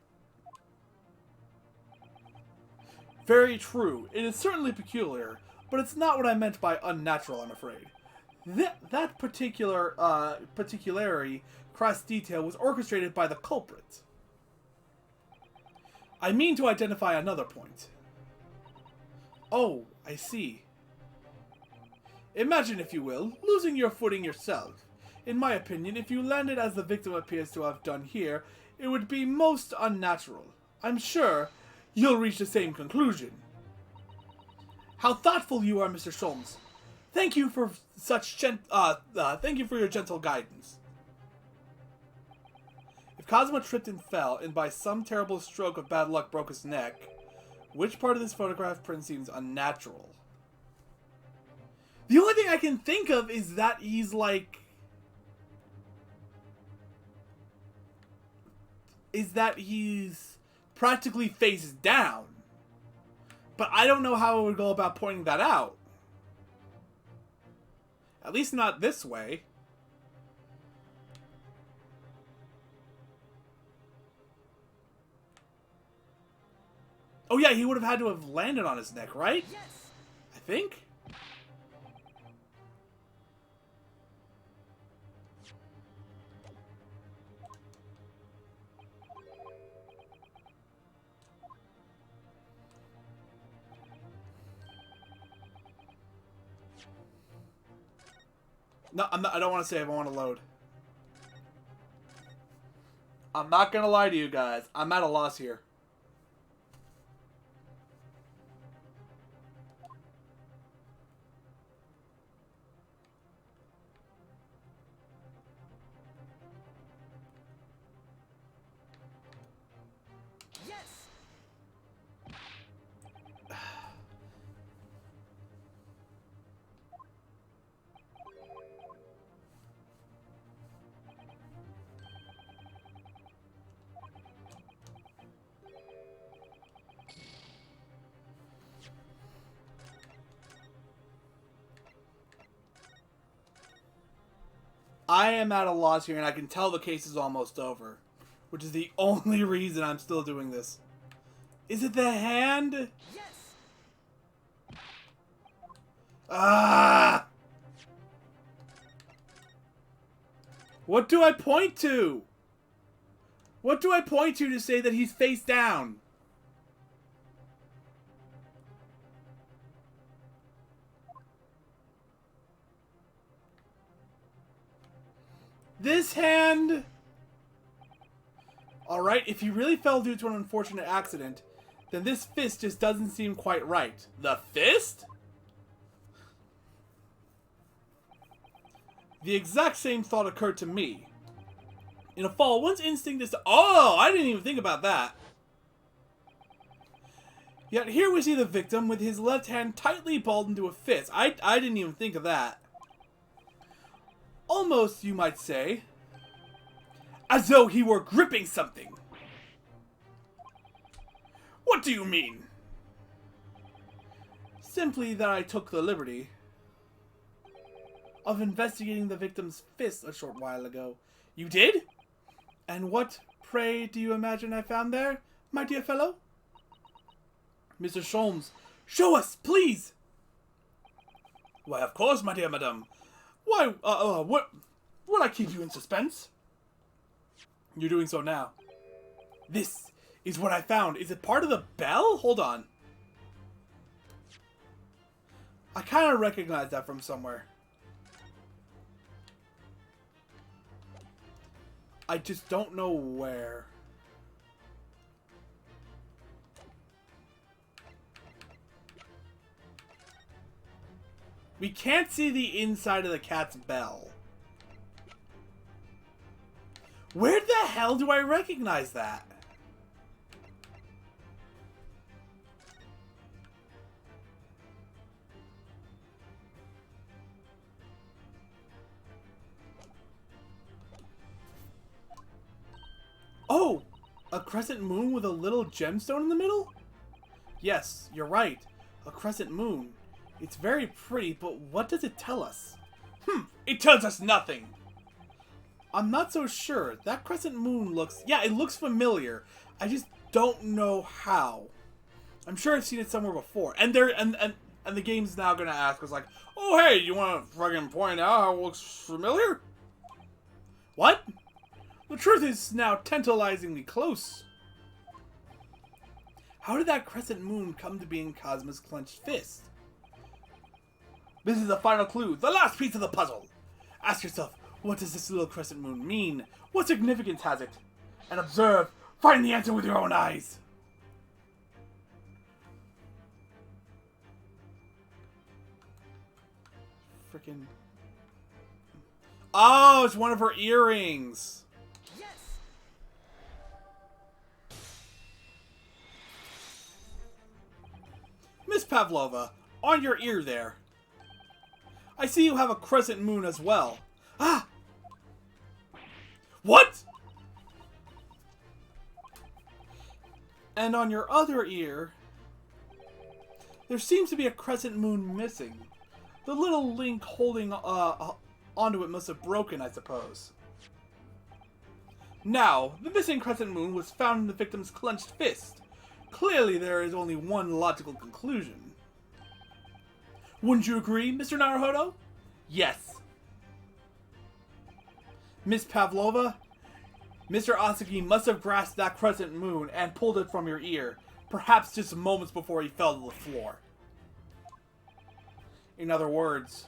Very true. It is certainly peculiar, but it's not what I meant by unnatural, I'm afraid. That particularly crass detail was orchestrated by the culprit. I mean to identify another point. Oh, I see. Imagine, if you will, losing your footing yourself. In my opinion, if you landed as the victim appears to have done here, it would be most unnatural. I'm sure you'll reach the same conclusion. How thoughtful you are, Mr. Sholmes. Thank you for thank you for your gentle guidance. If Kazuma tripped and fell, and by some terrible stroke of bad luck broke his neck, which part of this photograph print seems unnatural? The only thing I can think of is that he's like... is that he's practically face down. But I don't know how I would go about pointing that out. At least not this way. Oh yeah, he would have had to have landed on his neck, right? Yes. I think? No, I don't want to save. I want to load. I'm not going to lie to you guys. I'm at a loss here. Yes. I am at a loss here, and I can tell the case is almost over. Which is the only reason I'm still doing this. Is it the hand? Yes. Ah! What do I point to? What do I point to say that he's face down? This hand... Alright, if he really fell due to an unfortunate accident, then this fist just doesn't seem quite right. The fist? The exact same thought occurred to me. In a fall, one's instinct is to... Oh, I didn't even think about that. Yet here we see the victim with his left hand tightly balled into a fist. I didn't even think of that. Almost, you might say, as though he were gripping something. What do you mean? Simply that I took the liberty of investigating the victim's fist a short while ago. You did? And what, pray, do you imagine I found there, my dear fellow? Mr. Sholmes, show us, please! Why, of course, my dear madame. Why, what? Would I keep you in suspense? You're doing so now. This is what I found. Is it part of the bell? Hold on. I kind of recognize that from somewhere. I just don't know where. We can't see the inside of the cat's bell. Where the hell do I recognize that? Oh! A crescent moon with a little gemstone in the middle? Yes, you're right. A crescent moon. It's very pretty, but what does it tell us? It tells us nothing! I'm not so sure. That crescent moon looks... Yeah, it looks familiar. I just don't know how. I'm sure I've seen it somewhere before. And the game's now gonna ask us like, oh hey, you wanna fucking point out how it looks familiar? What? The truth is now tantalizingly close. How did that crescent moon come to be in Cosmo's clenched fist? This is the final clue, the last piece of the puzzle. Ask yourself, what does this little crescent moon mean? What significance has it? And observe, find the answer with your own eyes. Freaking... Oh, it's one of her earrings. Yes. Miss Pavlova, on your ear there. I see you have a crescent moon as well. Ah! What? And on your other ear, there seems to be a crescent moon missing. The little link holding onto it must have broken, I suppose. Now, the missing crescent moon was found in the victim's clenched fist. Clearly, there is only one logical conclusion. Wouldn't you agree, Mr. Naruhodo? Yes. Miss Pavlova, Mr. Asagi must have grasped that crescent moon and pulled it from your ear, perhaps just moments before he fell to the floor. In other words,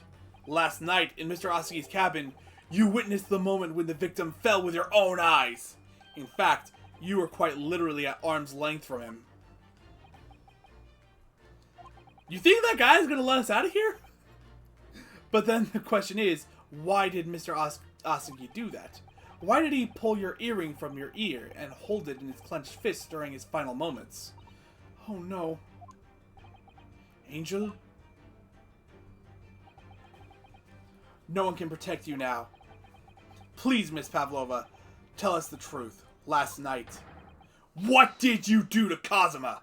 last night in Mr. Asagi's cabin, you witnessed the moment when the victim fell with your own eyes. In fact, you were quite literally at arm's length from him. You think that guy is going to let us out of here? But then the question is, why did Mr. Asagi do that? Why did he pull your earring from your ear and hold it in his clenched fist during his final moments? Oh no. Angel? No one can protect you now. Please, Miss Pavlova, tell us the truth. Last night, what did you do to Kazuma?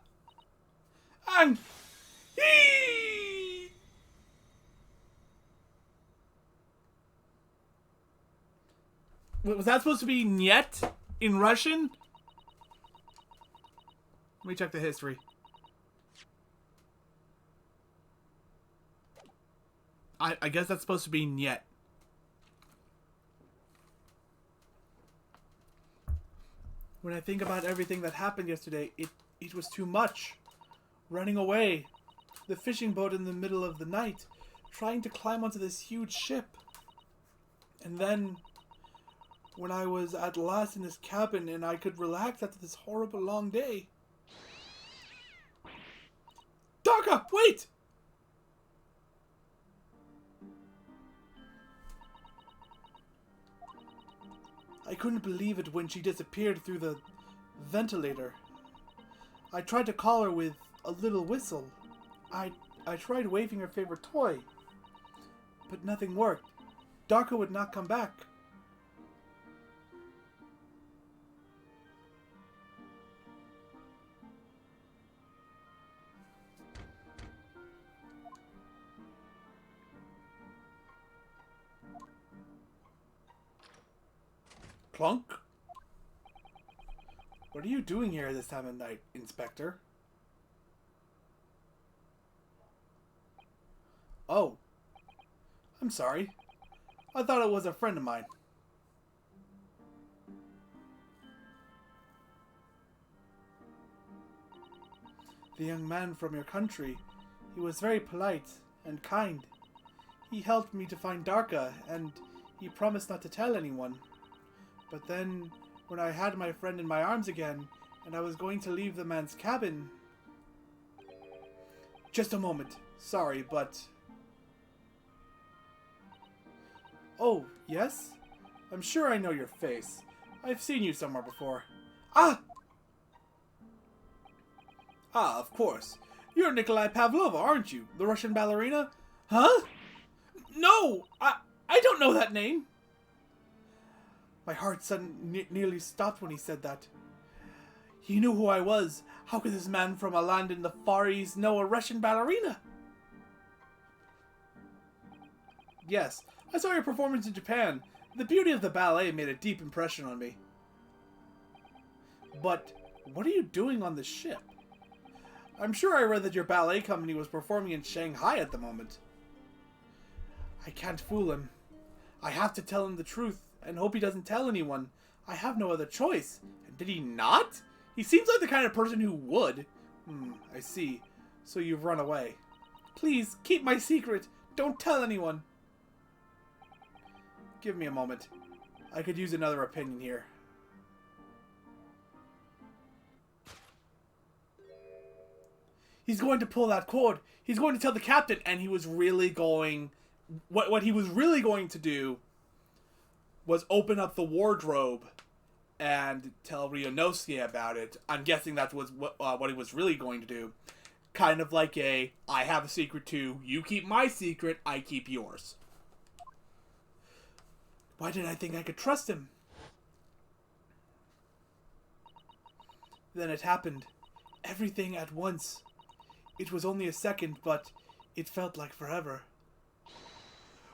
Was that supposed to be "niet" in Russian? Let me check the history. I guess that's supposed to be "niet." When I think about everything that happened yesterday, it was too much. Running away, the fishing boat in the middle of the night, trying to climb onto this huge ship. And then, when I was at last in this cabin and I could relax after this horrible long day. Daka, wait! I couldn't believe it when she disappeared through the ventilator. I tried to call her with a little whistle. I tried waving her favorite toy, but nothing worked. Darka would not come back. Clunk? What are you doing here this time of night, Inspector? Oh. I'm sorry. I thought it was a friend of mine. The young man from your country. He was very polite and kind. He helped me to find Darka, and he promised not to tell anyone. But then, when I had my friend in my arms again, and I was going to leave the man's cabin... Just a moment. Sorry, but... Oh, yes? I'm sure I know your face. I've seen you somewhere before. Ah! Ah, of course. You're Nikolai Pavlova, aren't you? The Russian ballerina? Huh? No! I don't know that name! My heart suddenly nearly stopped when he said that. He knew who I was. How could this man from a land in the Far East know a Russian ballerina? Yes, I saw your performance in Japan. The beauty of the ballet made a deep impression on me. But what are you doing on the ship? I'm sure I read that your ballet company was performing in Shanghai at the moment. I can't fool him. I have to tell him the truth and hope he doesn't tell anyone. I have no other choice. And did he not? He seems like the kind of person who would. I see. So you've run away. Please, keep my secret. Don't tell anyone. Give me a moment. I could use another opinion here. He's going to pull that cord. He's going to tell the captain, and he was really going... What he was really going to do was open up the wardrobe and tell Ryunosuke about it. I'm guessing that was what he was really going to do. Kind of like a, I have a secret too, you keep my secret, I keep yours. Why did I think I could trust him? Then it happened. Everything at once. It was only a second, but it felt like forever.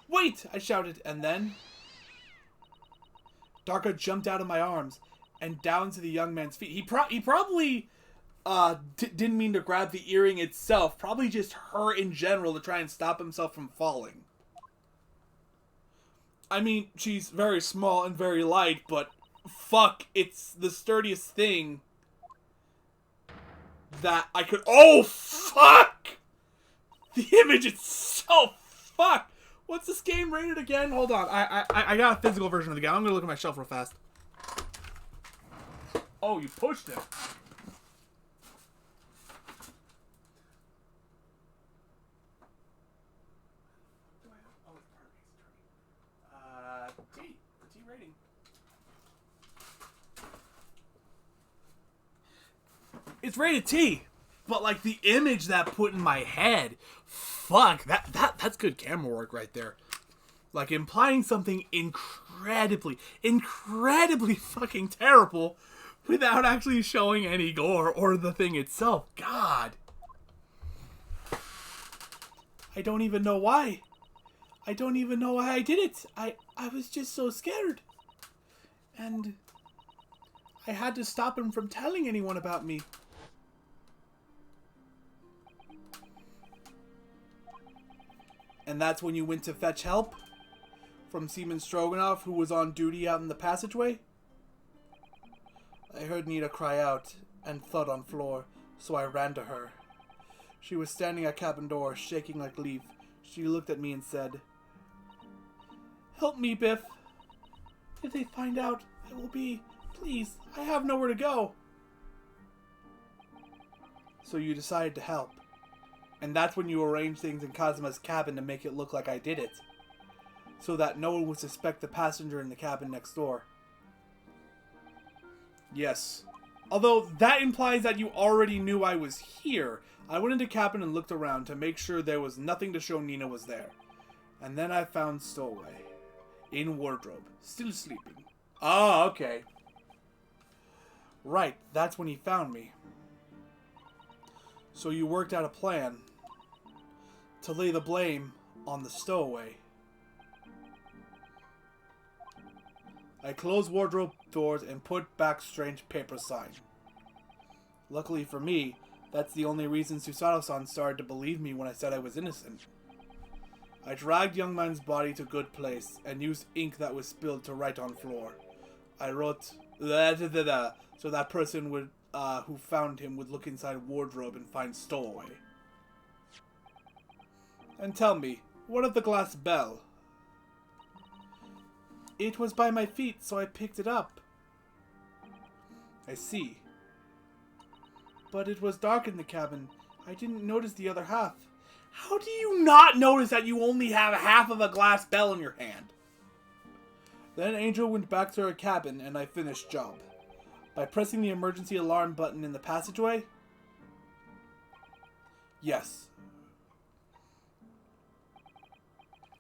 Wait! I shouted, and then... Darka jumped out of my arms and down to the young man's feet. He probably didn't mean to grab the earring itself. Probably just her in general to try and stop himself from falling. I mean, she's very small and very light, but fuck, it's the sturdiest thing that I could... Oh, fuck! The image is so fucked! What's this game rated again? Hold on. I got a physical version of the game. I'm going to look at my shelf real fast. Oh, you pushed it. T. T rating. It's rated T. But like the image that put in my head... Fuck, that's good camera work right there. Like, implying something incredibly fucking terrible without actually showing any gore or the thing itself. God. I don't even know why. I don't even know why I did it. I was just so scared. And I had to stop him from telling anyone about me. And that's when you went to fetch help from Seaman Stroganoff, who was on duty out in the passageway? I heard Nita cry out and thud on floor, so I ran to her. She was standing at cabin door, shaking like a leaf. She looked at me and said, "Help me, Biff. If they find out, I will be... Please, I have nowhere to go." So you decided to help. And that's when you arranged things in Kazuma's cabin to make it look like I did it. So that no one would suspect the passenger in the cabin next door. Yes. Although that implies that you already knew I was here. I went into cabin and looked around to make sure there was nothing to show Nina was there. And then I found Stowaway. In wardrobe. Still sleeping. Oh, okay. Right, that's when he found me. So you worked out a plan to lay the blame on the Stowaway. I closed wardrobe doors and put back strange paper sign. Luckily for me, that's the only reason Susato-san started to believe me when I said I was innocent. I dragged young man's body to good place and used ink that was spilled to write on floor. I wrote so that person would who found him would look inside wardrobe and find Stowaway. And tell me, what of the glass bell? It was by my feet, so I picked it up. I see. But it was dark in the cabin. I didn't notice the other half. How do you not notice that you only have half of a glass bell in your hand? Then Angel went back to her cabin and I finished job. By pressing the emergency alarm button in the passageway? Yes.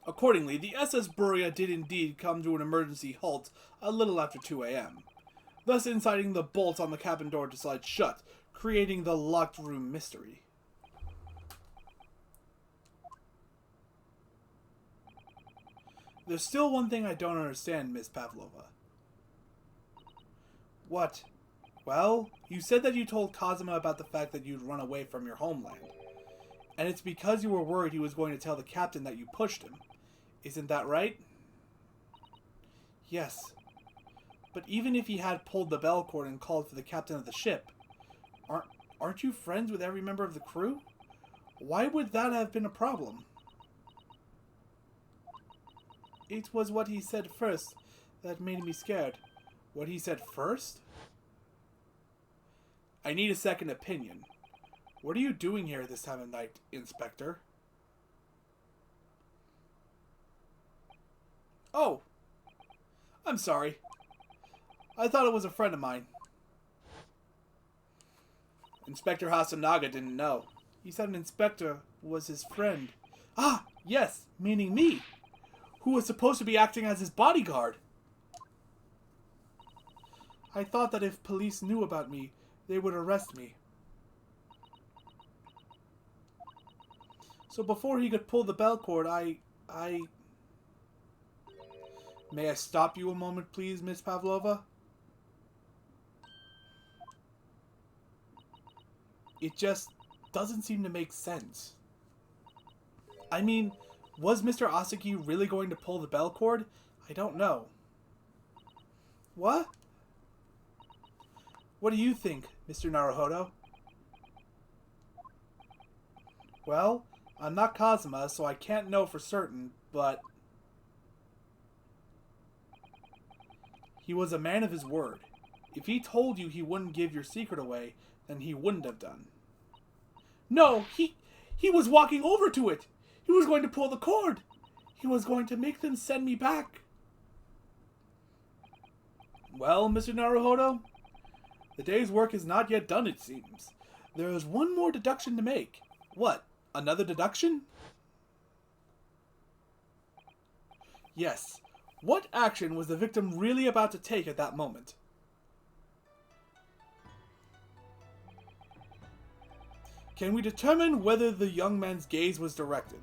Accordingly, the SS Buria did indeed come to an emergency halt a little after 2 a.m., thus inciting the bolts on the cabin door to slide shut, creating the locked room mystery. There's still one thing I don't understand, Miss Pavlova. What? Well, you said that you told Kazuma about the fact that you'd run away from your homeland. And it's because you were worried he was going to tell the captain that you pushed him. Isn't that right? Yes. But even if he had pulled the bell cord and called for the captain of the ship, aren't you friends with every member of the crew? Why would that have been a problem? It was what he said first that made me scared. What he said first? I need a second opinion. What are you doing here this time of night, Inspector? Oh, I'm sorry. I thought it was a friend of mine. Inspector Hasanaga didn't know. He said an inspector was his friend. Ah, yes, meaning me, who was supposed to be acting as his bodyguard. I thought that if police knew about me, they would arrest me. So before he could pull the bell cord, May I stop you a moment, please, Miss Pavlova? It just doesn't seem to make sense. I mean, was Mr. Asaki really going to pull the bell cord? I don't know. What? What do you think, Mr. Naruhodo? Well, I'm not Kazuma, so I can't know for certain, but he was a man of his word. If he told you he wouldn't give your secret away, then he wouldn't have done. No, he was walking over to it. He was going to pull the cord. He was going to make them send me back. Well, Mr. Naruhodo, the day's work is not yet done, it seems. There is one more deduction to make. What? Another deduction? Yes. What action was the victim really about to take at that moment? Can we determine whether the young man's gaze was directed?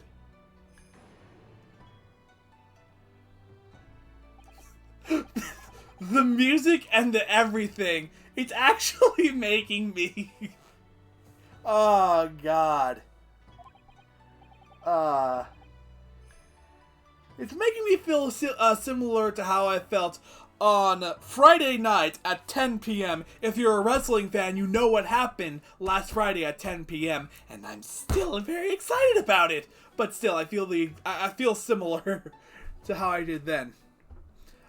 The music and the everything. It's actually making me... Oh, God. It's making me feel similar to how I felt on Friday night at 10 p.m. If you're a wrestling fan, you know what happened last Friday at 10 p.m. And I'm still very excited about it. But still, I feel similar to how I did then.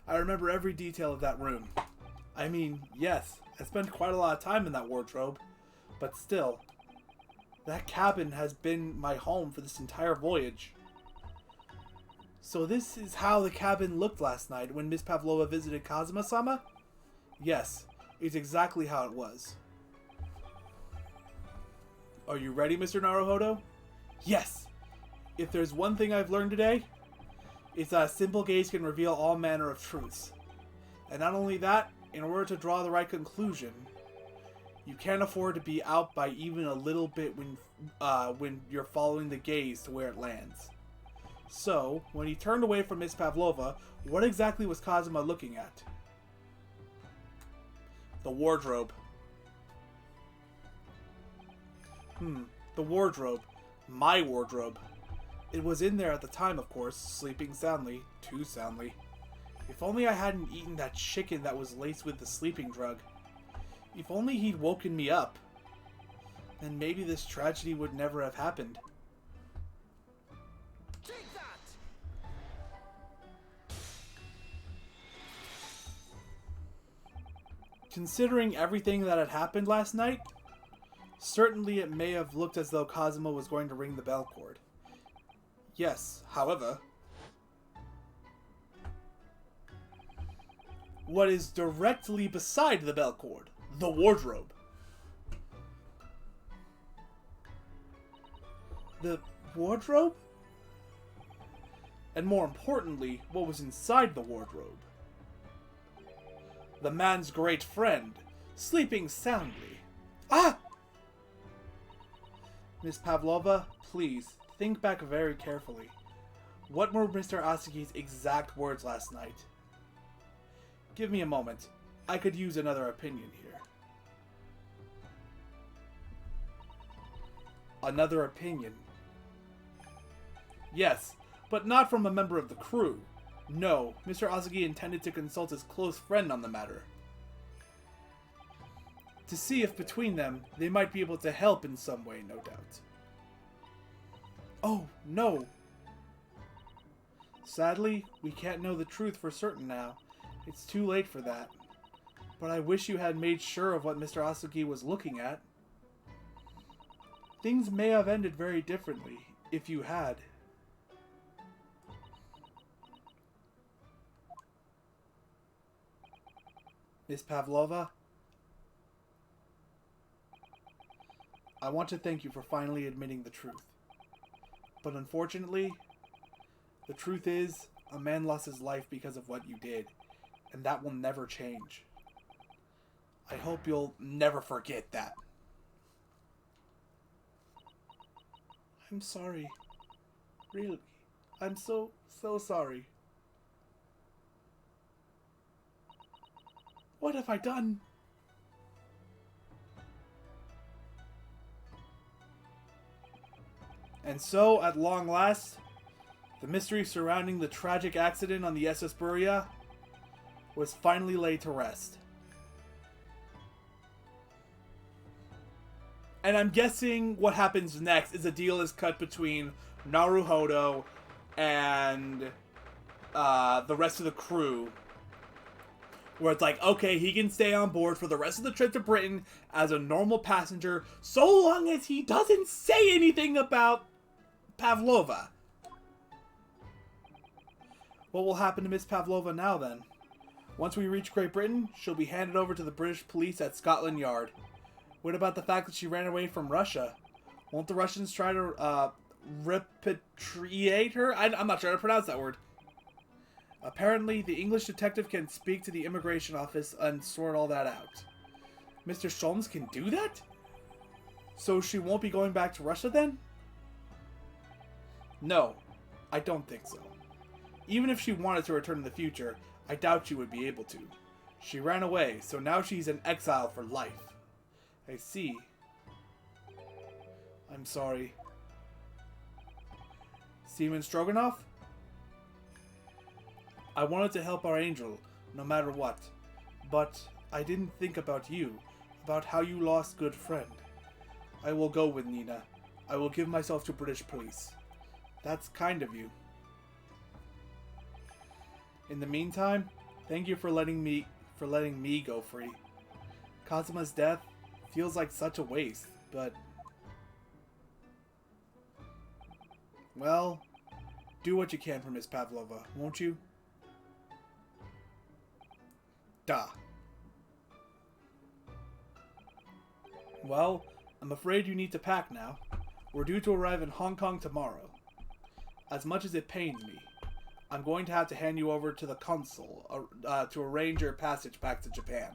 I remember every detail of that room. I mean, yes, I spent quite a lot of time in that wardrobe. But still, that cabin has been my home for this entire voyage. So this is how the cabin looked last night when Miss Pavlova visited Kazuma-sama? Yes. is exactly how it was. Are you ready, Mr. Naruhodo? Yes! If there's one thing I've learned today, it's that a simple gaze can reveal all manner of truths. And not only that, in order to draw the right conclusion, you can't afford to be out by even a little bit when you're following the gaze to where it lands. So, when he turned away from Miss Pavlova, what exactly was Kazuma looking at? The wardrobe. The wardrobe. My wardrobe. It was in there at the time, of course, sleeping soundly, too soundly. If only I hadn't eaten that chicken that was laced with the sleeping drug. If only he'd woken me up. Then maybe this tragedy would never have happened. Take that! Considering everything that had happened last night, certainly it may have looked as though Kazuma was going to ring the bell cord. Yes, however, what is directly beside the bell cord? The wardrobe. The wardrobe? And more importantly, what was inside the wardrobe? The man's great friend, sleeping soundly. Ah! Miss Pavlova, please, think back very carefully. What were Mr. Asaki's exact words last night? Give me a moment. I could use another opinion here. Another opinion. Yes, but not from a member of the crew. No, Mr. Asagi intended to consult his close friend on the matter. To see if between them, they might be able to help in some way, no doubt. Oh, no! Sadly, we can't know the truth for certain now. It's too late for that. But I wish you had made sure of what Mr. Asagi was looking at. Things may have ended very differently, if you had. Miss Pavlova? I want to thank you for finally admitting the truth. But unfortunately, the truth is, a man lost his life because of what you did, and that will never change. I hope you'll never forget that. I'm sorry. Really. I'm so sorry. What have I done? And so, at long last, the mystery surrounding the tragic accident on the SS Buria was finally laid to rest. And I'm guessing what happens next is a deal is cut between Naruhodo and the rest of the crew. Where it's like, okay, he can stay on board for the rest of the trip to Britain as a normal passenger, so long as he doesn't say anything about Pavlova. What will happen to Miss Pavlova now, then? Once we reach Great Britain, she'll be handed over to the British police at Scotland Yard. What about the fact that she ran away from Russia? Won't the Russians try to repatriate her? I'm not sure how to pronounce that word. Apparently, the English detective can speak to the immigration office and sort all that out. Mr. Sholmes can do that? So she won't be going back to Russia then? No, I don't think so. Even if she wanted to return in the future, I doubt she would be able to. She ran away, so now she's in exile for life. I see. I'm sorry. Seaman Stroganoff? I wanted to help our angel, no matter what. But I didn't think about you, about how you lost good friend. I will go with Nina. I will give myself to British police. That's kind of you. In the meantime, thank you for letting me go free. Kazuma's death feels like such a waste, but well, do what you can for Miss Pavlova, won't you? Da. Well, I'm afraid you need to pack now. We're due to arrive in Hong Kong tomorrow. As much as it pains me, I'm going to have to hand you over to the consul to arrange your passage back to Japan.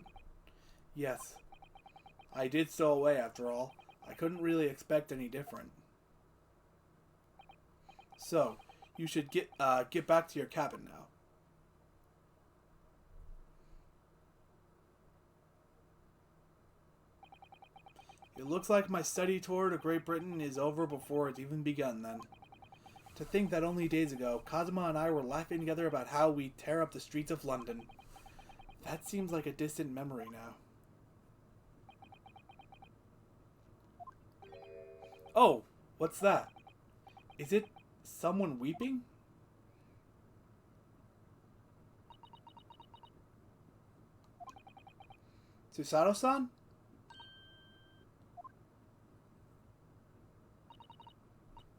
Yes. I did stow away after all. I couldn't really expect any different. So, you should get back to your cabin now. It looks like my study tour to Great Britain is over before it's even begun then. To think that only days ago, Kazuma and I were laughing together about how we'd tear up the streets of London. That seems like a distant memory now. Oh, what's that? Is it someone weeping? Susato-san?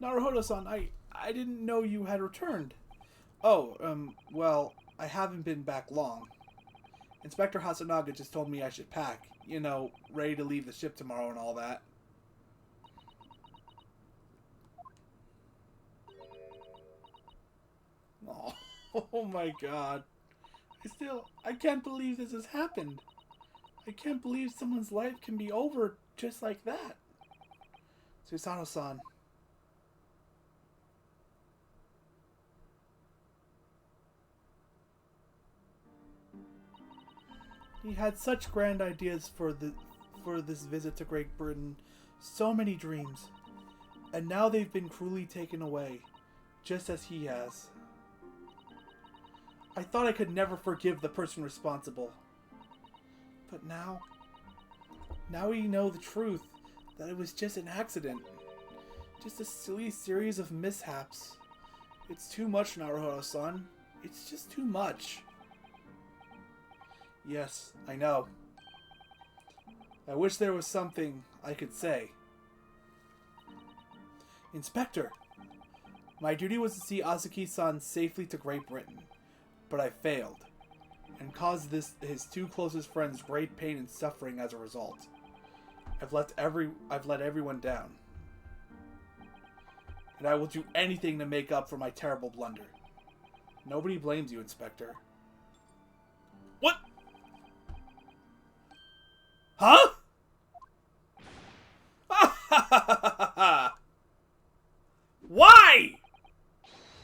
Naruhodo-san, I didn't know you had returned. Oh, well, I haven't been back long. Inspector Hasanaga just told me I should pack. You know, ready to leave the ship tomorrow and all that. Oh my god. I can't believe this has happened. I can't believe someone's life can be over just like that. Susato-san. He had such grand ideas for this visit to Great Britain. So many dreams. And now they've been cruelly taken away. Just as he has. I thought I could never forgive the person responsible. But now we know the truth. That it was just an accident. Just a silly series of mishaps. It's too much, Naruhodo-san. It's just too much. Yes, I know. I wish there was something I could say. Inspector! My duty was to see Azuki-san safely to Great Britain. But I failed, and caused his two closest friends great pain and suffering as a result. I've let everyone down. And I will do anything to make up for my terrible blunder. Nobody blames you, Inspector. What? Huh? Why?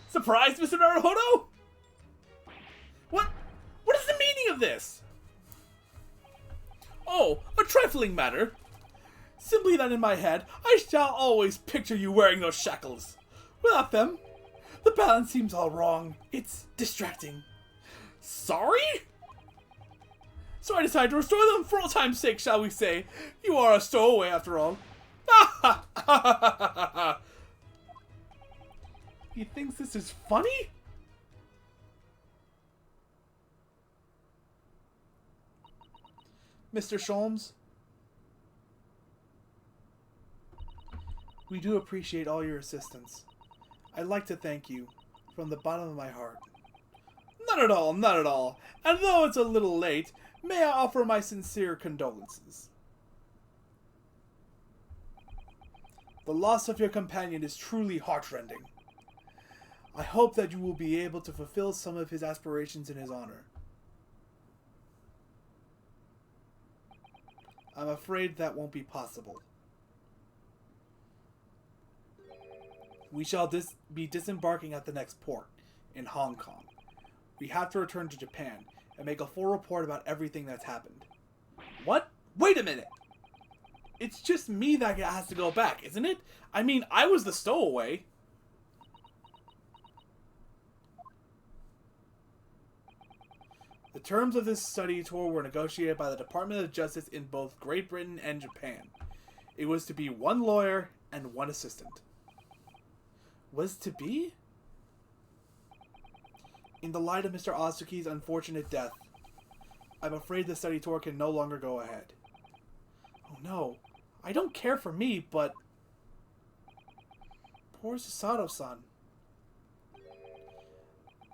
Surprised, Mr. Naruhodo? What is the meaning of this? Oh, a trifling matter. Simply that in my head, I shall always picture you wearing those shackles. Without them, the balance seems all wrong. It's distracting. Sorry? So I decided to restore them for all time's sake, shall we say. You are a stowaway after all. He thinks this is funny? Mr. Sholmes, we do appreciate all your assistance. I'd like to thank you from the bottom of my heart. Not at all, not at all. And though it's a little late, may I offer my sincere condolences. The loss of your companion is truly heartrending. I hope that you will be able to fulfill some of his aspirations in his honor. I'm afraid that won't be possible. We shall be disembarking at the next port, in Hong Kong. We have to return to Japan and make a full report about everything that's happened. What? Wait a minute! It's just me that has to go back, isn't it? I mean, I was the stowaway. The terms of this study tour were negotiated by the Department of Justice in both Great Britain and Japan. It was to be one lawyer and one assistant. Was to be? In the light of Mr. Azuki's unfortunate death, I'm afraid the study tour can no longer go ahead. Oh no, I don't care for me, but... Poor Susato-san.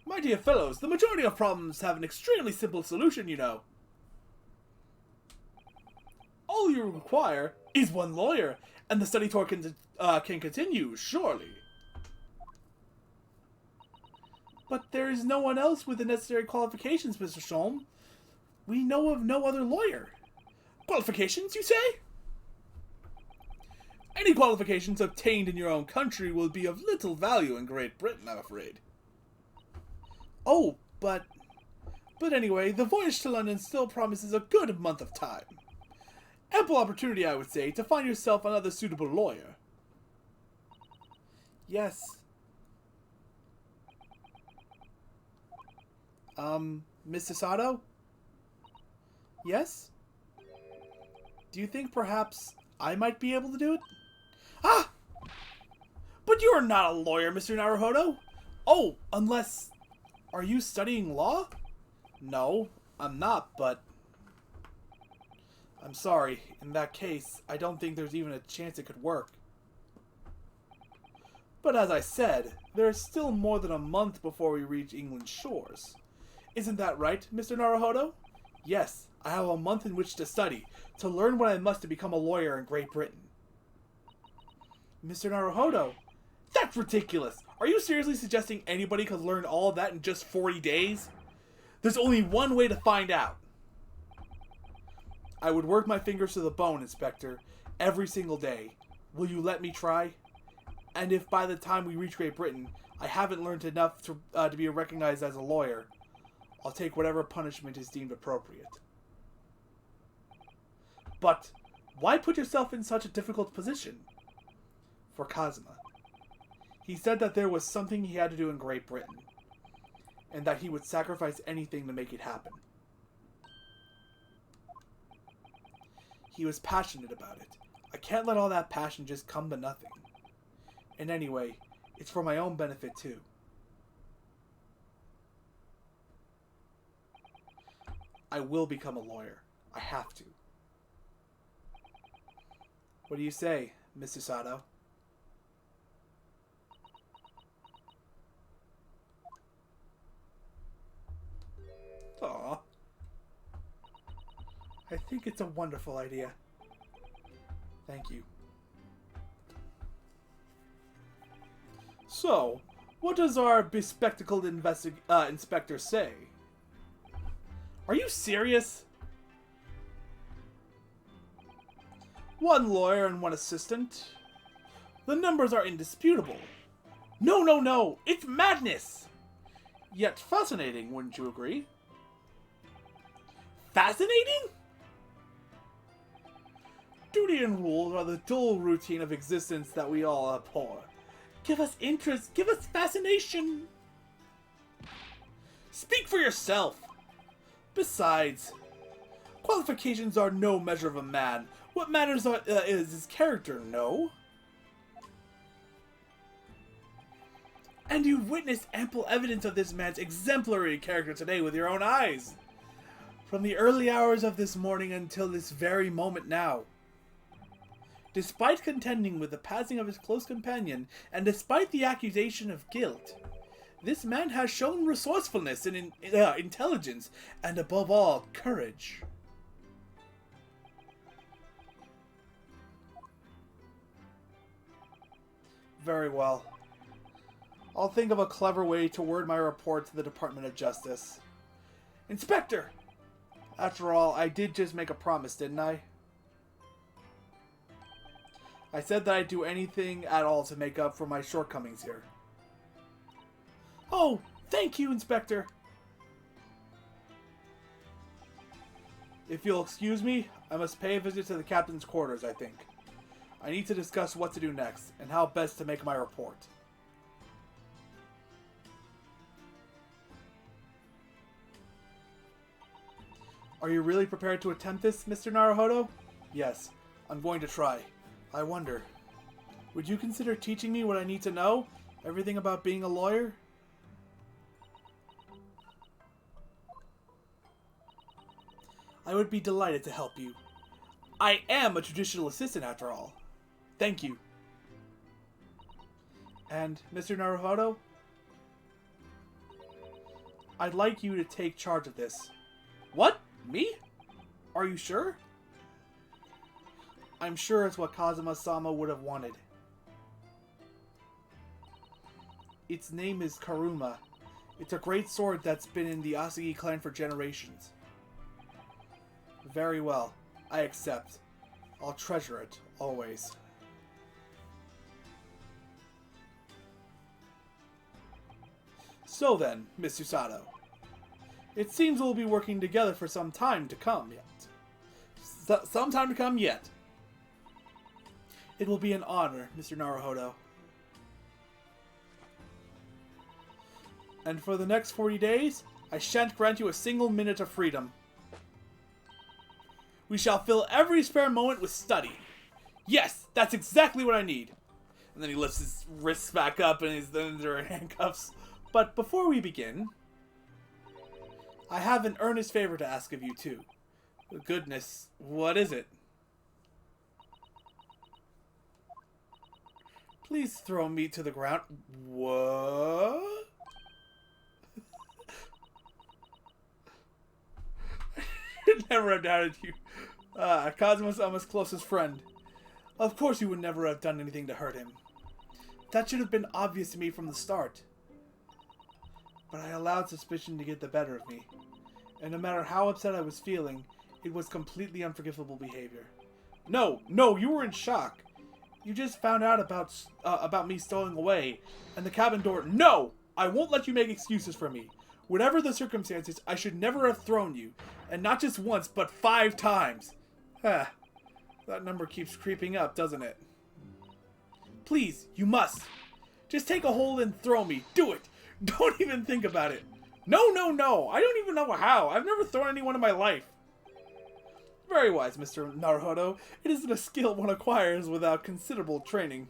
My dear fellows, the majority of problems have an extremely simple solution, you know. All you require is one lawyer, and the study tour can continue, surely. But there is no one else with the necessary qualifications, Mr. Sholm. We know of no other lawyer. Qualifications, you say? Any qualifications obtained in your own country will be of little value in Great Britain, I'm afraid. Oh, but anyway, the voyage to London still promises a good month of time. Ample opportunity, I would say, to find yourself another suitable lawyer. Yes. Mr. Sato? Yes? Do you think perhaps I might be able to do it? Ah! But you're not a lawyer, Mr. Naruhodo. Oh, unless... Are you studying law? No, I'm not, but... I'm sorry. In that case, I don't think there's even a chance it could work. But as I said, there's still more than a month before we reach England's shores. Isn't that right, Mr. Naruhodo? Yes, I have a month in which to study, to learn what I must to become a lawyer in Great Britain. Mr. Naruhodo, that's ridiculous! Are you seriously suggesting anybody could learn all of that in just 40 days? There's only one way to find out. I would work my fingers to the bone, Inspector, every single day. Will you let me try? And if by the time we reach Great Britain, I haven't learned enough to be recognized as a lawyer, I'll take whatever punishment is deemed appropriate. But why put yourself in such a difficult position? For Kazuma. He said that there was something he had to do in Great Britain, and that he would sacrifice anything to make it happen. He was passionate about it. I can't let all that passion just come to nothing. And anyway, it's for my own benefit too. I will become a lawyer. I have to. What do you say, Mr. Sato? Aw. I think it's a wonderful idea. Thank you. So, what does our bespectacled inspector say? Are you serious? One lawyer and one assistant. The numbers are indisputable. No, no, no! It's madness! Yet fascinating, wouldn't you agree? Fascinating? Duty and rules are the dull routine of existence that we all abhor. Give us interest, give us fascination. Speak for yourself. Besides, qualifications are no measure of a man. What matters is his character, no? And you've witnessed ample evidence of this man's exemplary character today with your own eyes. From the early hours of this morning until this very moment now. Despite contending with the passing of his close companion, and despite the accusation of guilt, this man has shown resourcefulness and intelligence, and above all, courage. Very well. I'll think of a clever way to word my report to the Department of Justice. Inspector! After all, I did just make a promise, didn't I? I said that I'd do anything at all to make up for my shortcomings here. Oh, thank you, Inspector! If you'll excuse me, I must pay a visit to the captain's quarters, I think. I need to discuss what to do next, and how best to make my report. Are you really prepared to attempt this, Mr. Naruhodo? Yes, I'm going to try. I wonder, would you consider teaching me what I need to know? Everything about being a lawyer? I would be delighted to help you. I am a judicial assistant after all. Thank you. And, Mr. Naruhodo? I'd like you to take charge of this. What? Me? Are you sure? I'm sure it's what Kazuma-sama would have wanted. Its name is Karuma. It's a great sword that's been in the Asagi clan for generations. Very well. I accept. I'll treasure it, always. So then, Miss Susato. It seems we'll be working together for some time to come yet. Some time to come yet. It will be an honor, Mr. Naruhodo. And for the next 40 days, I shan't grant you a single minute of freedom. We shall fill every spare moment with study. Yes, that's exactly what I need. And then he lifts his wrists back up and he's then under handcuffs. But before we begin, I have an earnest favor to ask of you too. Goodness, what is it? Please throw me to the ground. What? Never have doubted you. Kazuma-sama's closest friend. Of course you would never have done anything to hurt him. That should have been obvious to me from the start. But I allowed suspicion to get the better of me. And no matter how upset I was feeling, it was completely unforgivable behavior. No, you were in shock. You just found out about me stowing away, and the cabin door. No! I won't let you make excuses for me. Whatever the circumstances, I should never have thrown you. And not just once, but 5 times. That number keeps creeping up, doesn't it? Please, you must. Just take a hold and throw me. Do it. Don't even think about it. No. I don't even know how. I've never thrown anyone in my life. Very wise, Mr. Naruhodo. It isn't a skill one acquires without considerable training.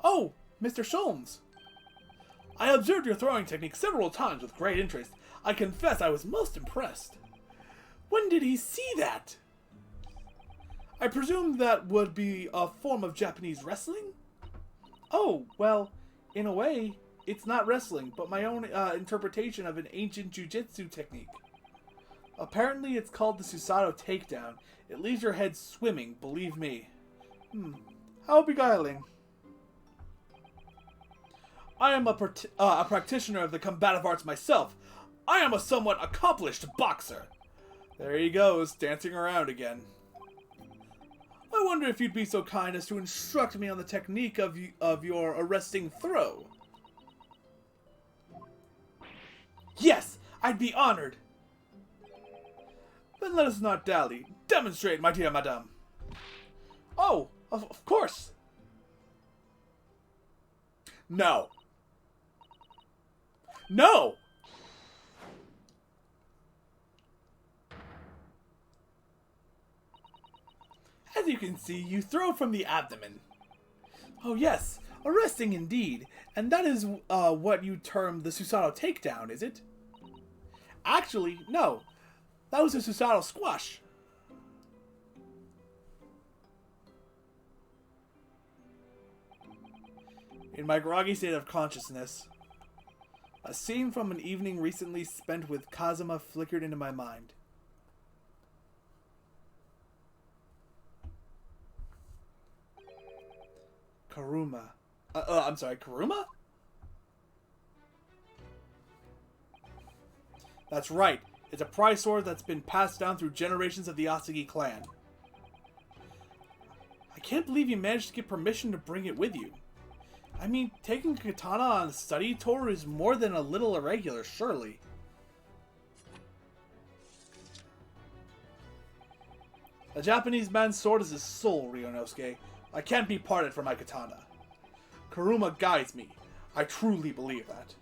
Oh, Mr. Sholmes. I observed your throwing technique several times with great interest. I confess I was most impressed. When did he see that? I presume that would be a form of Japanese wrestling? Oh, well, in a way, it's not wrestling, but my own interpretation of an ancient jujitsu technique. Apparently it's called the Susato takedown. It leaves your head swimming, believe me. How beguiling. I am a practitioner of the combative arts myself. I am a somewhat accomplished boxer. There he goes, dancing around again. I wonder if you'd be so kind as to instruct me on the technique of your arresting throw. Yes, I'd be honored. Then let us not dally. Demonstrate, my dear madame. Oh, of course. No. No! As you can see, you throw from the abdomen. Oh yes, arresting indeed. And that is what you term the Susato takedown, is it? Actually, no. That was a Susato squash. In my groggy state of consciousness, a scene from an evening recently spent with Kazuma flickered into my mind. Karuma. I'm sorry, Karuma? That's right. It's a prize sword that's been passed down through generations of the Asagi clan. I can't believe you managed to get permission to bring it with you. I mean, taking katana on a study tour is more than a little irregular, surely. A Japanese man's sword is his soul, Ryunosuke. I can't be parted from my katana. Karuma guides me. I truly believe that.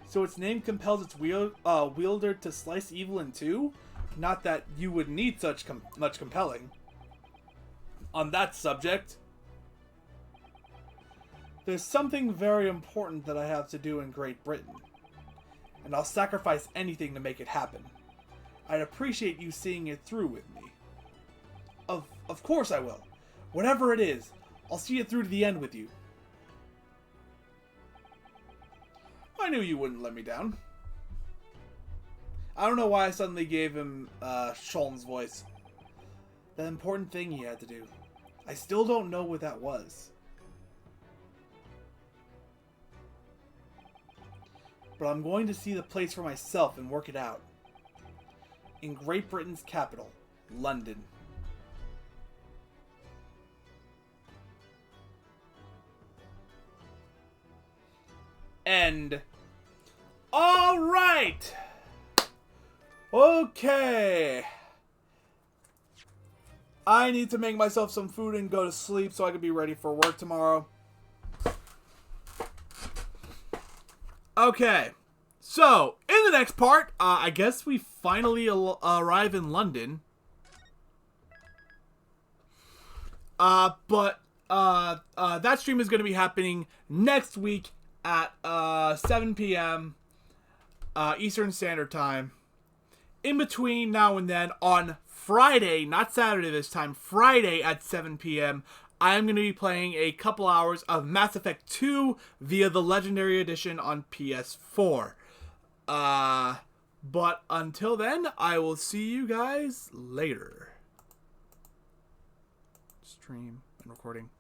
So its name compels its wielder to slice evil in two? Not that you would need such much compelling. On that subject, there's something very important that I have to do in Great Britain, and I'll sacrifice anything to make it happen. I'd appreciate you seeing it through with me. Of course I will. Whatever it is, I'll see it through to the end with you. I knew you wouldn't let me down. I don't know why I suddenly gave him Shulton's voice. The important thing he had to do. I still don't know what that was. But I'm going to see the place for myself and work it out. In Great Britain's capital, London. End. All right. Okay. I need to make myself some food and go to sleep so I can be ready for work tomorrow. Okay. So, in the next part, I guess we finally arrive in London. But that stream is going to be happening next week at 7 p.m. Eastern Standard Time. In between now and then, on Friday, not Saturday this time, Friday at 7 p.m., I am going to be playing a couple hours of Mass Effect 2 via the Legendary Edition on PS4. But until then, I will see you guys later. Stream and recording.